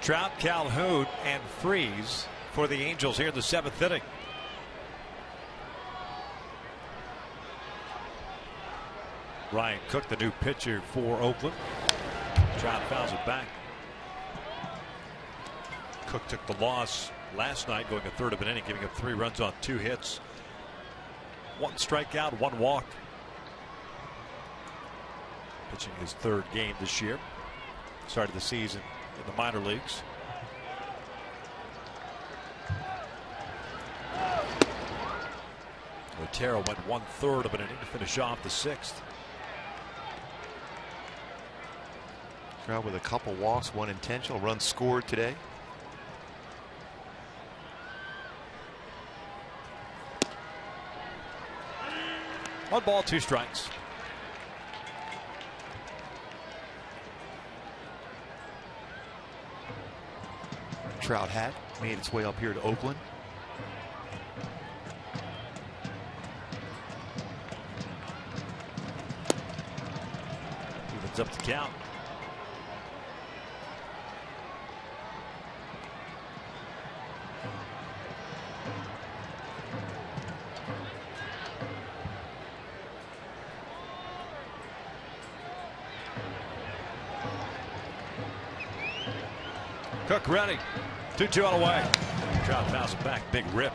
[SPEAKER 3] Trout, Calhoun, and Freeze for the Angels here in the 7th inning. Ryan Cook, the new pitcher for Oakland. Trout fouls it back. Cook took the loss last night, going a third of an inning, giving up 3 runs on 2 hits. 1 strikeout, 1 walk. Pitching his 3rd game this year. Started the season in the minor leagues. Otero went 1/3 of an inning to finish off the 6th.
[SPEAKER 5] Trout with a couple walks, 1 intentional, run scored today.
[SPEAKER 3] One ball, 2 strikes.
[SPEAKER 5] Trout hat made its way up here to Oakland.
[SPEAKER 3] Evens up the count. Cook ready. 2-2 on the way. Trout fouls it back. Big rip.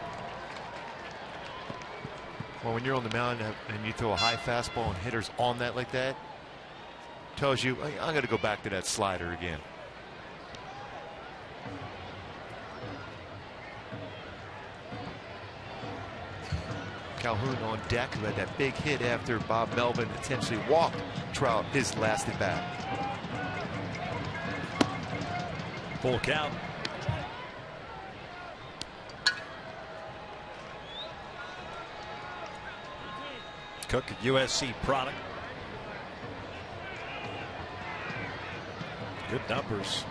[SPEAKER 5] Well, when you're on the mound and you throw a high fastball and hitters on that like that, tells you, hey, I'm going to go back to that slider again. Calhoun on deck, who had that big hit after Bob Melvin intentionally walked Trout his last at bat.
[SPEAKER 3] Full count. Cook, a USC product. Good numbers.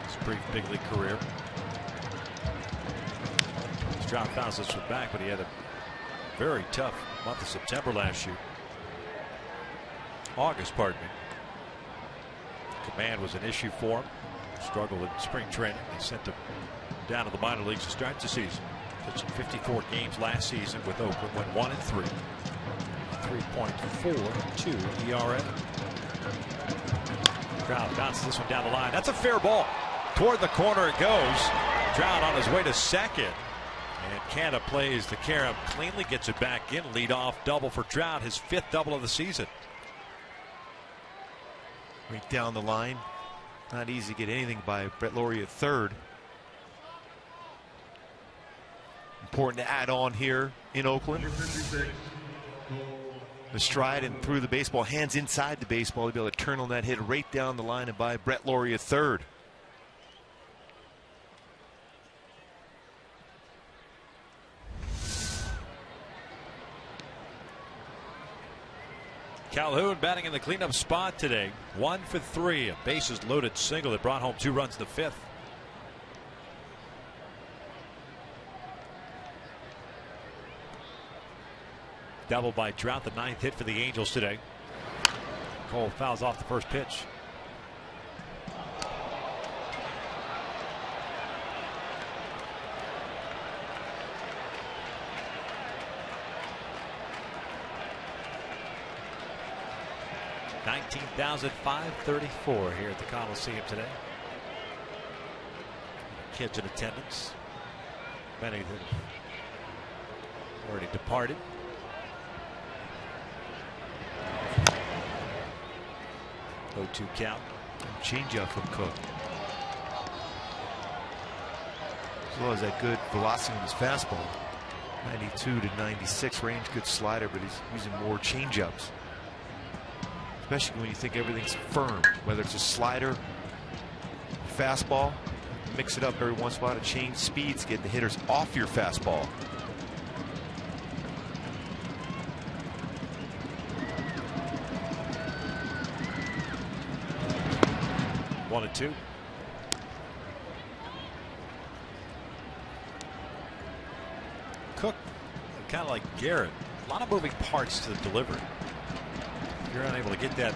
[SPEAKER 3] His brief big league career. Trout bounced this one back, but he had a very tough month of September last year. August, pardon me. Command was an issue for him. Struggled in spring training. They sent him down to the minor leagues to start the season. Pitching 54 games last season with Oakland. Went 1-3. 3.42 ERA. Trout bounces this one down the line. That's a fair ball. Toward the corner it goes. Trout on his way to second. And Canada plays the carom, cleanly gets it back in. Lead off double for Trout, his 5th double of the season.
[SPEAKER 5] Right down the line. Not easy to get anything by Brett Laurie at third. Important to add on here in Oakland. The stride and through the baseball, hands inside the baseball to be able to turn on that hit right down the line and by Brett Laurie at third.
[SPEAKER 3] Calhoun batting in the cleanup spot today. 1 for 3. A bases loaded single that brought home 2 runs in the 5th. Double by Trout, the 9th hit for the Angels today. Cole fouls off the first pitch. $19,534 here at the Coliseum today. Kids in attendance. Many that have already departed. Oh-2 count.
[SPEAKER 5] Changeup from Cook. As well as that good velocity on his fastball. 92 to 96 range, good slider, but he's using more changeups. Especially when you think everything's firm, whether it's a slider, fastball, mix it up every once in a while to change speeds, get the hitters off your fastball.
[SPEAKER 3] One and two. Cook, kind of like Garrett, a lot of moving parts to the delivery. If you're unable to get that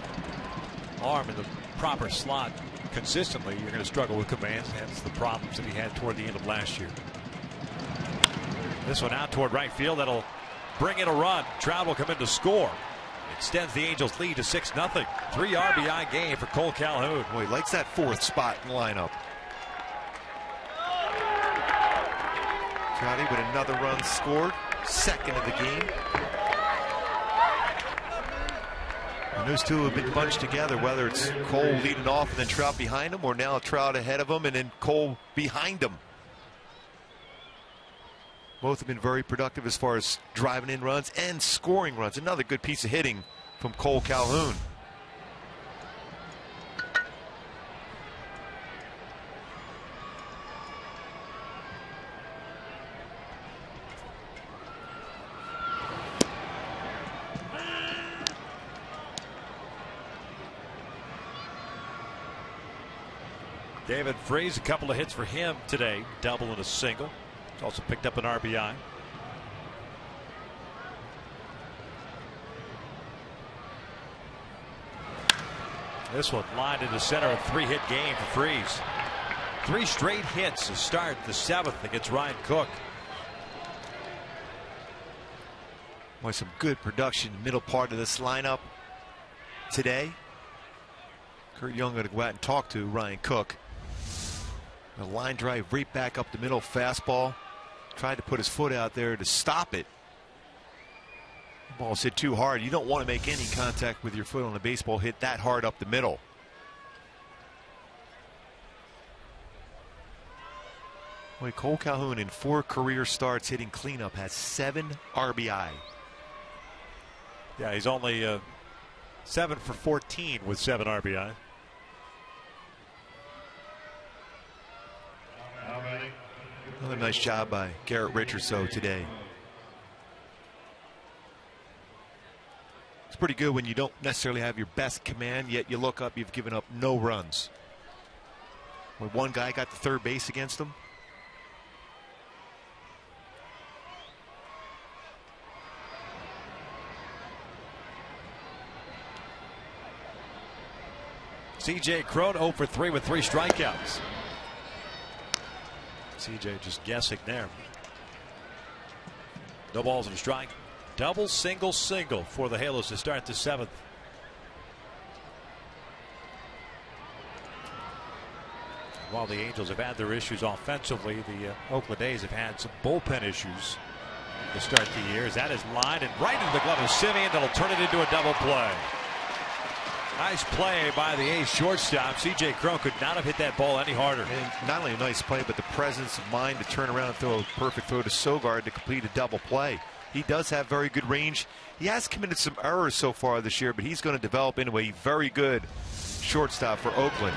[SPEAKER 3] arm in the proper slot consistently, you're going to struggle with commands. That's the problems that he had toward the end of last year. This one out toward right field. That'll bring in a run. Trout will come in to score. Extends the Angels' lead to 6-0. 3 RBI game for Cole Calhoun.
[SPEAKER 5] Boy, he likes that 4th spot in the lineup. Trouty with another run scored. 2nd of the game. And those two have been bunched together, whether it's Cole leading off and then Trout behind him, or now Trout ahead of him and then Cole behind him. Both have been very productive as far as driving in runs and scoring runs. Another good piece of hitting from Cole Calhoun.
[SPEAKER 3] David Freese, a couple of hits for him today, double and a single. He's also picked up an RBI. This one lined into center, a 3-hit game for Freese. 3 straight hits to start the 7th against Ryan Cook.
[SPEAKER 5] Boy, some good production middle part of this lineup today. Kurt Young going to go out and talk to Ryan Cook. A line drive right back up the middle, fastball. Tried to put his foot out there to stop it. The ball's hit too hard. You don't want to make any contact with your foot on a baseball hit that hard up the middle. Boy, Cole Calhoun in 4 career starts hitting cleanup has 7 RBI.
[SPEAKER 3] Yeah, he's only 7 for 14 with 7 RBI.
[SPEAKER 5] Another nice job by Garrett Richards though today. It's pretty good when you don't necessarily have your best command, yet you look up, you've given up no runs. When one guy got to third base against him.
[SPEAKER 3] C.J. Cron 0 for 3 with 3 strikeouts. C.J. just guessing there. No balls and a strike. Double, single, single for the Halos to start the 7th. While the Angels have had their issues offensively, the Oakland A's have had some bullpen issues to start the year. As that is lined and right into the glove of Simeon, that'll turn it into a double play. Nice play by the A's shortstop. C.J. Cron could not have hit that ball any harder.
[SPEAKER 5] And not only a nice play, but the presence of mind to turn around and throw a perfect throw to Sogard to complete a double play. He does have very good range. He has committed some errors so far this year, but he's going to develop into a very good shortstop for Oakland.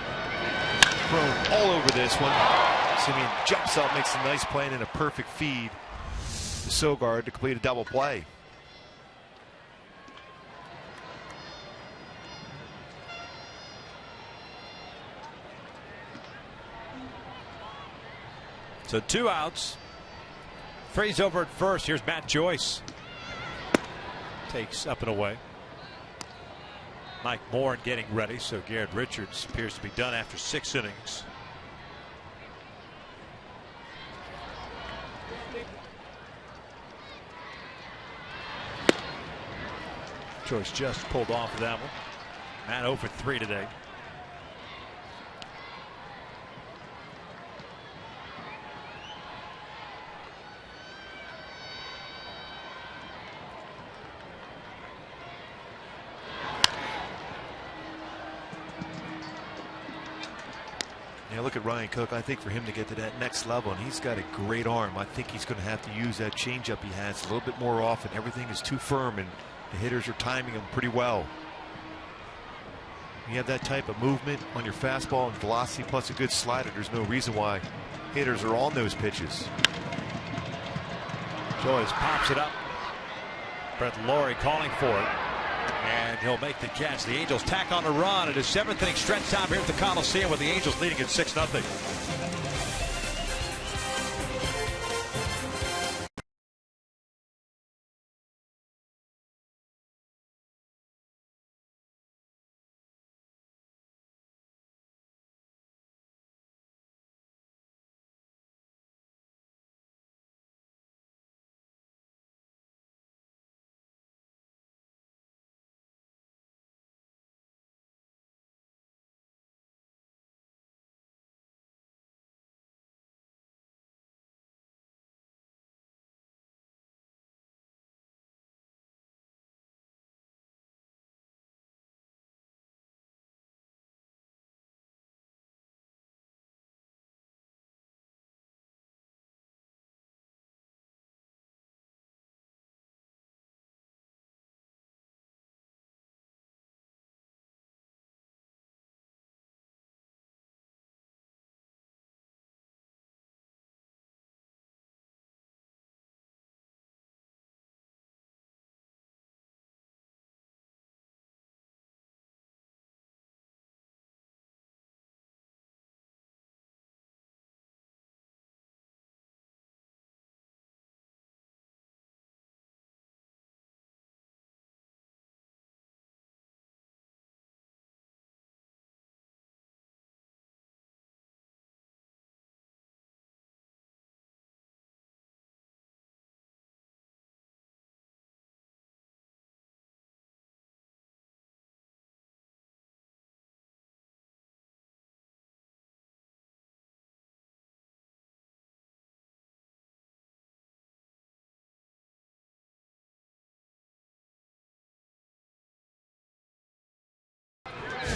[SPEAKER 5] Cron all over this one. Simeon jumps up, makes a nice play, and a perfect feed to Sogard to complete a double play.
[SPEAKER 3] So 2 outs. Freeze over at first. Here's Matt Joyce. Takes up and away. Mike Moore getting ready. So Garrett Richards appears to be done after 6 innings. Joyce just pulled off of that one. Matt 0 for 3 today.
[SPEAKER 5] Yeah, look at Ryan Cook. I think for him to get to that next level, and he's got a great arm, I think he's going to have to use that changeup he has a little bit more often. Everything is too firm, and the hitters are timing him pretty well. You have that type of movement on your fastball and velocity plus a good slider. There's no reason why hitters are on those pitches.
[SPEAKER 3] Joyce pops it up. Brett Lawrie calling for it. And he'll make the catch. The Angels tack on a run. It is 7th inning stretch time here at the Coliseum with the Angels leading at 6-0.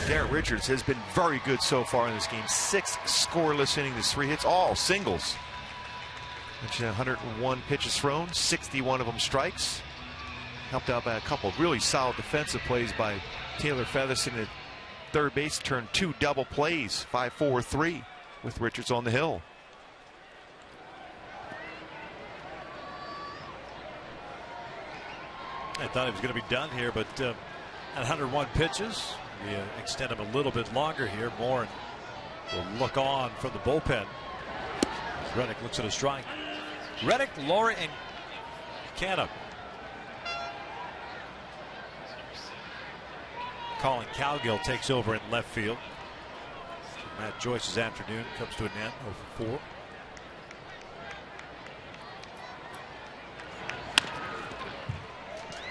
[SPEAKER 5] Garrett Richards has been very good so far in this game. 6 scoreless innings, 3 hits, all singles. Mentioned 101 pitches thrown, 61 of them strikes. Helped out by a couple of really solid defensive plays by Taylor Featherston at third base. Turned 2 double plays, 5-4-3 with Richards on the hill.
[SPEAKER 3] I thought he was going to be done here, but at 101 pitches, we extend him a little bit longer here. Moore will look on from the bullpen. Reddick looks at a strike. Reddick, Laurie, and Canham. Colin Cowgill takes over in left field. Matt Joyce's afternoon comes to an end, 0 for 4.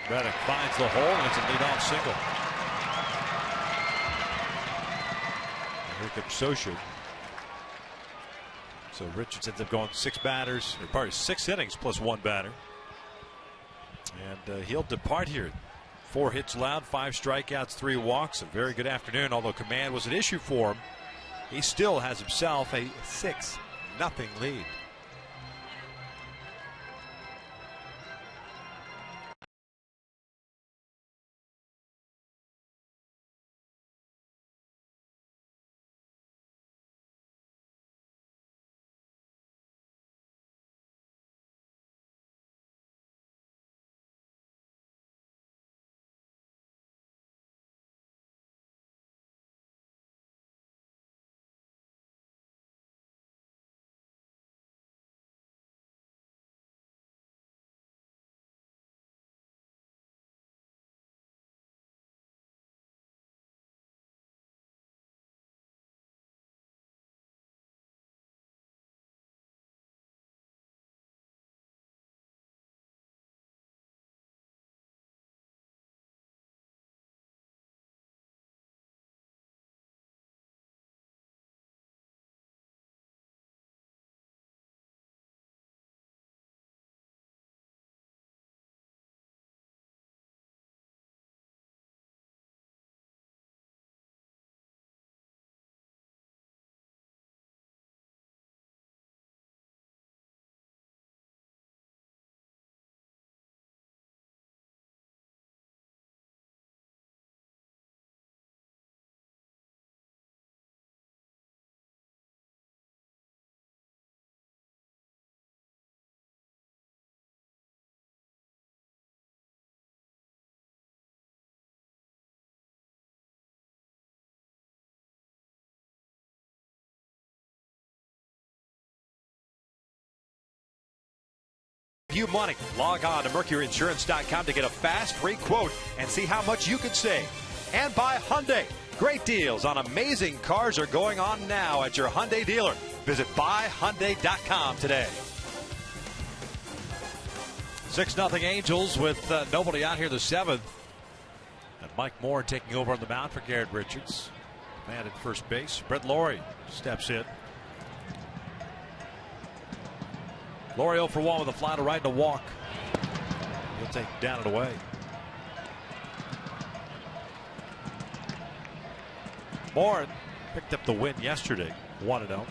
[SPEAKER 3] Reddick finds the hole, and it's a leadoff single. And here comes Socha. So Richards ends up going 6 batters, or probably 6 innings plus 1 batter. And he'll depart here. 4 hits allowed, 5 strikeouts, 3 walks. A very good afternoon, although command was an issue for him. He still has himself a 6-0 lead. You money. Log on to MercuryInsurance.com to get a fast, free quote and see how much you could save. And by Hyundai. Great deals on amazing cars are going on now at your Hyundai dealer. Visit buyhyundai.com today. 6-0 Angels with nobody out here the 7th. And Mike Moore taking over on the mound for Garrett Richards. Man at first base. Brett Laurie steps in. Laurie 0 for 1 with a fly to right and a walk. He'll take down and away. Moore picked up the win yesterday, 1-0.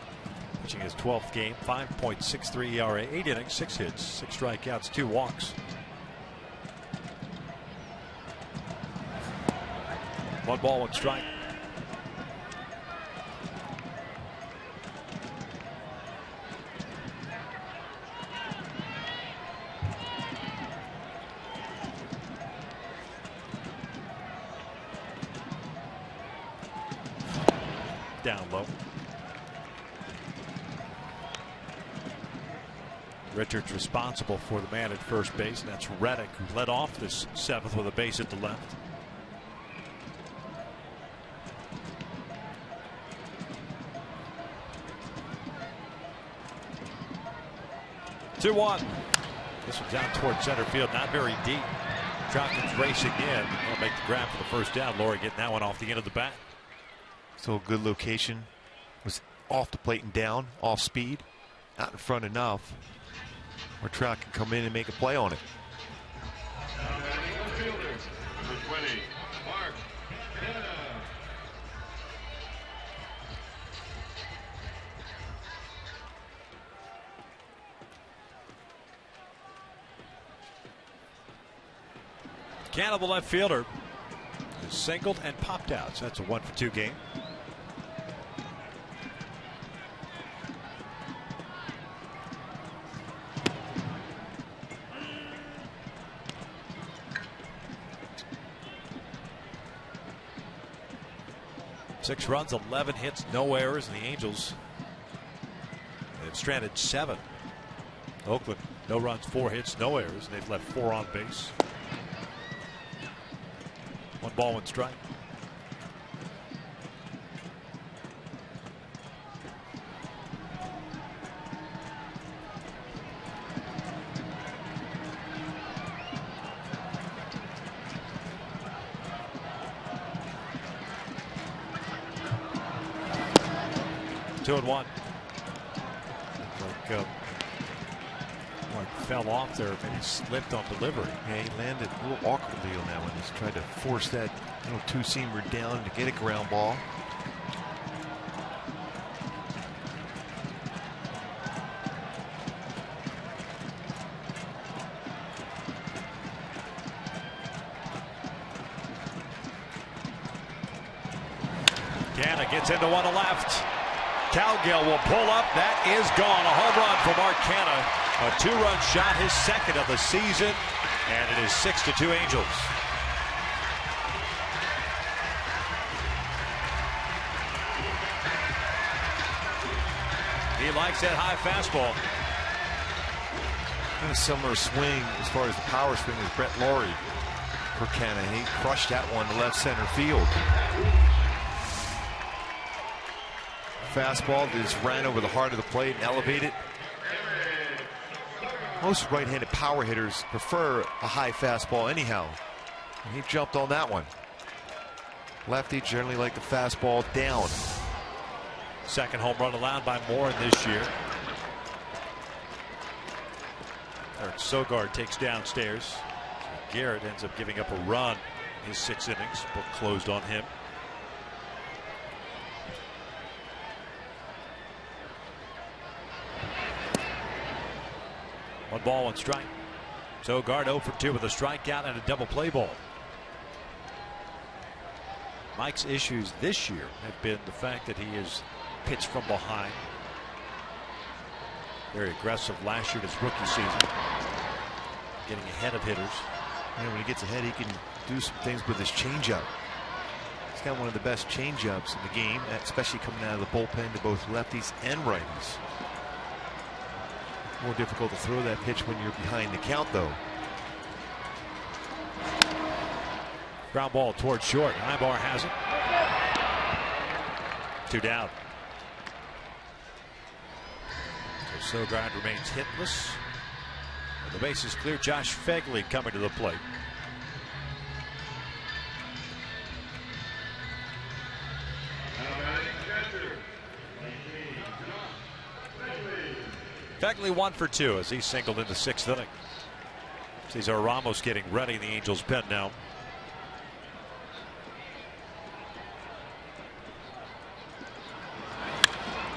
[SPEAKER 3] Pitching his 12th game, 5.63 ERA, 8 innings, 6 hits, 6 strikeouts, 2 walks. One ball, 1 strike. Down low. Richards responsible for the man at first base, and that's Reddick, who led off this 7th with a base at the left. Two one. This one's out towards center field, not very deep. Troutman's racing in. He'll make the grab for the first down. Laurie getting that one off the end of the bat.
[SPEAKER 5] So good location. Was off the plate and down, off speed, not in front enough where Trout can come in and make a play on it.
[SPEAKER 3] Canna, the left fielder, is singled and popped out. So that's a 1-for-2 game. Six runs, 11 hits, no errors, and the Angels have stranded 7. Oakland, no runs, 4 hits, no errors. They've left 4 on base. 1 ball, 1 strike. Two and one. Like fell off there, maybe slipped on delivery.
[SPEAKER 5] Yeah, he landed a little awkwardly on that one. He's tried to force that little two-seamer down to get a ground ball.
[SPEAKER 3] Canna gets into one to left. Cowgill will pull up. That is gone. A home run for Mark Canna. A 2-run shot, his second of the season. And it is 6-2 Angels. He likes that high fastball.
[SPEAKER 5] A similar swing as far as the power swing as Brett Laurie for Canna. He crushed that one to left center field. Fastball that just ran over the heart of the plate and elevated. Most right-handed power hitters prefer a high fastball anyhow. And he jumped on that one. Lefty generally like the fastball down.
[SPEAKER 3] Second home run allowed by Moore this year. Eric Sogard takes downstairs. Garrett ends up giving up a run in his 6 innings. Book closed on him. One ball, 1 strike. Sogard 0 for 2 with a strikeout and a double play ball. Mike's issues this year have been the fact that he is pitched from behind. Very aggressive last year in his rookie season. Getting ahead of hitters.
[SPEAKER 5] And when he gets ahead, he can do some things with his changeup. He's got one of the best changeups in the game, especially coming out of the bullpen to both lefties and righties. More difficult to throw that pitch when you're behind the count, though.
[SPEAKER 3] Ground ball towards short. Ibar has it. 2 down. So Sogard remains hitless. And the base is clear. Josh Fegley coming to the plate. Fegley 1 for 2 as he singled in the 6th inning. Cesar Ramos getting ready in the Angels pen now.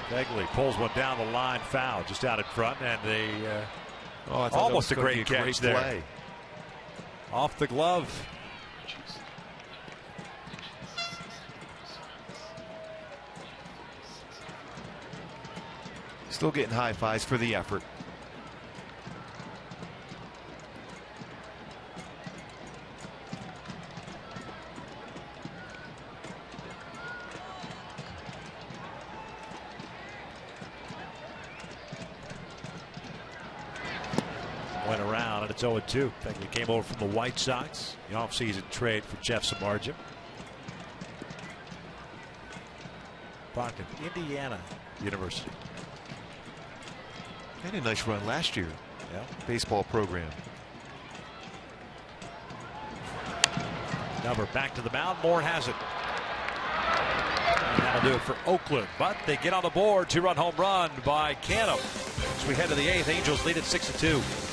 [SPEAKER 3] Fegley pulls one down the line, foul just out in front, and almost a great catch there.
[SPEAKER 5] Play.
[SPEAKER 3] Off the glove.
[SPEAKER 5] Still getting high fives for the effort.
[SPEAKER 3] Went around and it's 0-2. Fegley came over from the White Sox. The offseason trade for Jeff Samardzija. Product of Indiana University.
[SPEAKER 5] Had a nice run last year.
[SPEAKER 3] Yeah.
[SPEAKER 5] Baseball program.
[SPEAKER 3] Number back to the mound. Moore has it. And that'll do it for Oakland. But they get on the board. 2-run home run by Canna. As we head to the 8th, Angels lead at 6-2.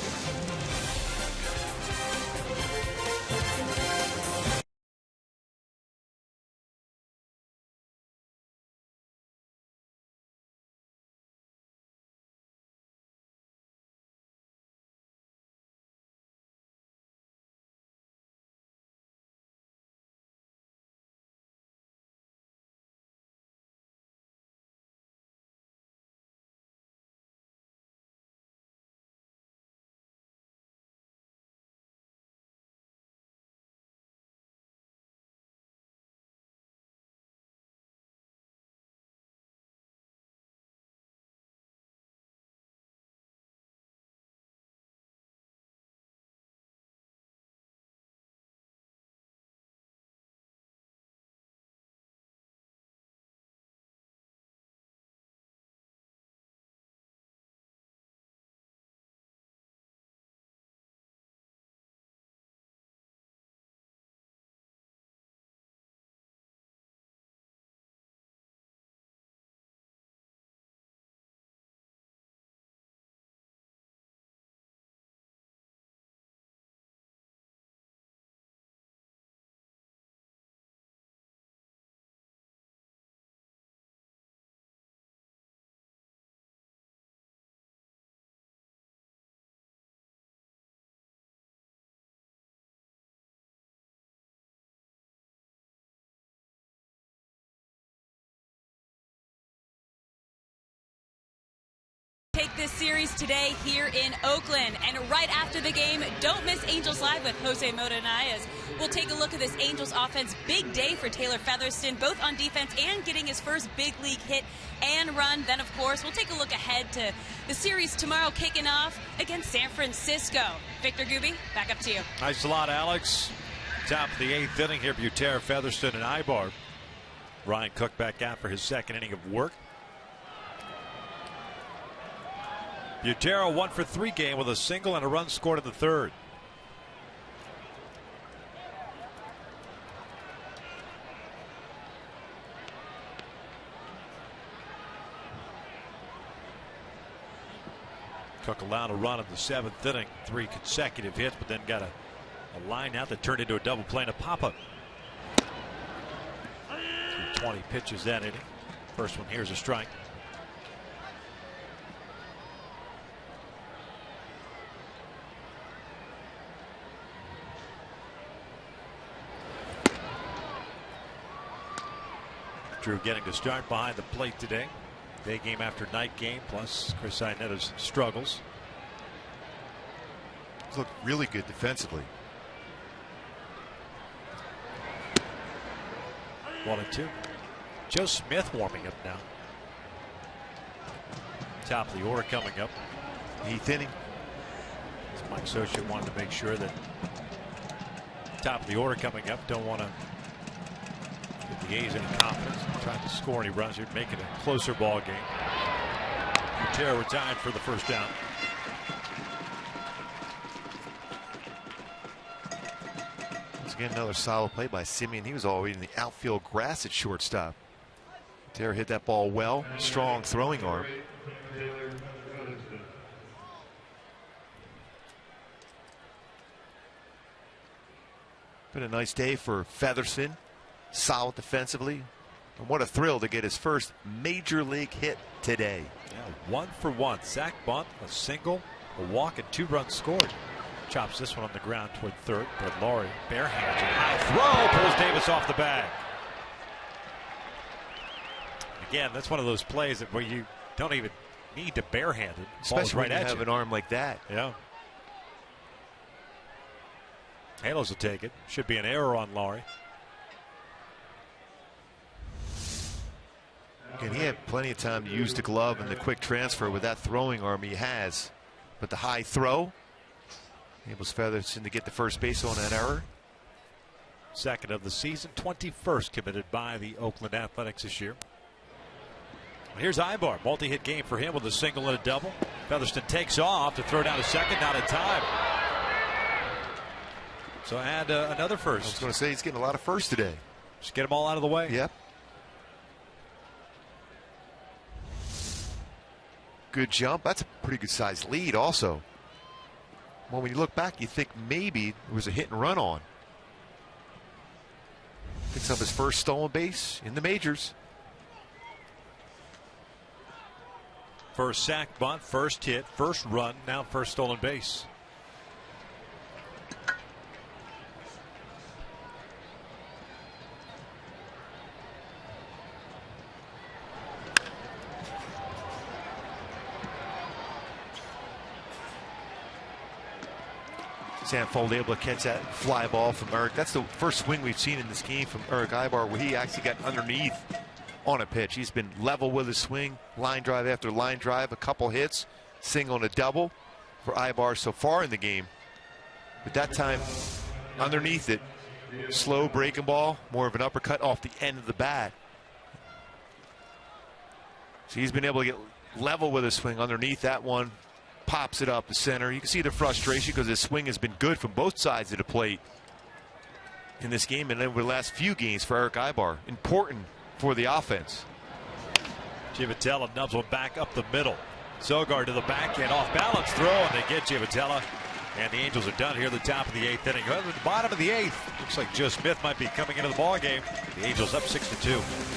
[SPEAKER 6] this series today here in Oakland. And right after the game, don't miss Angels Live with Jose Mota and I, as we'll take a look at this Angels offense. Big day for Taylor Featherston, both on defense and getting his first big league hit and run. Then, of course, we'll take a look ahead to the series tomorrow kicking off against San Francisco. Victor Gooby, back up to you.
[SPEAKER 3] Nice a lot, Alex. Top of the 8th inning here, Butera, Featherston, and Ibar. Ryan Cook back out for his second inning of work. Butera 1 for 3 game with a single and a run scored in the third. Cook allowed a run in the 7th inning, 3 consecutive hits, but then got a line out that turned into a double play and a pop-up. 20 pitches that inning. First one here's a strike. Drew getting to start behind the plate today. Day game after night game, plus Chris Iannetta's struggles.
[SPEAKER 2] He's looked really good defensively.
[SPEAKER 3] 1-2. Joe Smith warming up now. Top of the order coming up.
[SPEAKER 2] 8th inning.
[SPEAKER 3] Mike Scioscia wanted to make sure that top of the order coming up. Don't want to give the A's any confidence. Trying to score any runs here, make it a closer ball game. Butera retired for the first down.
[SPEAKER 2] Again, another solid play by Simeon. He was already in the outfield grass at shortstop. Terry hit that ball well. Strong throwing arm. Been a nice day for Featherston. Solid defensively. And what a thrill to get his first major league hit today.
[SPEAKER 3] Yeah, 1 for 1. Sack bunt, a single, a walk, and 2 runs scored. Chops this one on the ground toward third, but Laurie barehanded. High throw pulls Davis off the bag. Again, that's one of those plays that where you don't even need to barehand it.
[SPEAKER 2] Especially
[SPEAKER 3] right
[SPEAKER 2] when you
[SPEAKER 3] at
[SPEAKER 2] have an arm like that.
[SPEAKER 3] Yeah. Halos will take it. Should be an error on Laurie.
[SPEAKER 2] And he had plenty of time to use the glove and the quick transfer with that throwing arm he has. But the high throw enables Featherston to get the first base on that error.
[SPEAKER 3] Second of the season, 21st committed by the Oakland Athletics this year. Here's Ibar, multi-hit game for him with a single and a double. Featherston takes off to throw down to second, not in time. So add another first.
[SPEAKER 2] I was going to say he's getting a lot of firsts today.
[SPEAKER 3] Just get them all out of the way.
[SPEAKER 2] Yep. Good jump. That's a pretty good sized lead also. Well, when you look back, you think maybe it was a hit and run on. Picks up his first stolen base in the majors.
[SPEAKER 3] First sack bunt, first hit, first run, now first stolen base.
[SPEAKER 2] Sanfold able to catch that fly ball from Eric. That's the first swing we've seen in this game from Eric Ibar where he actually got underneath on a pitch. He's been level with his swing, line drive after line drive, a couple hits, single and a double for Ibar so far in the game. But that time underneath it, slow breaking ball, more of an uppercut off the end of the bat. So he's been able to get level with his swing underneath that one. Pops it up the center. You can see the frustration because his swing has been good from both sides of the plate in this game and over the last few games for Eric Ibar. Important for the offense.
[SPEAKER 3] Givitella nubs one back up the middle. Sogard to the backhand, off balance throw, and they get Givitella. And the Angels are done here at the top of the 8th inning. At the bottom of the 8th, looks like Joe Smith might be coming into the ball game. The Angels up 6-2.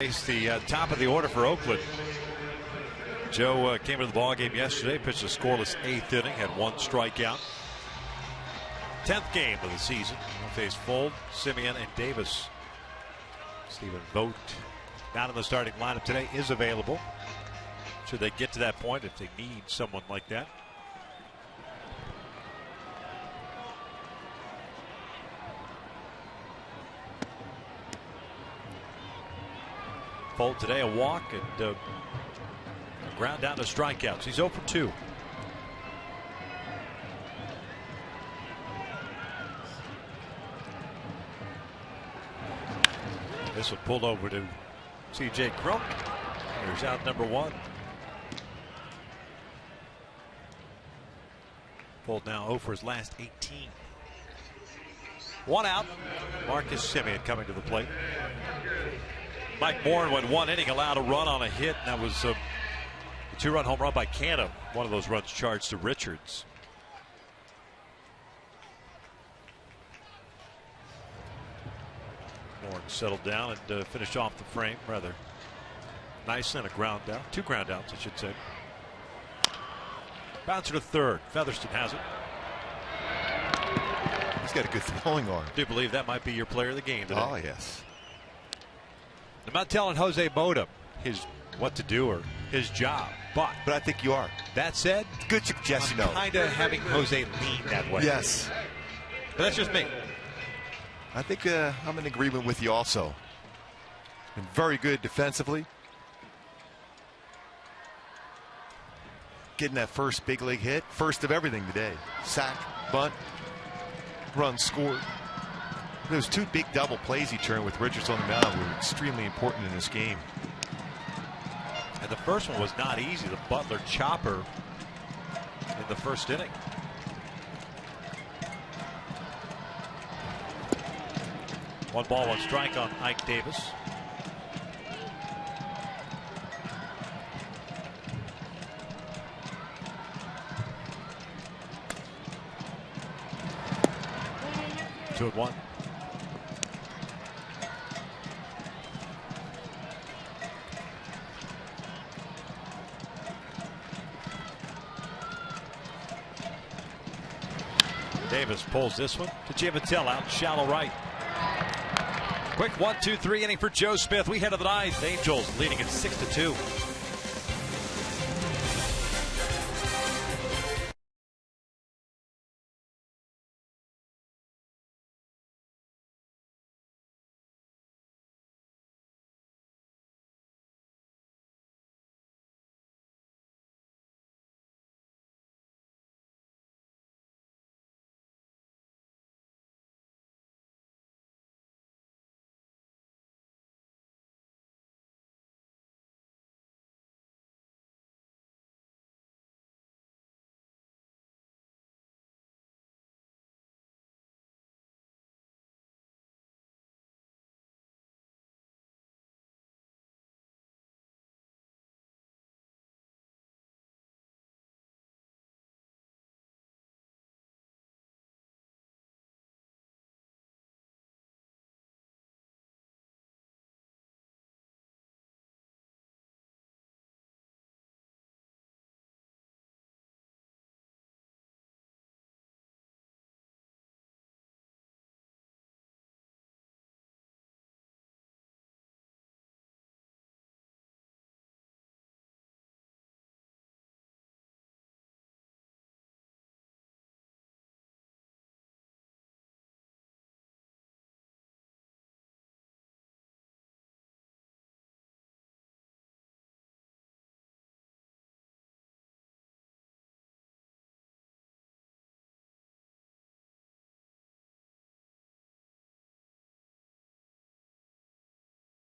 [SPEAKER 3] It's the top of the order for Oakland. Joe came into the ballgame yesterday, pitched a scoreless 8th inning, had 1 strikeout. 10th game of the season. He'll face Fold, Simeon, and Davis. Stephen Vogt, not in the starting lineup today, is available. Should they get to that point if they need someone like that. Fold today, a walk and a ground down to strikeouts. He's 0 for 2. This one pulled over to C.J. Crum. Here's out number 1. Fold now 0 for his last 18. 1 out. Marcus Simeon coming to the plate. Mike Bourne went 1 inning, allowed a run on a hit, and that was a 2-run home run by Canham. One of those runs charged to Richards. Bourne settled down and finished off the frame rather nice, and a ground down. 2 ground outs, I should say. Bouncer to third. Featherston has it.
[SPEAKER 2] He's got a good throwing arm.
[SPEAKER 3] I do believe that might be your player of the game today.
[SPEAKER 2] Oh, yes.
[SPEAKER 3] I'm not telling Jose Mota what to do or his job, but
[SPEAKER 2] I think you are.
[SPEAKER 3] That said,
[SPEAKER 2] Good suggestion.
[SPEAKER 3] I'm kind of having Jose lean that way.
[SPEAKER 2] Yes.
[SPEAKER 3] But that's just me.
[SPEAKER 2] I think I'm in agreement with you also. Been very good defensively. Getting that first big league hit. First of everything today. Sack, bunt, run scored. Those 2 big double plays he turned with Richards on the mound were extremely important in this game.
[SPEAKER 3] And the first one was not easy. The Butler chopper in the first inning. One ball, 1 strike on Ike Davis. Two and 1. Davis pulls this one to Giavattel out in shallow right. Quick 1-2-3 inning for Joe Smith. We head to the 9th. Angels leading at 6-2.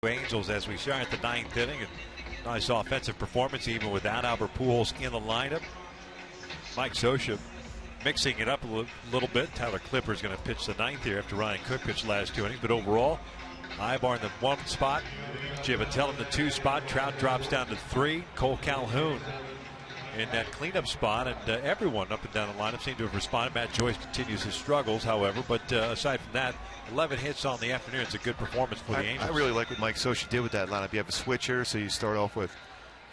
[SPEAKER 3] Angels as we start the 9th inning, and nice offensive performance even without Albert Pujols in the lineup. Mike Scioscia mixing it up a little bit. Tyler Clipper is going to pitch the 9th here after Ryan Cook pitched the last 2 innings, but overall Ibar in the 1 spot, Giavattel in the 2 spot. Trout drops down to 3. Cole Calhoun in that cleanup spot, and everyone up and down the lineup seemed to have responded. Matt Joyce continues his struggles, however, but aside from that, 11 hits on the afternoon. It's a good performance for the Angels.
[SPEAKER 5] I really like what Mike Scioscia did with that lineup. You have a switcher, so you start off with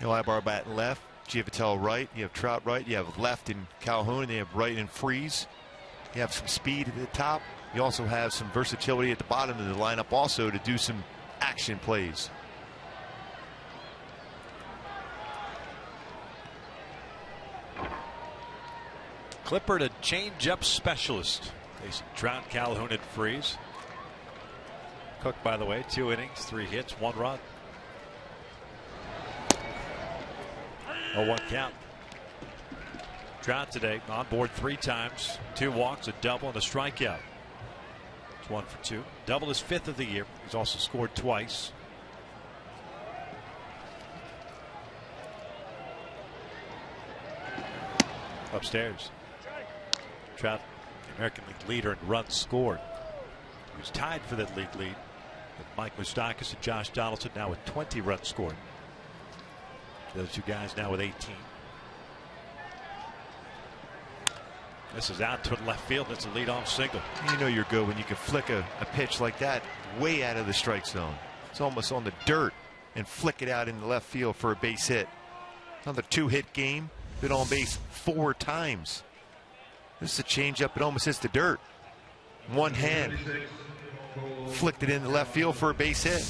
[SPEAKER 5] Ibar batting left, Giavitello right, you have Trout right, you have left in Calhoun, and you have right in Freeze. You have some speed at the top. You also have some versatility at the bottom of the lineup also to do some action plays.
[SPEAKER 3] Clippard, a change-up specialist. Facing Trout, Calhoun, and Freeze. Cook, by the way, 2 innings, 3 hits, 1 run. 0-1 count. Trout today on board 3 times, 2 walks, a double, and a strikeout. It's 1 for 2. Double his 5th of the year. He's also scored twice. Upstairs. Trout, the American League leader in runs scored. He was tied for that league lead with Mike Moustakas and Josh Donaldson, now with 20 runs scored. Those 2 guys now with 18. This is out to left field. It's a leadoff single.
[SPEAKER 5] You know you're good when you can flick a pitch like that way out of the strike zone. It's almost on the dirt and flick it out in the left field for a base hit. Another 2-hit game. Been on base 4 times. This is a changeup. It almost hits the dirt. One hand. Flicked it in the left field for a base hit.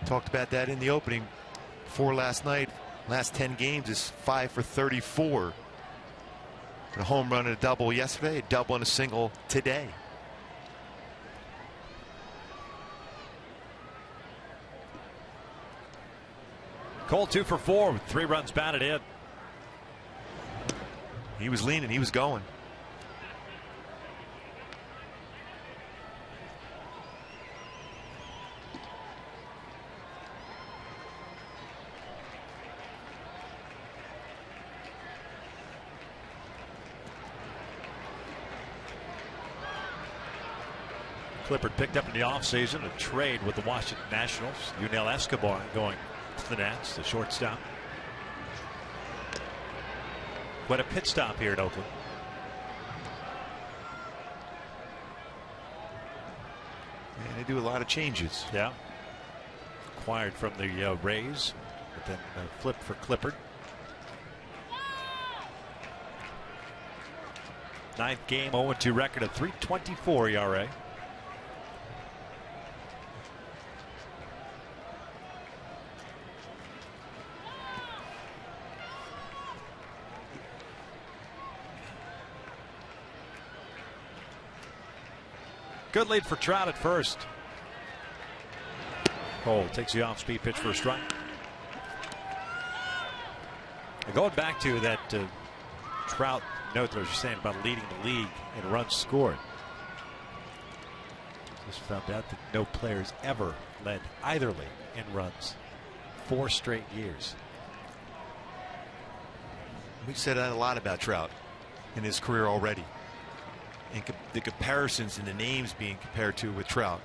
[SPEAKER 5] Talked about that in the opening. Before last night, last 10 games is 5 for 34. A home run and a double yesterday, a double and a single today.
[SPEAKER 3] Cole 2 for 4 with 3 runs batted in.
[SPEAKER 5] He was leaning, he was going.
[SPEAKER 3] Clippard picked up in the offseason a trade with the Washington Nationals. Yunel Escobar going to the Nats, the shortstop. What a pit stop here in Oakland.
[SPEAKER 5] And they do a lot of changes.
[SPEAKER 3] Yeah. Acquired from the Rays, but then flipped for Clippard. 9th game, 0-2 record, a 3.24 ERA. Good lead for Trout at first. Cole takes the off-speed pitch for a strike. And going back to that Trout note that I was saying about leading the league in runs scored. Just found out that no players ever led either league in runs 4 straight years.
[SPEAKER 5] We've said that a lot about Trout in his career already. And the comparisons and the names being compared to with Trout.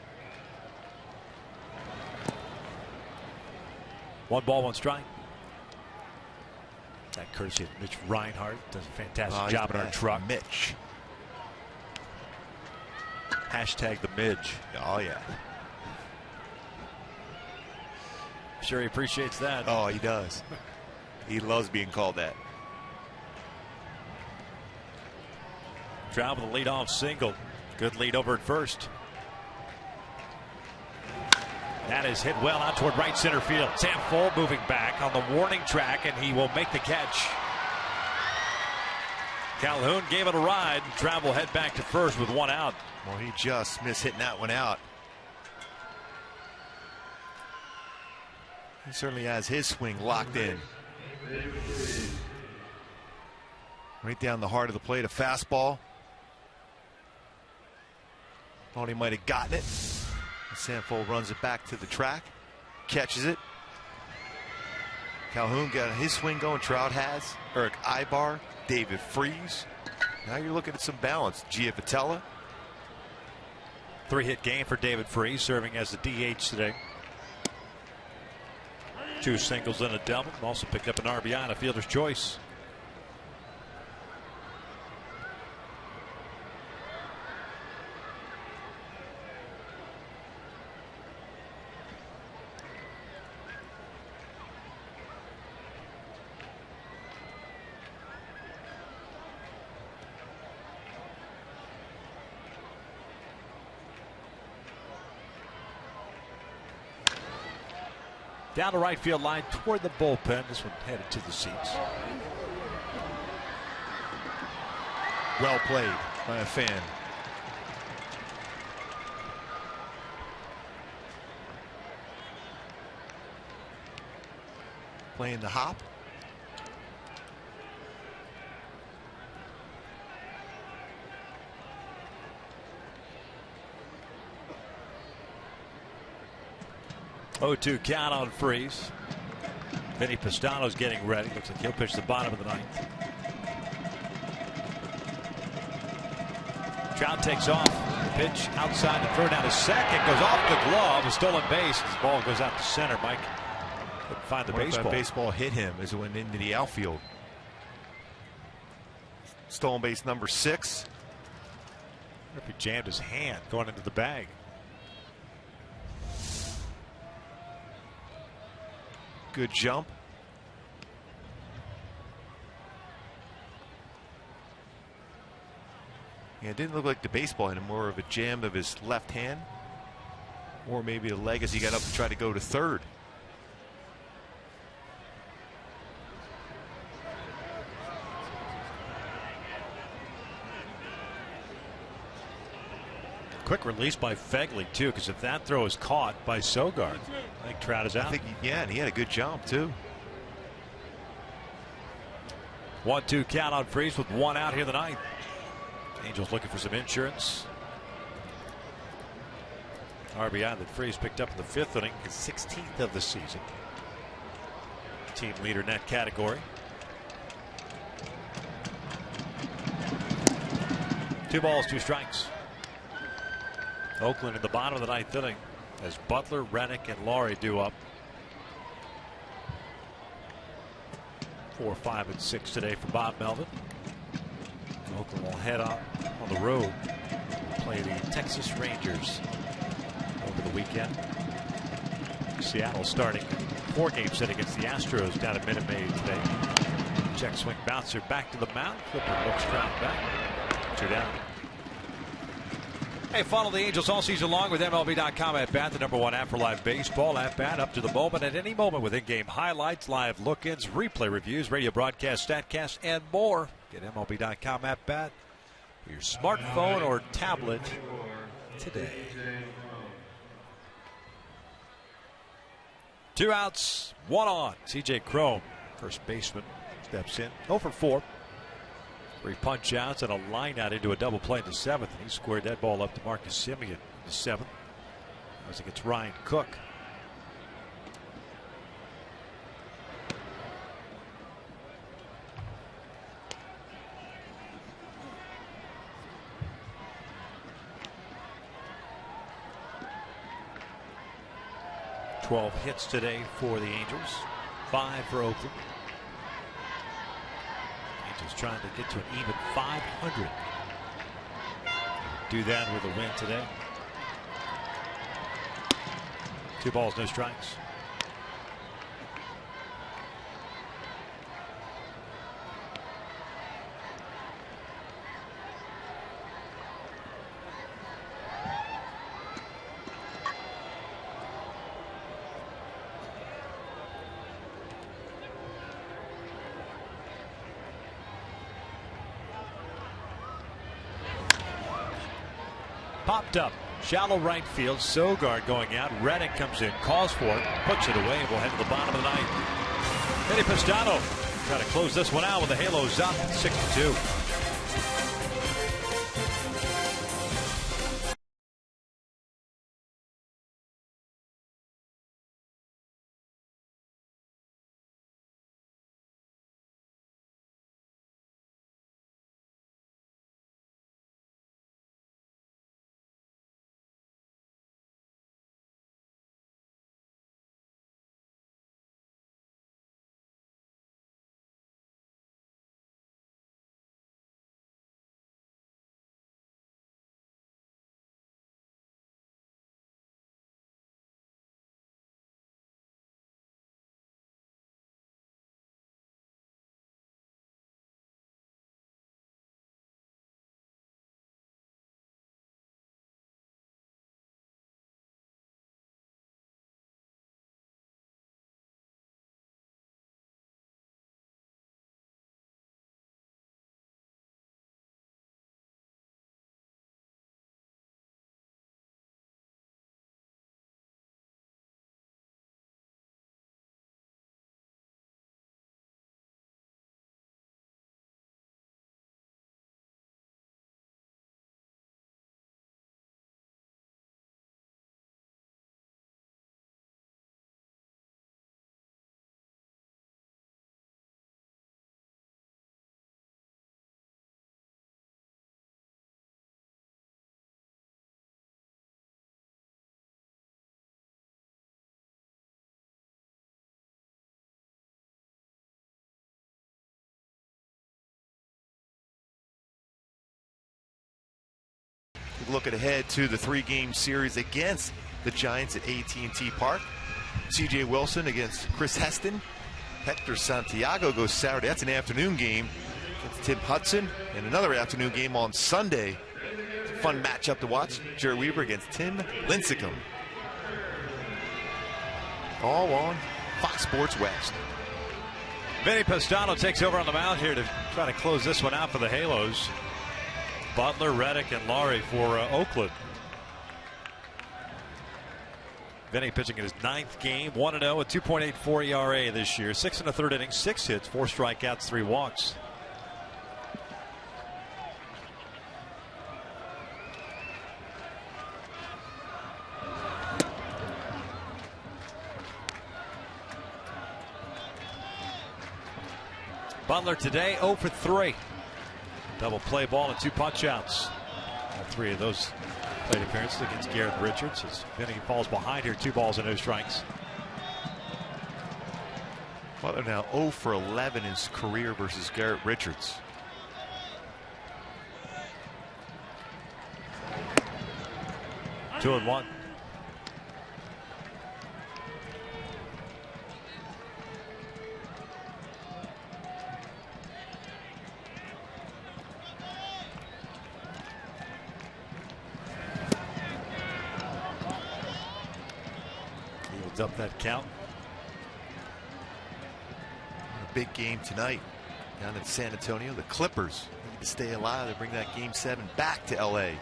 [SPEAKER 3] 1 ball, 1 strike. That courtesy of Mitch Reinhardt. Does a fantastic job in our truck.
[SPEAKER 5] Mitch.
[SPEAKER 3] Hashtag the Midge.
[SPEAKER 5] Oh, yeah.
[SPEAKER 3] Sure he appreciates that.
[SPEAKER 5] Oh, he does. He loves being called that.
[SPEAKER 3] Trout with a leadoff single. Good lead over at first. That is hit well out toward right center field. Sam Fole moving back on the warning track, and he will make the catch. Calhoun gave it a ride. Trout will head back to first with 1 out.
[SPEAKER 5] Well, he just missed hitting that one out. He certainly has his swing locked in. Right down the heart of the plate, a fastball. Thought he might have gotten it. Sanford runs it back to the track, catches it. Calhoun got his swing going. Trout has. Eric Ibar, David Freeze. Now you're looking at some balance. Giavitello.
[SPEAKER 3] 3-hit game for David Freeze, serving as the DH today. 2 singles and a double. Also picked up an RBI and a fielder's choice. Down the right field line toward the bullpen. This one headed to the seats.
[SPEAKER 5] Well played by a fan. Playing the hop.
[SPEAKER 3] Oh, 2 count on Freeze. Vinny Pastano's getting ready. Looks like he'll pitch the bottom of the 9th. Trout takes off. Pitch outside to throw down to second. Goes off the glove. A stolen base. This ball goes out to center. Mike couldn't find the baseball.
[SPEAKER 5] That baseball hit him as it went into the outfield. Stolen base number 6.
[SPEAKER 3] If he jammed his hand going into the bag.
[SPEAKER 5] Good jump. Yeah, it didn't look like the baseball hit him, more of a jam of his left hand. Or maybe the leg as he got up to try to go to third.
[SPEAKER 3] Quick release by Fegley, too, because if that throw is caught by Sogard, I think Trout is out.
[SPEAKER 5] I think, yeah, and he had a good jump, too.
[SPEAKER 3] 1-2 count on Freeze with 1 out here in the 9th. Angels looking for some insurance. RBI that Freeze picked up in the 5th inning, his 16th of the season. Team leader in that category. 2 balls, 2 strikes. Oakland in the bottom of the 9th inning as Butler, Rennick, and Laurie do up. 4, 5, and 6 today for Bob Melvin. Oakland will head on the road, play the Texas Rangers over the weekend. Seattle starting 4-game set against the Astros down at Minute Maid today. Check swing bouncer back to the mound. Clipper looks Trout back. 2 down. Hey, follow the Angels all season long with MLB.com at bat, the #1 app for live baseball. At bat, up to the moment, at any moment with in-game highlights, live look-ins, replay reviews, radio broadcast, statcast, and more. Get MLB.com at bat for your smartphone or tablet today. 2 outs, 1 on. C.J. Cron, first baseman, steps in. 0 for 4. 3 punch outs and a line out into a double play in the 7th. He squared that ball up to Marcus Semien in the 7th. As it gets Ryan Cook. $12 hits today for the Angels. 5 for Oakland. Angels trying to get to an even 500. Do that with a win today. 2 balls, no strikes. Popped up, shallow right field. Sogard going out. Reddick comes in, calls for it, puts it away, and we'll head to the bottom of the 9th. Vinny Pastano trying to close this one out with the Halos up 6-2.
[SPEAKER 5] a look ahead to the 3-game series against the Giants at AT&T Park. C.J. Wilson against Chris Heston. Hector Santiago goes Saturday. That's an afternoon game against Tim Hudson. And another afternoon game on Sunday. It's a fun matchup to watch. Jerry Weaver against Tim Lincecum. All on Fox Sports West.
[SPEAKER 3] Vinny Pastano takes over on the mound here to try to close this one out for the Halos. Butler, Reddick, and Laurie for Oakland. Vinny pitching in his 9th game, 1-0 with 2.84 ERA this year. 6 1/3 innings, 6 hits, 4 strikeouts, 3 walks. Butler today 0 for 3. Double play ball and 2 punch outs. All 3 of those plate appearances against Garrett Richards as Vinny falls behind here. 2 balls and no strikes.
[SPEAKER 5] Butler now 0 for 11 in his career versus Garrett Richards. Two and one. Up that count. A big game tonight down in San Antonio. The Clippers need to stay alive to bring that Game 7 back to LA.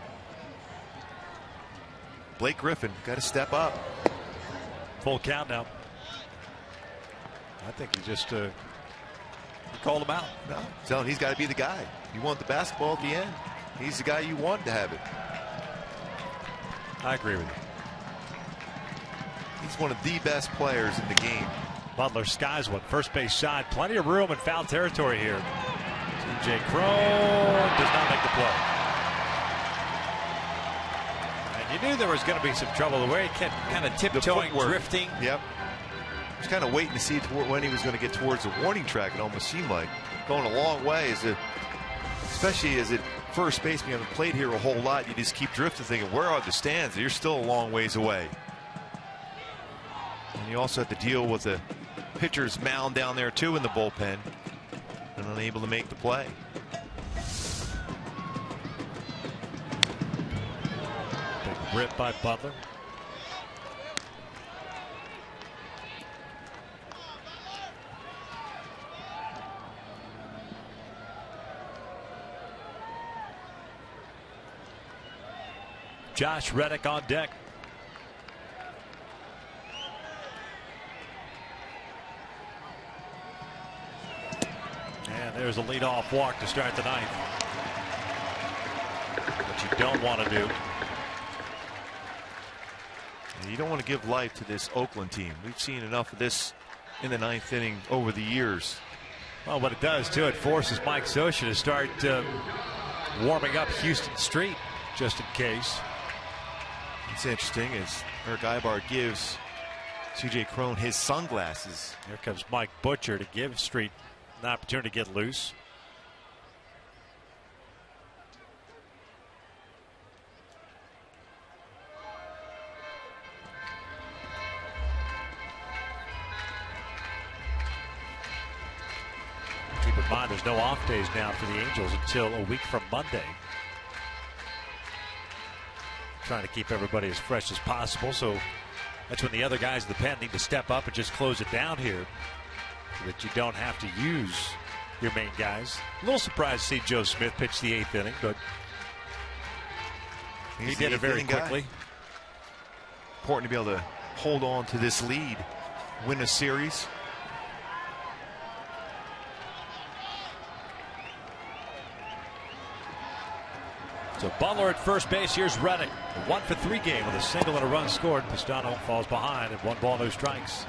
[SPEAKER 5] Blake Griffin got to step up.
[SPEAKER 3] Full count now. I think he just he called him out.
[SPEAKER 5] No, telling he's got to be the guy. You want the basketball at the end. He's the guy you want to have it.
[SPEAKER 3] I agree with you.
[SPEAKER 5] He's one of the best players in the game.
[SPEAKER 3] Butler skies one. First base side. Plenty of room in foul territory here. T.J. Crone does not make the play. And you knew there was going to be some trouble. The way he kept kind of tiptoeing, drifting.
[SPEAKER 5] Yep. Just kind of waiting to see when he was going to get towards the warning track. It almost seemed like going a long way, especially as at first base. You haven't played here a whole lot. You just keep drifting, thinking, where are the stands? You're still a long ways away. And you also have to deal with the pitcher's mound down there too in the bullpen, and unable to make the play.
[SPEAKER 3] Big rip by Butler. Josh Reddick on deck. And there's a leadoff walk to start the 9th. What you don't want to do.
[SPEAKER 5] You don't want to give life to this Oakland team. We've seen enough of this in the 9th inning over the years.
[SPEAKER 3] Well, what it does too, it forces Mike Scioscia to start warming up Houston Street just in case.
[SPEAKER 5] It's interesting as Eric Ibar gives C.J. Crone his sunglasses.
[SPEAKER 3] Here comes Mike Butcher to give Street an opportunity to get loose. Keep in mind there's no off days now for the Angels until a week from Monday. Trying to keep everybody as fresh as possible, so that's when the other guys in the pen need to step up and just close it down here, so that you don't have to use your main guys. A little surprised to see Joe Smith pitch the 8th inning, but he did it very quickly.
[SPEAKER 5] Important to be able to hold on to this lead, win a series.
[SPEAKER 3] So Butler at first base. Here's Reddick. A 1 for 3 game with a single and a run scored. Pastano falls behind at 1 ball, no strikes.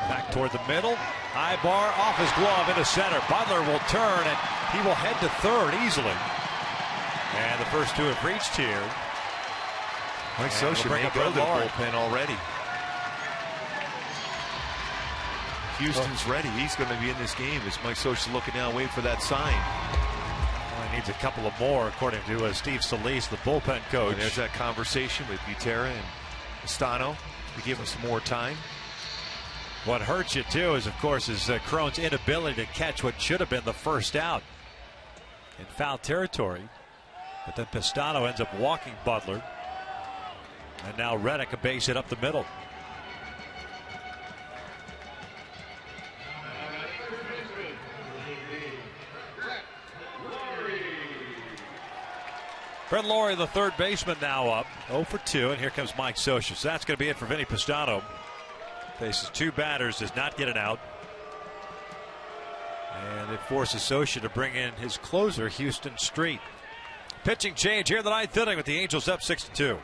[SPEAKER 3] Back toward the middle. Ibar off his glove into center. Butler will turn and he will head to third easily. And the first 2 have reached here.
[SPEAKER 5] Mike Scioscia may go to the bullpen already. Houston's ready. He's going to be in this game. Is Mike Scioscia looking down, waiting for that sign?
[SPEAKER 3] Well, he needs a couple of more, according to Steve Solis, the bullpen coach.
[SPEAKER 5] And there's that conversation with Butera and Pistano to give him some more time.
[SPEAKER 3] What hurts you, too, is, of course, Cron's inability to catch what should have been the first out in foul territory. But then Pistano ends up walking Butler. And now Reddick a base hit up the middle. Brett Lawrie, the third baseman, now up 0 for 2, and here comes Mike Scioscia. So that's going to be it for Vinny Pistano. Faces two batters, does not get an out. And it forces Scioscia to bring in his closer, Houston Street. Pitching change here in the ninth inning with the Angels up 6-2.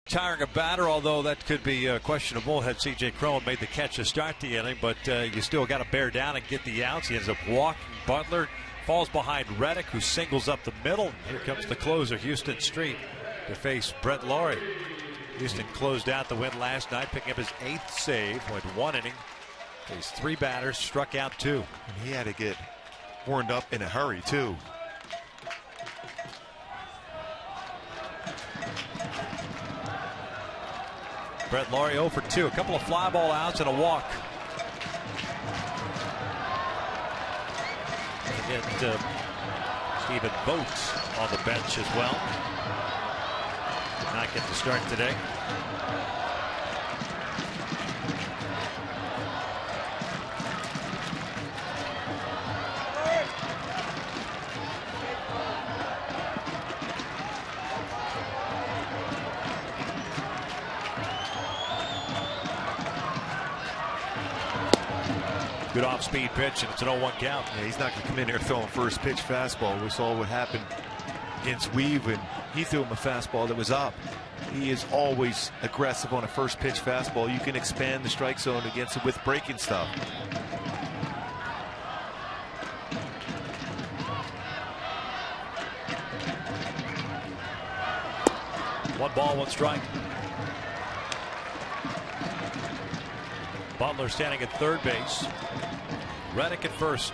[SPEAKER 3] Tiring a batter, although that could be questionable had C.J. Cron made the catch to start the inning, but you still got to bear down and get the outs. He ends up walking Butler, falls behind Reddick, who singles up the middle. Here comes the closer, Houston Street, to face Brett Lawrie. Houston closed out the win last night, picking up his 8th save, went 1 inning, faced 3 batters, struck out 2.
[SPEAKER 5] And he had to get warmed up in a hurry, too.
[SPEAKER 3] Brett Lawrie 0 for 2. A couple of fly ball outs and a walk. And Stephen Vogt on the bench as well. Did not get the start today. Good off-speed pitch, and it's an 0-1 count.
[SPEAKER 5] Yeah, he's not going to come in there throwing first pitch fastball. We saw what happened against Weave, and he threw him a fastball that was up. He is always aggressive on a first pitch fastball. You can expand the strike zone against him with breaking stuff.
[SPEAKER 3] One ball, one strike. Butler standing at third base. Reddick at first.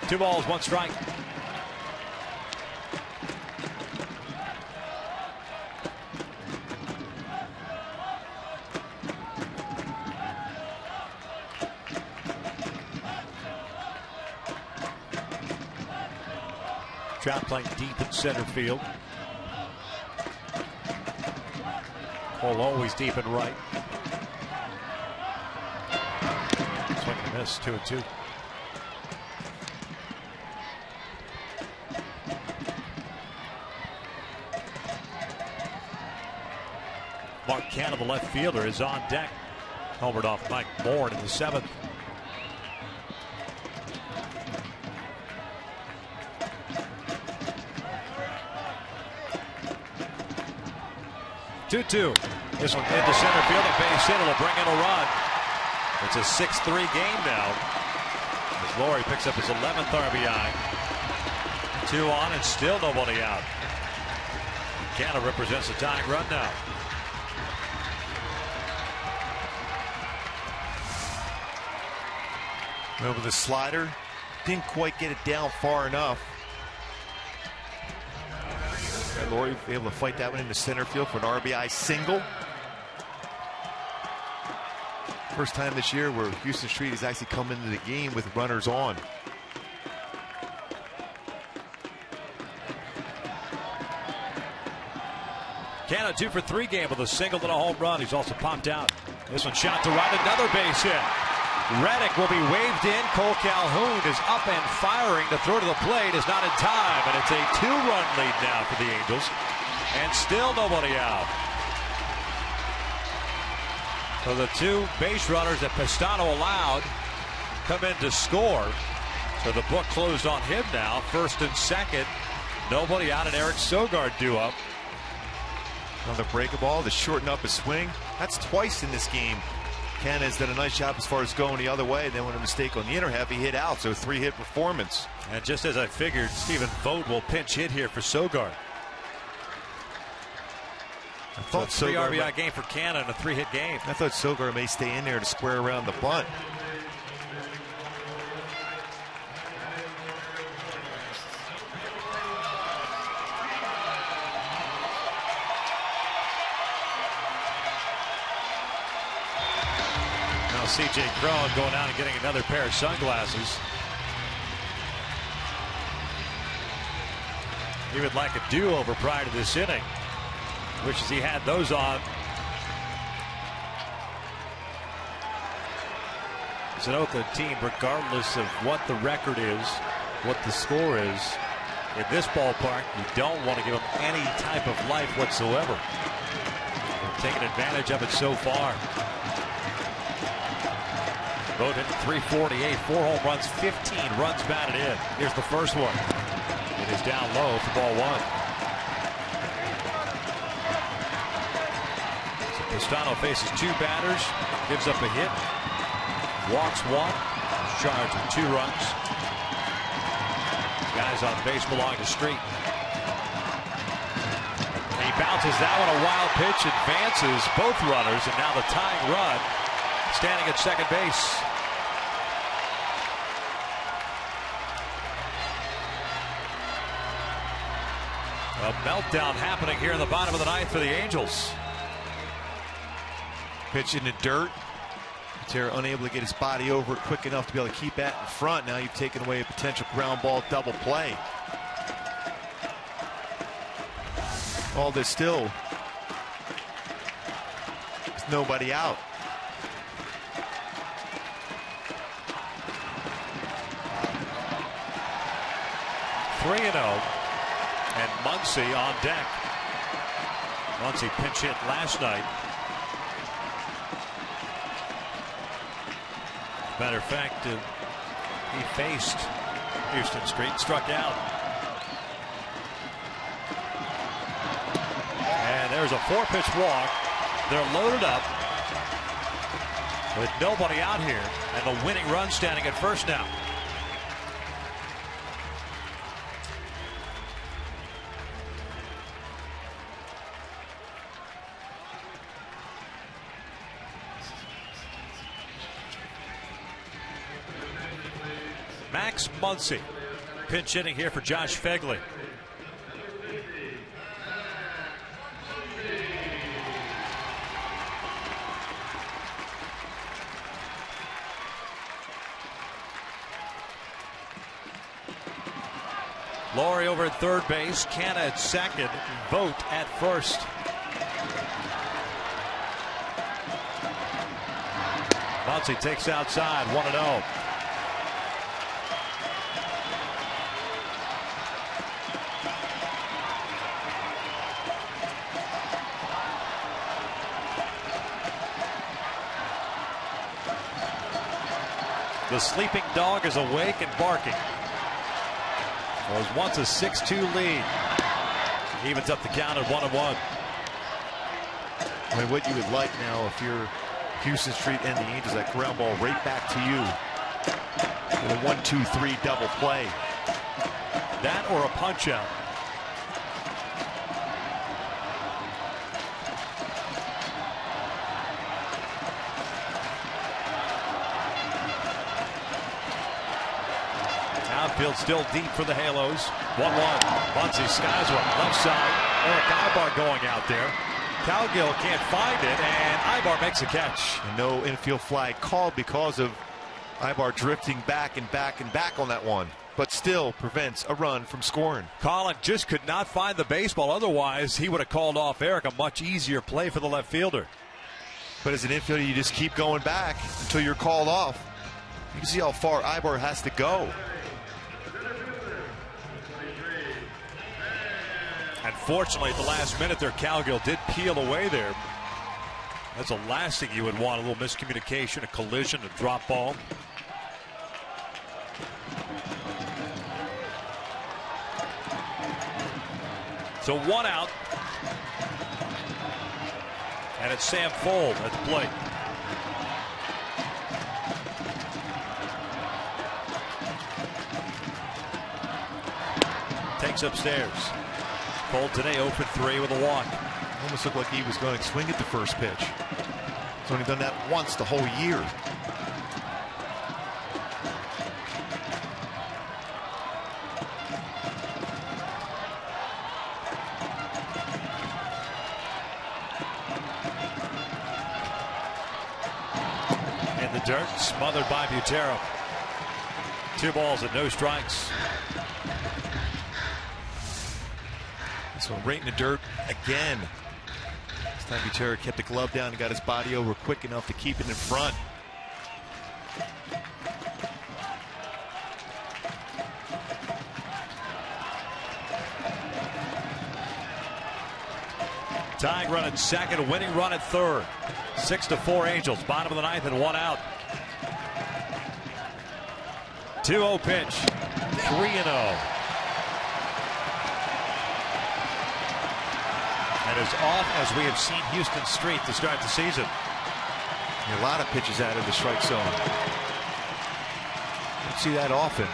[SPEAKER 3] Two balls, one strike. Trout playing deep in center field. Cole always deep and right. Swing and a miss, 2-2. Mark Canha, the left fielder, is on deck. Homered off Mike Moore in the 7th. Two. This one into center field, a base hit. It'll bring in a run. It's a 6-3 game now. As Laurie picks up his 11th RBI. 2 on and still nobody out. Canha represents a tying run now.
[SPEAKER 5] Over the slider, didn't quite get it down far enough. And Laurie able to fight that one into center field for an RBI single. First time this year where Houston Street has actually come into the game with runners on.
[SPEAKER 3] Canha 2 for 3 game with a single and a home run. He's also popped out. This one shot to right, another base hit. Reddick will be waved in. Cole Calhoun is up and firing. The throw to the plate is not in time, and it's a 2-run lead now for the Angels, and still nobody out. So the 2 base runners that Pistano allowed come in to score. So the book closed on him now. First and second, nobody out, and Eric Sogard due up.
[SPEAKER 5] Another break ball to shorten up his swing. That's twice in this game. Canha has done a nice job as far as going the other way. Then when a mistake on the inner half, he hit out. So 3-hit performance.
[SPEAKER 3] And just as I figured, Stephen Vogt will pinch hit here for Sogard.
[SPEAKER 5] I thought
[SPEAKER 3] 3 RBI game for Canha and a 3-hit game.
[SPEAKER 5] I thought Sogard may stay in there to square around the bunt.
[SPEAKER 3] C.J. Cron going out and getting another pair of sunglasses. He would like a do-over prior to this inning. Wishes he had those on. It's an Oakland team, regardless of what the record is, what the score is. In this ballpark, you don't want to give them any type of life whatsoever. They're taking advantage of it so far. Vogt hit 348, 4 home runs, 15 runs batted in. Here's the first one. It is down low for ball 1. So Pistano faces 2 batters, gives up a hit, walks 1, charged with 2 runs. Guys on base belong to Street. And he bounces that one, a wild pitch, advances both runners, and now the tying run standing at second base. A meltdown happening here in the bottom of the 9th for the Angels.
[SPEAKER 5] Pitch in the dirt. Terra unable to get his body over it quick enough to be able to keep that in front. Now you've taken away a potential ground ball double play. All this still. There's nobody out.
[SPEAKER 3] And Muncy on deck. Muncy pinch hit last night. Matter of fact, he faced Houston Street, struck out. And there's a 4-pitch walk. They're loaded up with nobody out here, and the winning run standing at first now. Max Muncy pinch hitting here for Josh Phegley. Laurie over at third base. Canna at second. Vogt at first. Muncy takes outside. 1-0. The sleeping dog is awake and barking. It was once a 6-2 lead. Evens up the count at 1-1.
[SPEAKER 5] I mean, what you would like now if you're Houston Street and the Angels, that ground ball right back to you. With a 1-2-3 double play.
[SPEAKER 3] That or a punch out. Outfield still deep for the Halos. 1-1. Muncy skies one left side. Eric Ibar going out there. Cowgill can't find it, and Ibar makes a catch.
[SPEAKER 5] And no infield flag called because of Ibar drifting back and back and back on that one, but still prevents a run from scoring.
[SPEAKER 3] Colin just could not find the baseball. Otherwise, he would have called off Eric. A much easier play for the left fielder.
[SPEAKER 5] But as an infielder, you just keep going back until you're called off. You can see how far Ibar has to go.
[SPEAKER 3] Unfortunately, at the last minute there, Cowgill did peel away there. That's the last thing you would want, a little miscommunication, a collision, a drop ball. So 1 out. And it's Sam Fold at the plate. Takes upstairs. Fold today 0 for 3 with a walk.
[SPEAKER 5] Almost looked like he was going to swing at the first pitch. He's only done that once the whole year.
[SPEAKER 3] In the dirt, smothered by Butero. 2 balls and no strikes.
[SPEAKER 5] So right in the dirt again. This time Butero kept the glove down and got his body over quick enough to keep it in front.
[SPEAKER 3] Tying run at second, a winning run at third. 6-4 Angels, bottom of the ninth and 1 out. 2-0 pitch, 3-0. And as off as we have seen Houston Street to start the season.
[SPEAKER 5] A lot of pitches out of the strike zone. Don't see that often.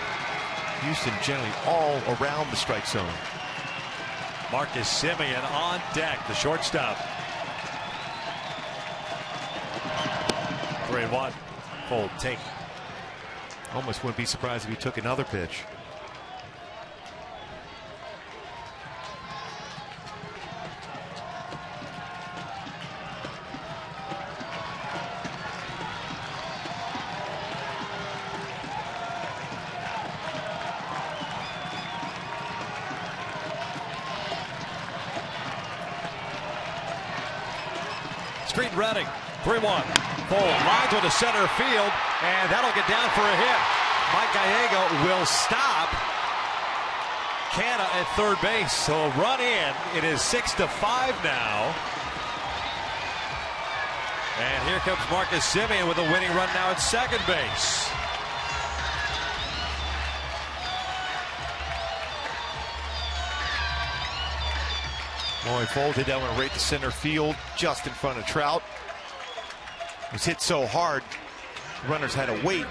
[SPEAKER 5] Houston generally all around the strike zone.
[SPEAKER 3] Marcus Semien on deck, the shortstop. 3-1. Fold take.
[SPEAKER 5] Almost wouldn't be surprised if he took another pitch.
[SPEAKER 3] Street Redding, 3-1. Fold lines to center field, and that'll get down for a hit. Mike Gallego will stop Canna at third base. So a run in. It is 6-5 now. And here comes Marcus Semien with a winning run now at second base.
[SPEAKER 5] Boy, Fold hit that one right to center field, just in front of Trout. It was hit so hard, runners had to wait.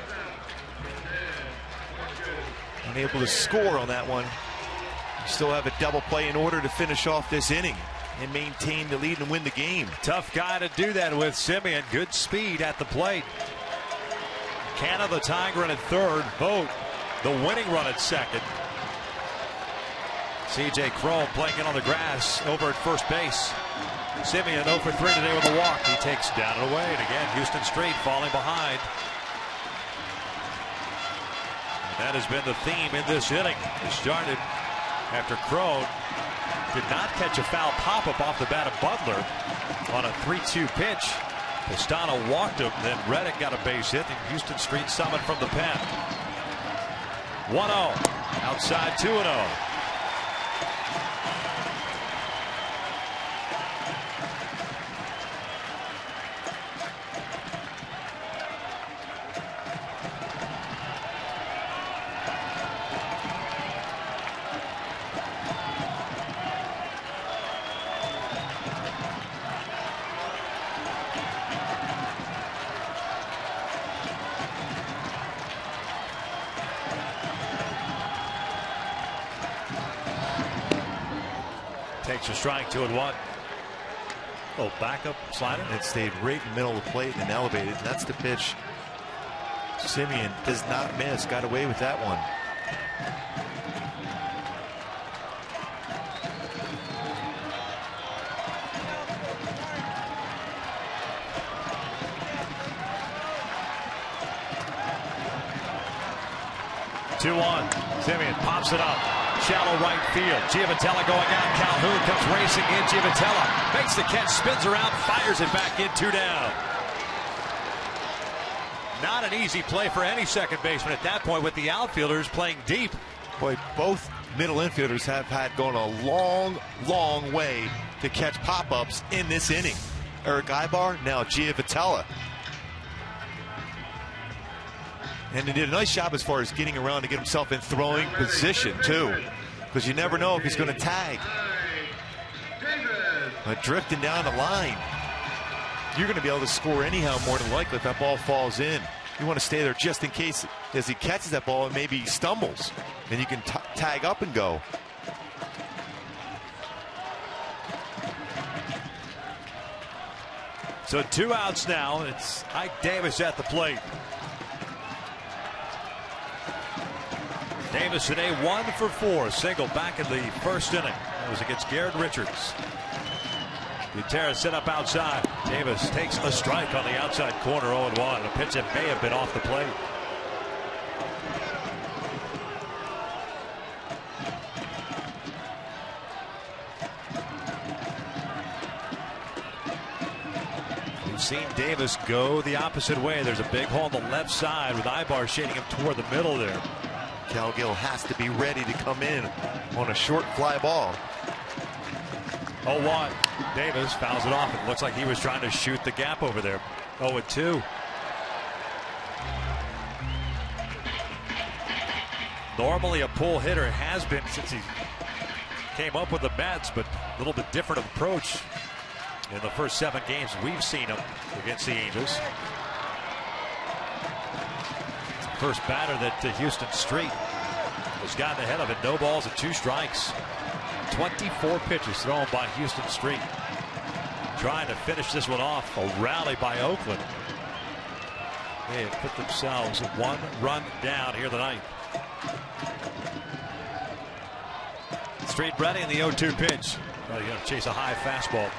[SPEAKER 5] Unable to score on that one. Still have a double play in order to finish off this inning and maintain the lead and win the game.
[SPEAKER 3] Tough guy to do that with, Semien. Good speed at the plate. Canna the tying run at third. Vogt the winning run at second. C.J. Cron playing in on the grass over at first base. Semien 0 for 3 today with a walk. He takes down and away. And again, Houston Street falling behind. And that has been the theme in this inning. It started after Crone did not catch a foul pop-up off the bat of Butler on a 3-2 pitch. Pistano walked him, then Reddick got a base hit, and Houston Street summoned from the pen. 1-0. Outside 2-0. Takes a strike, 2-1. Little backup slider.
[SPEAKER 5] It stayed right in the middle of the plate and elevated. And that's the pitch Simeon does not miss. Got away with that one.
[SPEAKER 3] Simeon pops it up. Shallow right field. Giavotella going out. Calhoun comes racing in. Giavotella makes the catch, spins around, fires it back in. 2 down. Not an easy play for any second baseman at that point with the outfielders playing deep.
[SPEAKER 5] Boy, both middle infielders have had gone a long, long way to catch pop-ups in this inning. Eric Ibar, now Giavotella. And he did a nice job as far as getting around to get himself in throwing position, too. Because you never know if he's going to tag. But drifting down the line, you're going to be able to score anyhow, more than likely, if that ball falls in. You want to stay there just in case as he catches that ball and maybe he stumbles. Then you can tag up and go.
[SPEAKER 3] So 2 outs now. It's Ike Davis at the plate. Davis today 1 for 4, single back in the first inning. That was against Garrett Richards. Gutierrez set up outside. Davis takes a strike on the outside corner, 0-1. A pitch that may have been off the plate. We've seen Davis go the opposite way. There's a big hole on the left side with Ibar shading him toward the middle there.
[SPEAKER 5] Calgill has to be ready to come in on a short fly ball.
[SPEAKER 3] 0-1. Davis fouls it off. It looks like he was trying to shoot the gap over there. 0-2. Normally a pull hitter, has been since he came up with the Mets, but a little bit different approach in the first 7 games we've seen him against the Angels. First batter that Houston Street has gotten ahead of it. No balls and 2 strikes. 24 pitches thrown by Houston Street. Trying to finish this one off. A rally by Oakland. They have put themselves 1 run down here tonight. Street ready in the 0-2 pitch. Well, you got to chase a high fastball.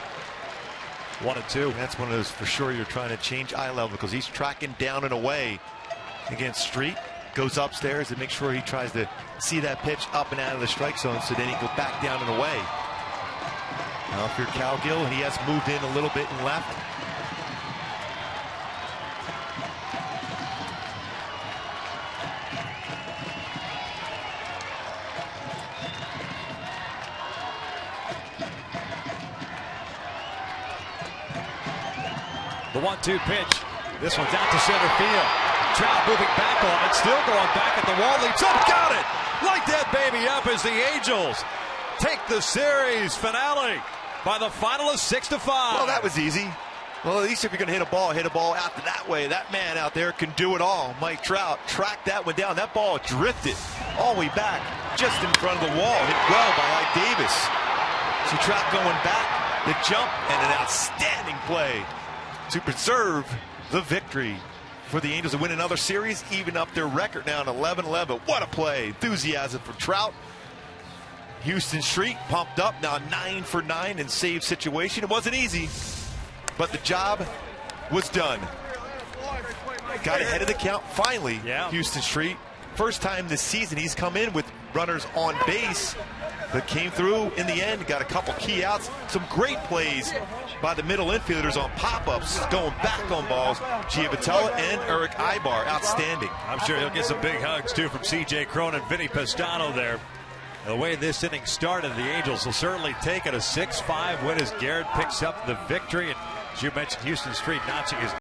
[SPEAKER 3] 1-2.
[SPEAKER 5] That's one of those for sure you're trying to change eye level because he's tracking down and away against Street. Goes upstairs and makes sure he tries to see that pitch up and out of the strike zone so then he can go back down and away. Now if you're Calgill, he has moved in a little bit and left.
[SPEAKER 3] The 1-2 pitch. This one's out to center field. Trout moving back on it, still going back at the wall, leaps up, got it! Light that baby up as the Angels take the series finale by the final of 6-5.
[SPEAKER 5] Well, that was easy. Well, at least if you're going to hit a ball out that way. That man out there can do it all. Mike Trout tracked that one down. That ball drifted all the way back just in front of the wall. Hit well by Ike Davis. So Trout going back, the jump, and an outstanding play to preserve the victory for the Angels to win another series, even up their record now at 11-11. What a play. Enthusiasm for Trout. Houston Street pumped up, now 9 for 9 in save situation. It wasn't easy, but the job was done. Got ahead of the count finally.
[SPEAKER 3] Yeah.
[SPEAKER 5] Houston Street. First time this season he's come in with runners on base but came through in the end, got a couple key outs. Some great plays by the middle infielders on pop-ups, going back on balls. Giavatella and Eric Ibar, outstanding.
[SPEAKER 3] I'm sure he'll get some big hugs, too, from C.J. Cronin, Vinny Pestano there. The way this inning started, the Angels will certainly take it. A 6-5 win as Garrett picks up the victory. And as you mentioned, Houston Street notching his